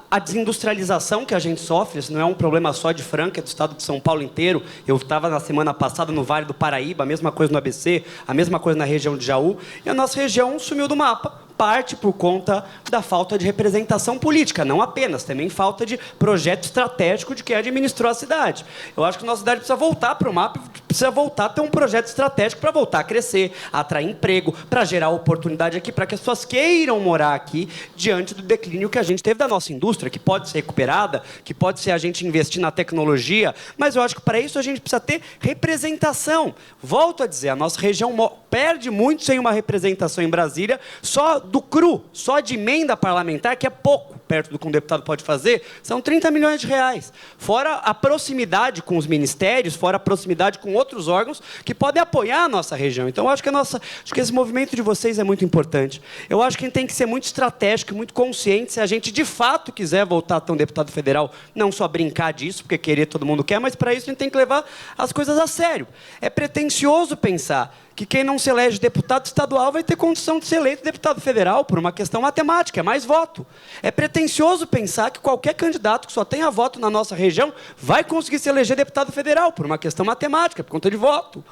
a desindustrialização que a gente sofre. Isso não é um problema só de Franca, é do estado de São Paulo inteiro. Eu estava na semana passada no Vale do Paraíba, a mesma coisa no ABC, a mesma coisa na região de Jaú, e a nossa região sumiu do mapa. Parte por conta da falta de representação política, não apenas, também falta de projeto estratégico de quem administrou a cidade. Eu acho que a nossa cidade precisa voltar para o mapa, precisa voltar a ter um projeto estratégico para voltar a crescer, a atrair emprego, para gerar oportunidade aqui, para que as pessoas queiram morar aqui, diante do declínio que a gente teve da nossa indústria, que pode ser recuperada, que pode ser a gente investir na tecnologia, mas eu acho que para isso a gente precisa ter representação. Volto a dizer, a nossa região perde muito sem uma representação em Brasília, só do CRU, só de emenda parlamentar, que é pouco perto do que um deputado pode fazer, são 30 milhões de reais. Fora a proximidade com os ministérios, fora a proximidade com outros órgãos que podem apoiar a nossa região. Então, eu acho que esse movimento de vocês é muito importante. Eu acho que a gente tem que ser muito estratégico, muito consciente, se a gente de fato quiser voltar a ter um deputado federal, não só brincar disso, porque querer todo mundo quer, mas para isso a gente tem que levar as coisas a sério. É pretensioso pensar que quem não se elege deputado estadual vai ter condição de ser eleito deputado federal por uma questão matemática, é mais voto. É pretensioso pensar que qualquer candidato que só tenha voto na nossa região vai conseguir se eleger deputado federal por uma questão matemática, por conta de voto.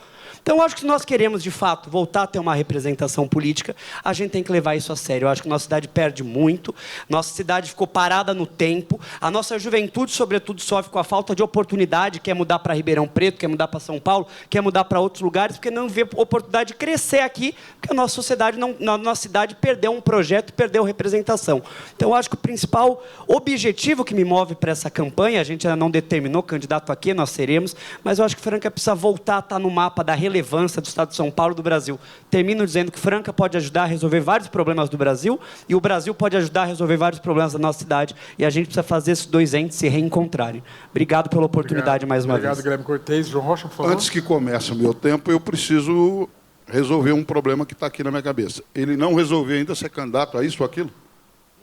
Então, eu acho que se nós queremos, de fato, voltar a ter uma representação política, a gente tem que levar isso a sério. Eu acho que nossa cidade perde muito, nossa cidade ficou parada no tempo, a nossa juventude, sobretudo, sofre com a falta de oportunidade, quer mudar para Ribeirão Preto, quer mudar para São Paulo, quer mudar para outros lugares, porque não vê oportunidade de crescer aqui, porque a nossa sociedade, a nossa cidade perdeu um projeto, perdeu representação. Então, eu acho que o principal objetivo que me move para essa campanha, a gente ainda não determinou candidato aqui, nós seremos, mas eu acho que Franca precisa voltar a estar no mapa da relevância do Estado de São Paulo e do Brasil. Termino dizendo que Franca pode ajudar a resolver vários problemas do Brasil e o Brasil pode ajudar a resolver vários problemas da nossa cidade e a gente precisa fazer esses dois entes se reencontrarem. Obrigado pela oportunidade mais uma vez. Obrigado, Guilherme Cortez. João Rocha, por favor. Antes que comece o meu tempo, eu preciso resolver um problema que está aqui na minha cabeça. Ele não resolveu ainda ser candidato a isso ou aquilo?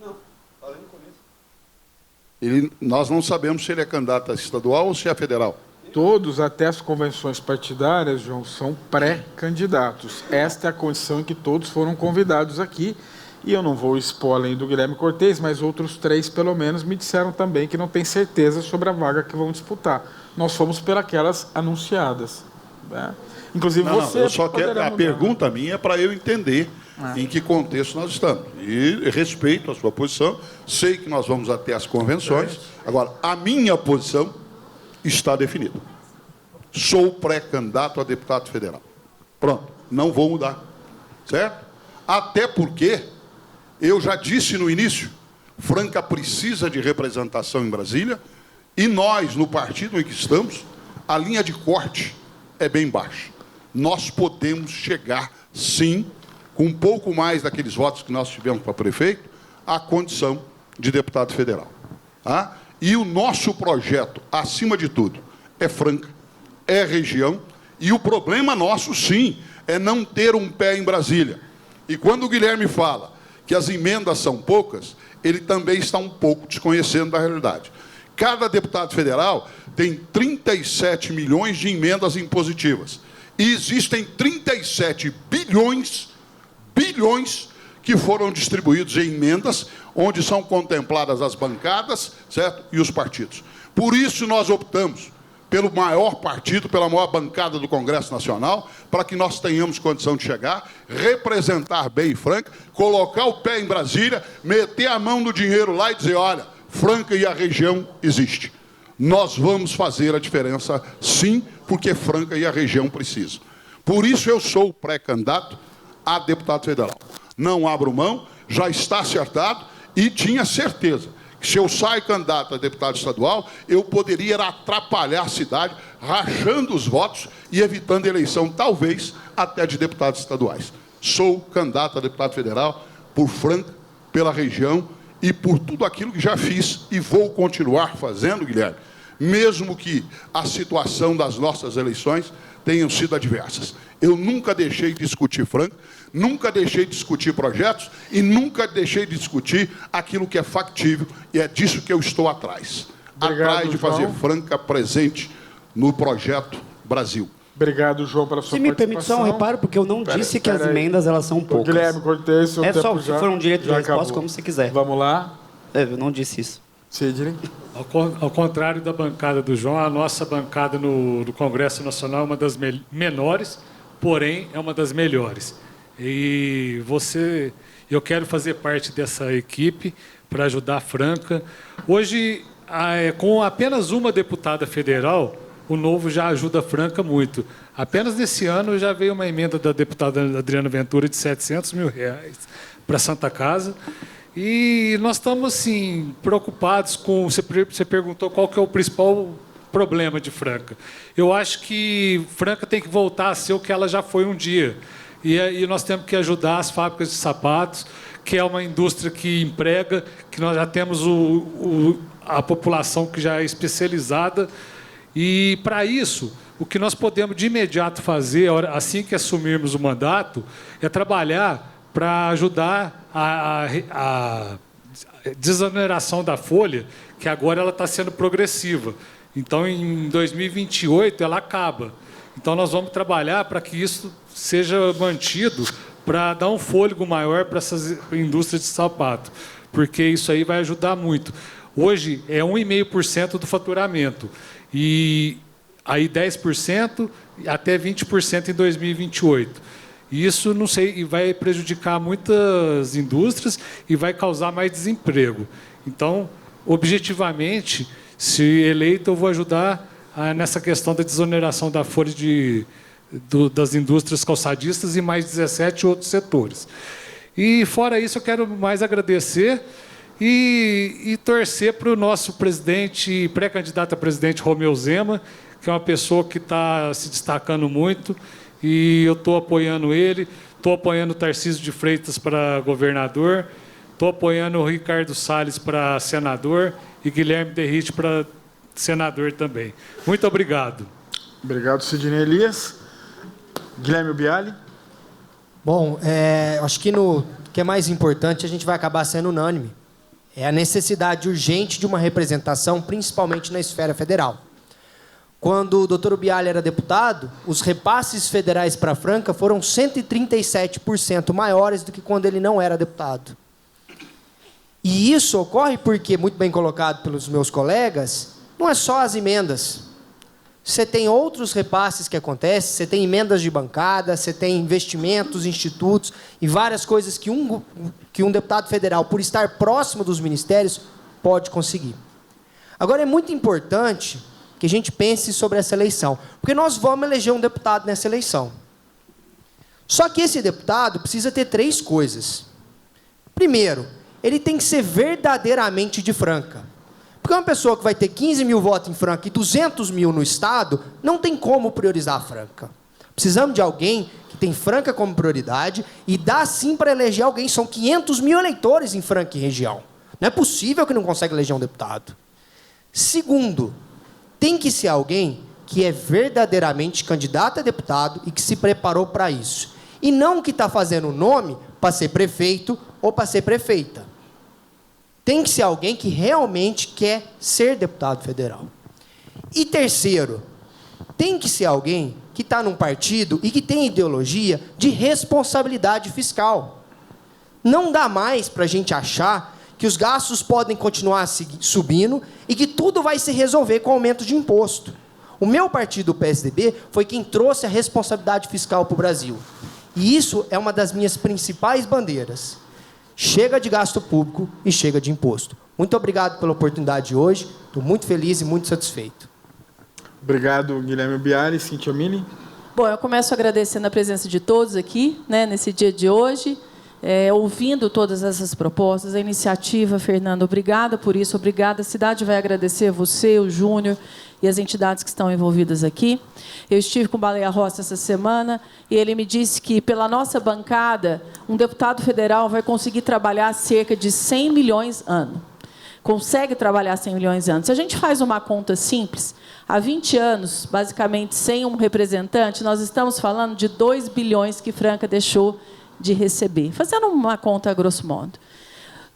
Não, está no começo. Nós não sabemos se ele é candidato a estadual ou se é federal. Todos, até as convenções partidárias, João, são pré-candidatos. Esta é a condição em que todos foram convidados aqui. E eu não vou expor além do Guilherme Cortez, mas outros 3, pelo menos, me disseram também que não têm certeza sobre a vaga que vão disputar. Nós fomos pelas anunciadas. Né? Inclusive você... Não, eu só quero... A pergunta minha é para eu entender em que contexto nós estamos. E respeito a sua posição. Sei que nós vamos até as convenções. Agora, a minha posição está definida. Sou pré-candidato a deputado federal. Pronto, não vou mudar. Certo? Até porque, eu já disse no início, Franca precisa de representação em Brasília e nós, no partido em que estamos, a linha de corte é bem baixa. Nós podemos chegar, sim, com um pouco mais daqueles votos que nós tivemos para prefeito, à condição de deputado federal. Tá? E o nosso projeto, acima de tudo, é Franca, é região, e o problema nosso, sim, é não ter um pé em Brasília. E quando o Guilherme fala que as emendas são poucas, ele também está um pouco desconhecendo da realidade. Cada deputado federal tem 37 milhões de emendas impositivas. E existem 37 bilhões que foram distribuídos em emendas, onde são contempladas as bancadas, certo? E os partidos. Por isso nós optamos pelo maior partido, pela maior bancada do Congresso Nacional, para que nós tenhamos condição de chegar, representar bem Franca, colocar o pé em Brasília, meter a mão no dinheiro lá e dizer, olha, Franca e a região existe. Nós vamos fazer a diferença, sim, porque Franca e a região precisam. Por isso eu sou pré-candidato a deputado federal. Não abro mão, já está acertado e tinha certeza que se eu sair candidato a deputado estadual, eu poderia atrapalhar a cidade, rachando os votos e evitando a eleição, talvez, até de deputados estaduais. Sou candidato a deputado federal por Franca, pela região e por tudo aquilo que já fiz e vou continuar fazendo, Guilherme, mesmo que a situação das nossas eleições tenham sido adversas. Eu nunca deixei de discutir Franca, nunca deixei de discutir projetos e nunca deixei de discutir aquilo que é factível, e é disso que eu estou atrás. Obrigado, atrás de fazer João. Franca presente no projeto Brasil. Obrigado, João, pela sua Se me permite só um reparo, porque eu não disse que as emendas elas são poucas. Guilherme Cortez, seu É só, tempo se já, for um direito de já resposta, acabou. como você quiser. Vamos lá. Eu não disse isso. Sidney. Ao contrário da bancada do João, a nossa bancada no Congresso Nacional é uma das menores, porém é uma das melhores. E eu quero fazer parte dessa equipe para ajudar a Franca. Hoje, com apenas uma deputada federal, o Novo já ajuda a Franca muito. Apenas nesse ano já veio uma emenda da deputada Adriana Ventura de R$700 mil para a Santa Casa. E nós estamos, assim, preocupados com... Você perguntou qual que é o principal problema de Franca. Eu acho que Franca tem que voltar a ser o que ela já foi um dia. E nós temos que ajudar as fábricas de sapatos, que é uma indústria que emprega, que nós já temos a população que já é especializada. E, para isso, o que nós podemos de imediato fazer, assim que assumirmos o mandato, é trabalhar para ajudar a desoneração da folha, que agora ela está sendo progressiva. Então, em 2028, ela acaba. Então, nós vamos trabalhar para que isso seja mantido, para dar um fôlego maior para essas indústrias de sapato, porque isso aí vai ajudar muito. Hoje é 1,5% do faturamento, e aí 10% até 20% em 2028. Isso, não sei, vai prejudicar muitas indústrias e vai causar mais desemprego. Então, objetivamente, se eleito, eu vou ajudar nessa questão da desoneração da folha das indústrias calçadistas e mais 17 outros setores. E, fora isso, eu quero mais agradecer e torcer para o nosso presidente, pré-candidato a presidente, Romeu Zema, que é uma pessoa que está se destacando muito, e eu estou apoiando ele, estou apoiando o Tarcísio de Freitas para governador, estou apoiando o Ricardo Salles para senador e Guilherme Derrite para senador também. Muito obrigado. Obrigado, Sidney Elias. Guilherme Biali. Bom, acho que no que é mais importante, a gente vai acabar sendo unânime. É a necessidade urgente de uma representação, principalmente na esfera federal. Quando o Dr. Biali era deputado, os repasses federais para Franca foram 137% maiores do que quando ele não era deputado. E isso ocorre porque, muito bem colocado pelos meus colegas, não é só as emendas. Você tem outros repasses que acontecem, você tem emendas de bancada, você tem investimentos, institutos e várias coisas que um deputado federal, por estar próximo dos ministérios, pode conseguir. Agora, é muito importante que a gente pense sobre essa eleição, porque nós vamos eleger um deputado nessa eleição. Só que esse deputado precisa ter 3 coisas. Primeiro, ele tem que ser verdadeiramente de Franca. Porque uma pessoa que vai ter 15 mil votos em Franca e 200 mil no Estado, não tem como priorizar a Franca. Precisamos de alguém que tem Franca como prioridade e dá sim para eleger alguém. São 500 mil eleitores em Franca e região. Não é possível que não consiga eleger um deputado. Segundo, tem que ser alguém que é verdadeiramente candidato a deputado e que se preparou para isso. E não que está fazendo o nome para ser prefeito ou para ser prefeita. Tem que ser alguém que realmente quer ser deputado federal. E terceiro, tem que ser alguém que está num partido e que tem ideologia de responsabilidade fiscal. Não dá mais para a gente achar que os gastos podem continuar subindo e que tudo vai se resolver com aumento de imposto. O meu partido, o PSDB, foi quem trouxe a responsabilidade fiscal para o Brasil. E isso é uma das minhas principais bandeiras. Chega de gasto público e chega de imposto. Muito obrigado pela oportunidade de hoje. Estou muito feliz e muito satisfeito. Obrigado, Guilherme Biali. Cíntia Mini. Bom, eu começo agradecendo a presença de todos aqui, né, nesse dia de hoje, ouvindo todas essas propostas, a iniciativa, Fernando, obrigada por isso, obrigada. A cidade vai agradecer você, o Júnior e as entidades que estão envolvidas aqui. Eu estive com o Baleia Rossi essa semana e ele me disse que, pela nossa bancada, um deputado federal vai conseguir trabalhar cerca de 100 milhões ano. Consegue trabalhar 100 milhões anos. Se a gente faz uma conta simples, há 20 anos, basicamente, sem um representante, nós estamos falando de 2 bilhões que Franca deixou de receber. Fazendo uma conta a grosso modo.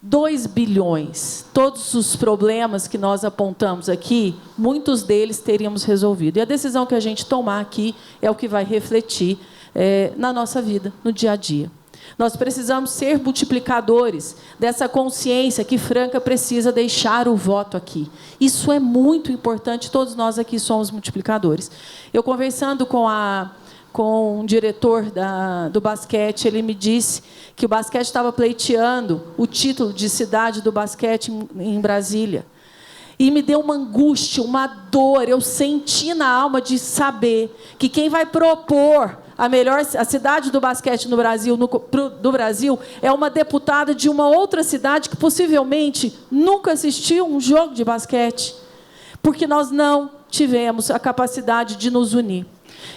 2 bilhões. Todos os problemas que nós apontamos aqui, muitos deles teríamos resolvido. E a decisão que a gente tomar aqui é o que vai refletir na nossa vida, no dia a dia. Nós precisamos ser multiplicadores dessa consciência que Franca precisa deixar o voto aqui. Isso é muito importante, todos nós aqui somos multiplicadores. Eu conversando com um diretor do basquete, ele me disse que o basquete estava pleiteando o título de cidade do basquete em Brasília. E me deu uma angústia, uma dor. Eu senti na alma de saber que quem vai propor a cidade do basquete no Brasil, do Brasil, é uma deputada de uma outra cidade que possivelmente nunca assistiu um jogo de basquete, porque nós não tivemos a capacidade de nos unir.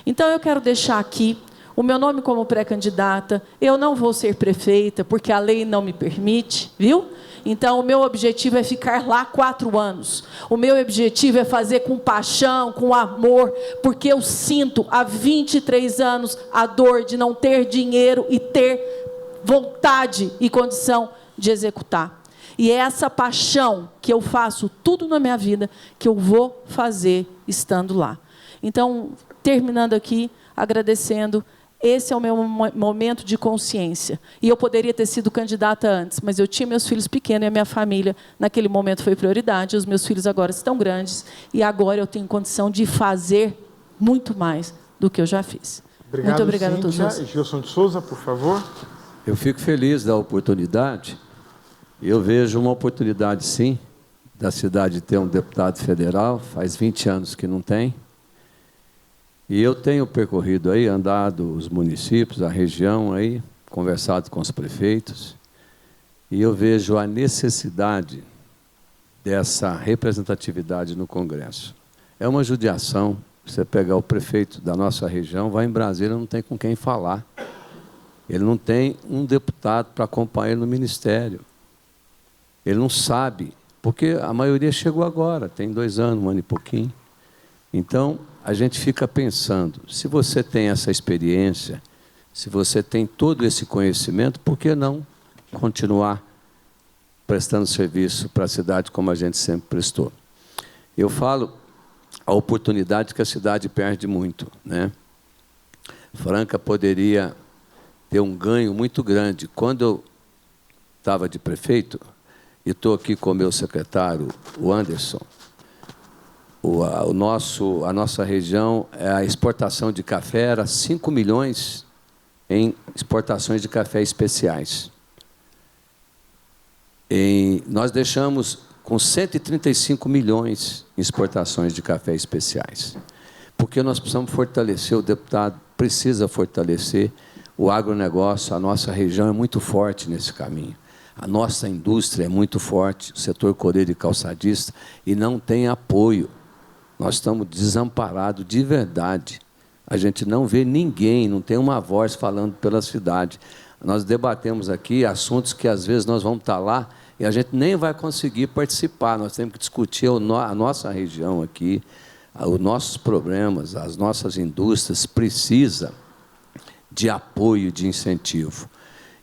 Então, eu quero deixar aqui o meu nome como pré-candidata. Eu não vou ser prefeita, porque a lei não me permite, viu? Então, o meu objetivo é ficar lá 4 anos. O meu objetivo é fazer com paixão, com amor, porque eu sinto há 23 anos a dor de não ter dinheiro e ter vontade e condição de executar. E é essa paixão que eu faço tudo na minha vida, que eu vou fazer estando lá. Então, terminando aqui, agradecendo. Esse é o meu momento de consciência. E eu poderia ter sido candidata antes, mas eu tinha meus filhos pequenos e a minha família, naquele momento, foi prioridade. Os meus filhos agora estão grandes e agora eu tenho condição de fazer muito mais do que eu já fiz. Obrigado, muito obrigada a todos vocês. Gilson de Souza, por favor. Eu fico feliz da oportunidade. Eu vejo uma oportunidade, sim, da cidade ter um deputado federal. Faz 20 anos que não tem. E eu tenho percorrido aí, andado os municípios, a região aí, conversado com os prefeitos, e eu vejo a necessidade dessa representatividade no Congresso. É uma judiação. Você pegar o prefeito da nossa região, vai em Brasília, não tem com quem falar. Ele não tem um deputado para acompanhar ele no ministério. Ele não sabe, porque a maioria chegou agora, tem 2 anos, 1 ano e pouquinho. Então, a gente fica pensando, se você tem essa experiência, se você tem todo esse conhecimento, por que não continuar prestando serviço para a cidade como a gente sempre prestou? Eu falo a oportunidade que a cidade perde muito, né? Franca poderia ter um ganho muito grande. Quando eu estava de prefeito, e estou aqui com o meu secretário, o Anderson, a nossa região, a exportação de café era 5 milhões em exportações de café especiais. Nós deixamos com 135 milhões em exportações de café especiais. Porque nós precisamos fortalecer, o deputado precisa fortalecer o agronegócio, a nossa região é muito forte nesse caminho. A nossa indústria é muito forte, o setor coreiro e calçadista, e não tem apoio. Nós estamos desamparados de verdade. A gente não vê ninguém, não tem uma voz falando pela cidade. Nós debatemos aqui assuntos que, às vezes, nós vamos estar lá e a gente nem vai conseguir participar. Nós temos que discutir a nossa região aqui, os nossos problemas, as nossas indústrias precisam de apoio, de incentivo.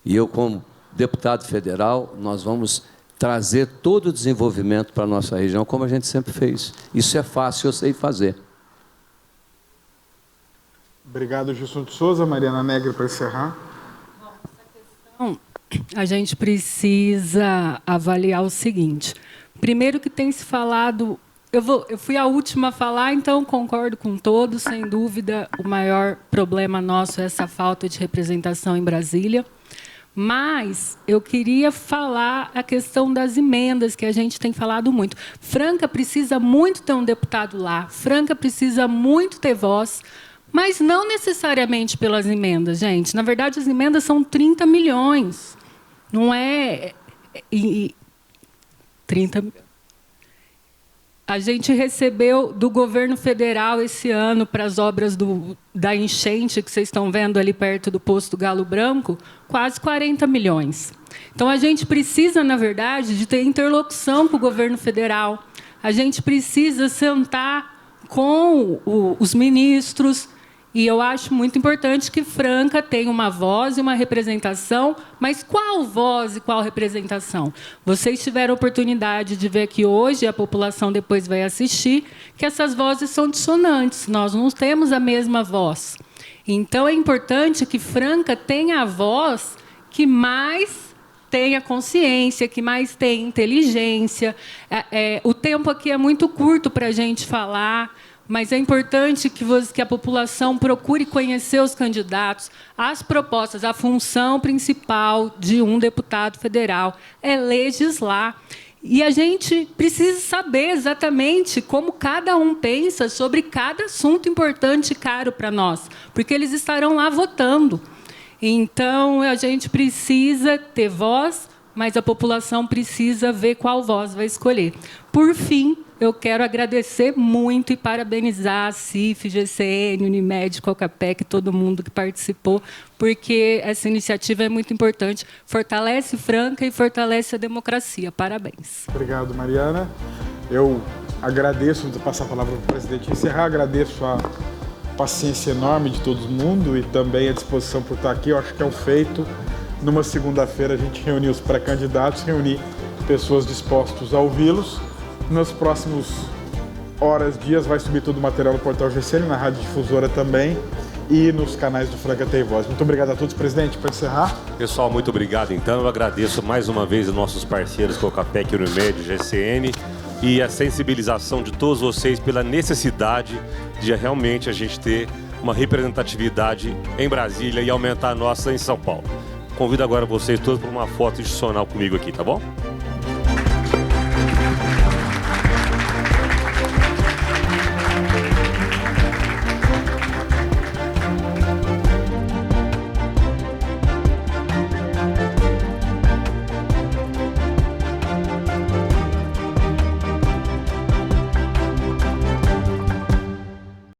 E eu, como deputado federal, nós vamos trazer todo o desenvolvimento para a nossa região, como a gente sempre fez. Isso é fácil, eu sei fazer. Obrigado, Gilson de Souza. Mariana Negri, para encerrar. A gente precisa avaliar o seguinte. Primeiro que tem se falado... Eu fui a última a falar, então concordo com todos. Sem dúvida, o maior problema nosso é essa falta de representação em Brasília. Mas eu queria falar a questão das emendas, que a gente tem falado muito. Franca precisa muito ter um deputado lá, Franca precisa muito ter voz, mas não necessariamente pelas emendas, gente. Na verdade, as emendas são 30 milhões. Não é... 30 milhões. A gente recebeu do governo federal esse ano para as obras da enchente, que vocês estão vendo ali perto do posto Galo Branco, quase 40 milhões. Então, a gente precisa, na verdade, de ter interlocução com o governo federal. A gente precisa sentar com os ministros. E eu acho muito importante que Franca tenha uma voz e uma representação, mas qual voz e qual representação? Vocês tiveram a oportunidade de ver que hoje, a população depois vai assistir, que essas vozes são dissonantes, nós não temos a mesma voz. Então, é importante que Franca tenha a voz que mais tenha consciência, que mais tenha inteligência. O tempo aqui é muito curto para a gente falar, mas é importante que a população procure conhecer os candidatos, as propostas. A função principal de um deputado federal é legislar. E a gente precisa saber exatamente como cada um pensa sobre cada assunto importante e caro para nós, porque eles estarão lá votando. Então, a gente precisa ter voz, mas a população precisa ver qual voz vai escolher. Por fim, eu quero agradecer muito e parabenizar a CIF, GCN, Unimed, Cocapec, todo mundo que participou, porque essa iniciativa é muito importante, fortalece Franca e fortalece a democracia. Parabéns. Obrigado, Mariana. Eu agradeço, vou passar a palavra para o presidente encerrar, agradeço a paciência enorme de todo mundo e também a disposição por estar aqui. Eu acho que é um feito. Numa segunda-feira, a gente reunir os pré-candidatos, reunir pessoas dispostas a ouvi-los. Nos próximos horas, dias, vai subir todo o material no portal GCN, na Rádio Difusora também e nos canais do Franca Tem Voz. Muito obrigado a todos, presidente, para encerrar. Pessoal, muito obrigado. Então, eu agradeço mais uma vez os nossos parceiros, Cocapec, Unimed, GCN, e a sensibilização de todos vocês pela necessidade de realmente a gente ter uma representatividade em Brasília e aumentar a nossa em São Paulo. Convido agora vocês todos para uma foto institucional comigo aqui, tá bom?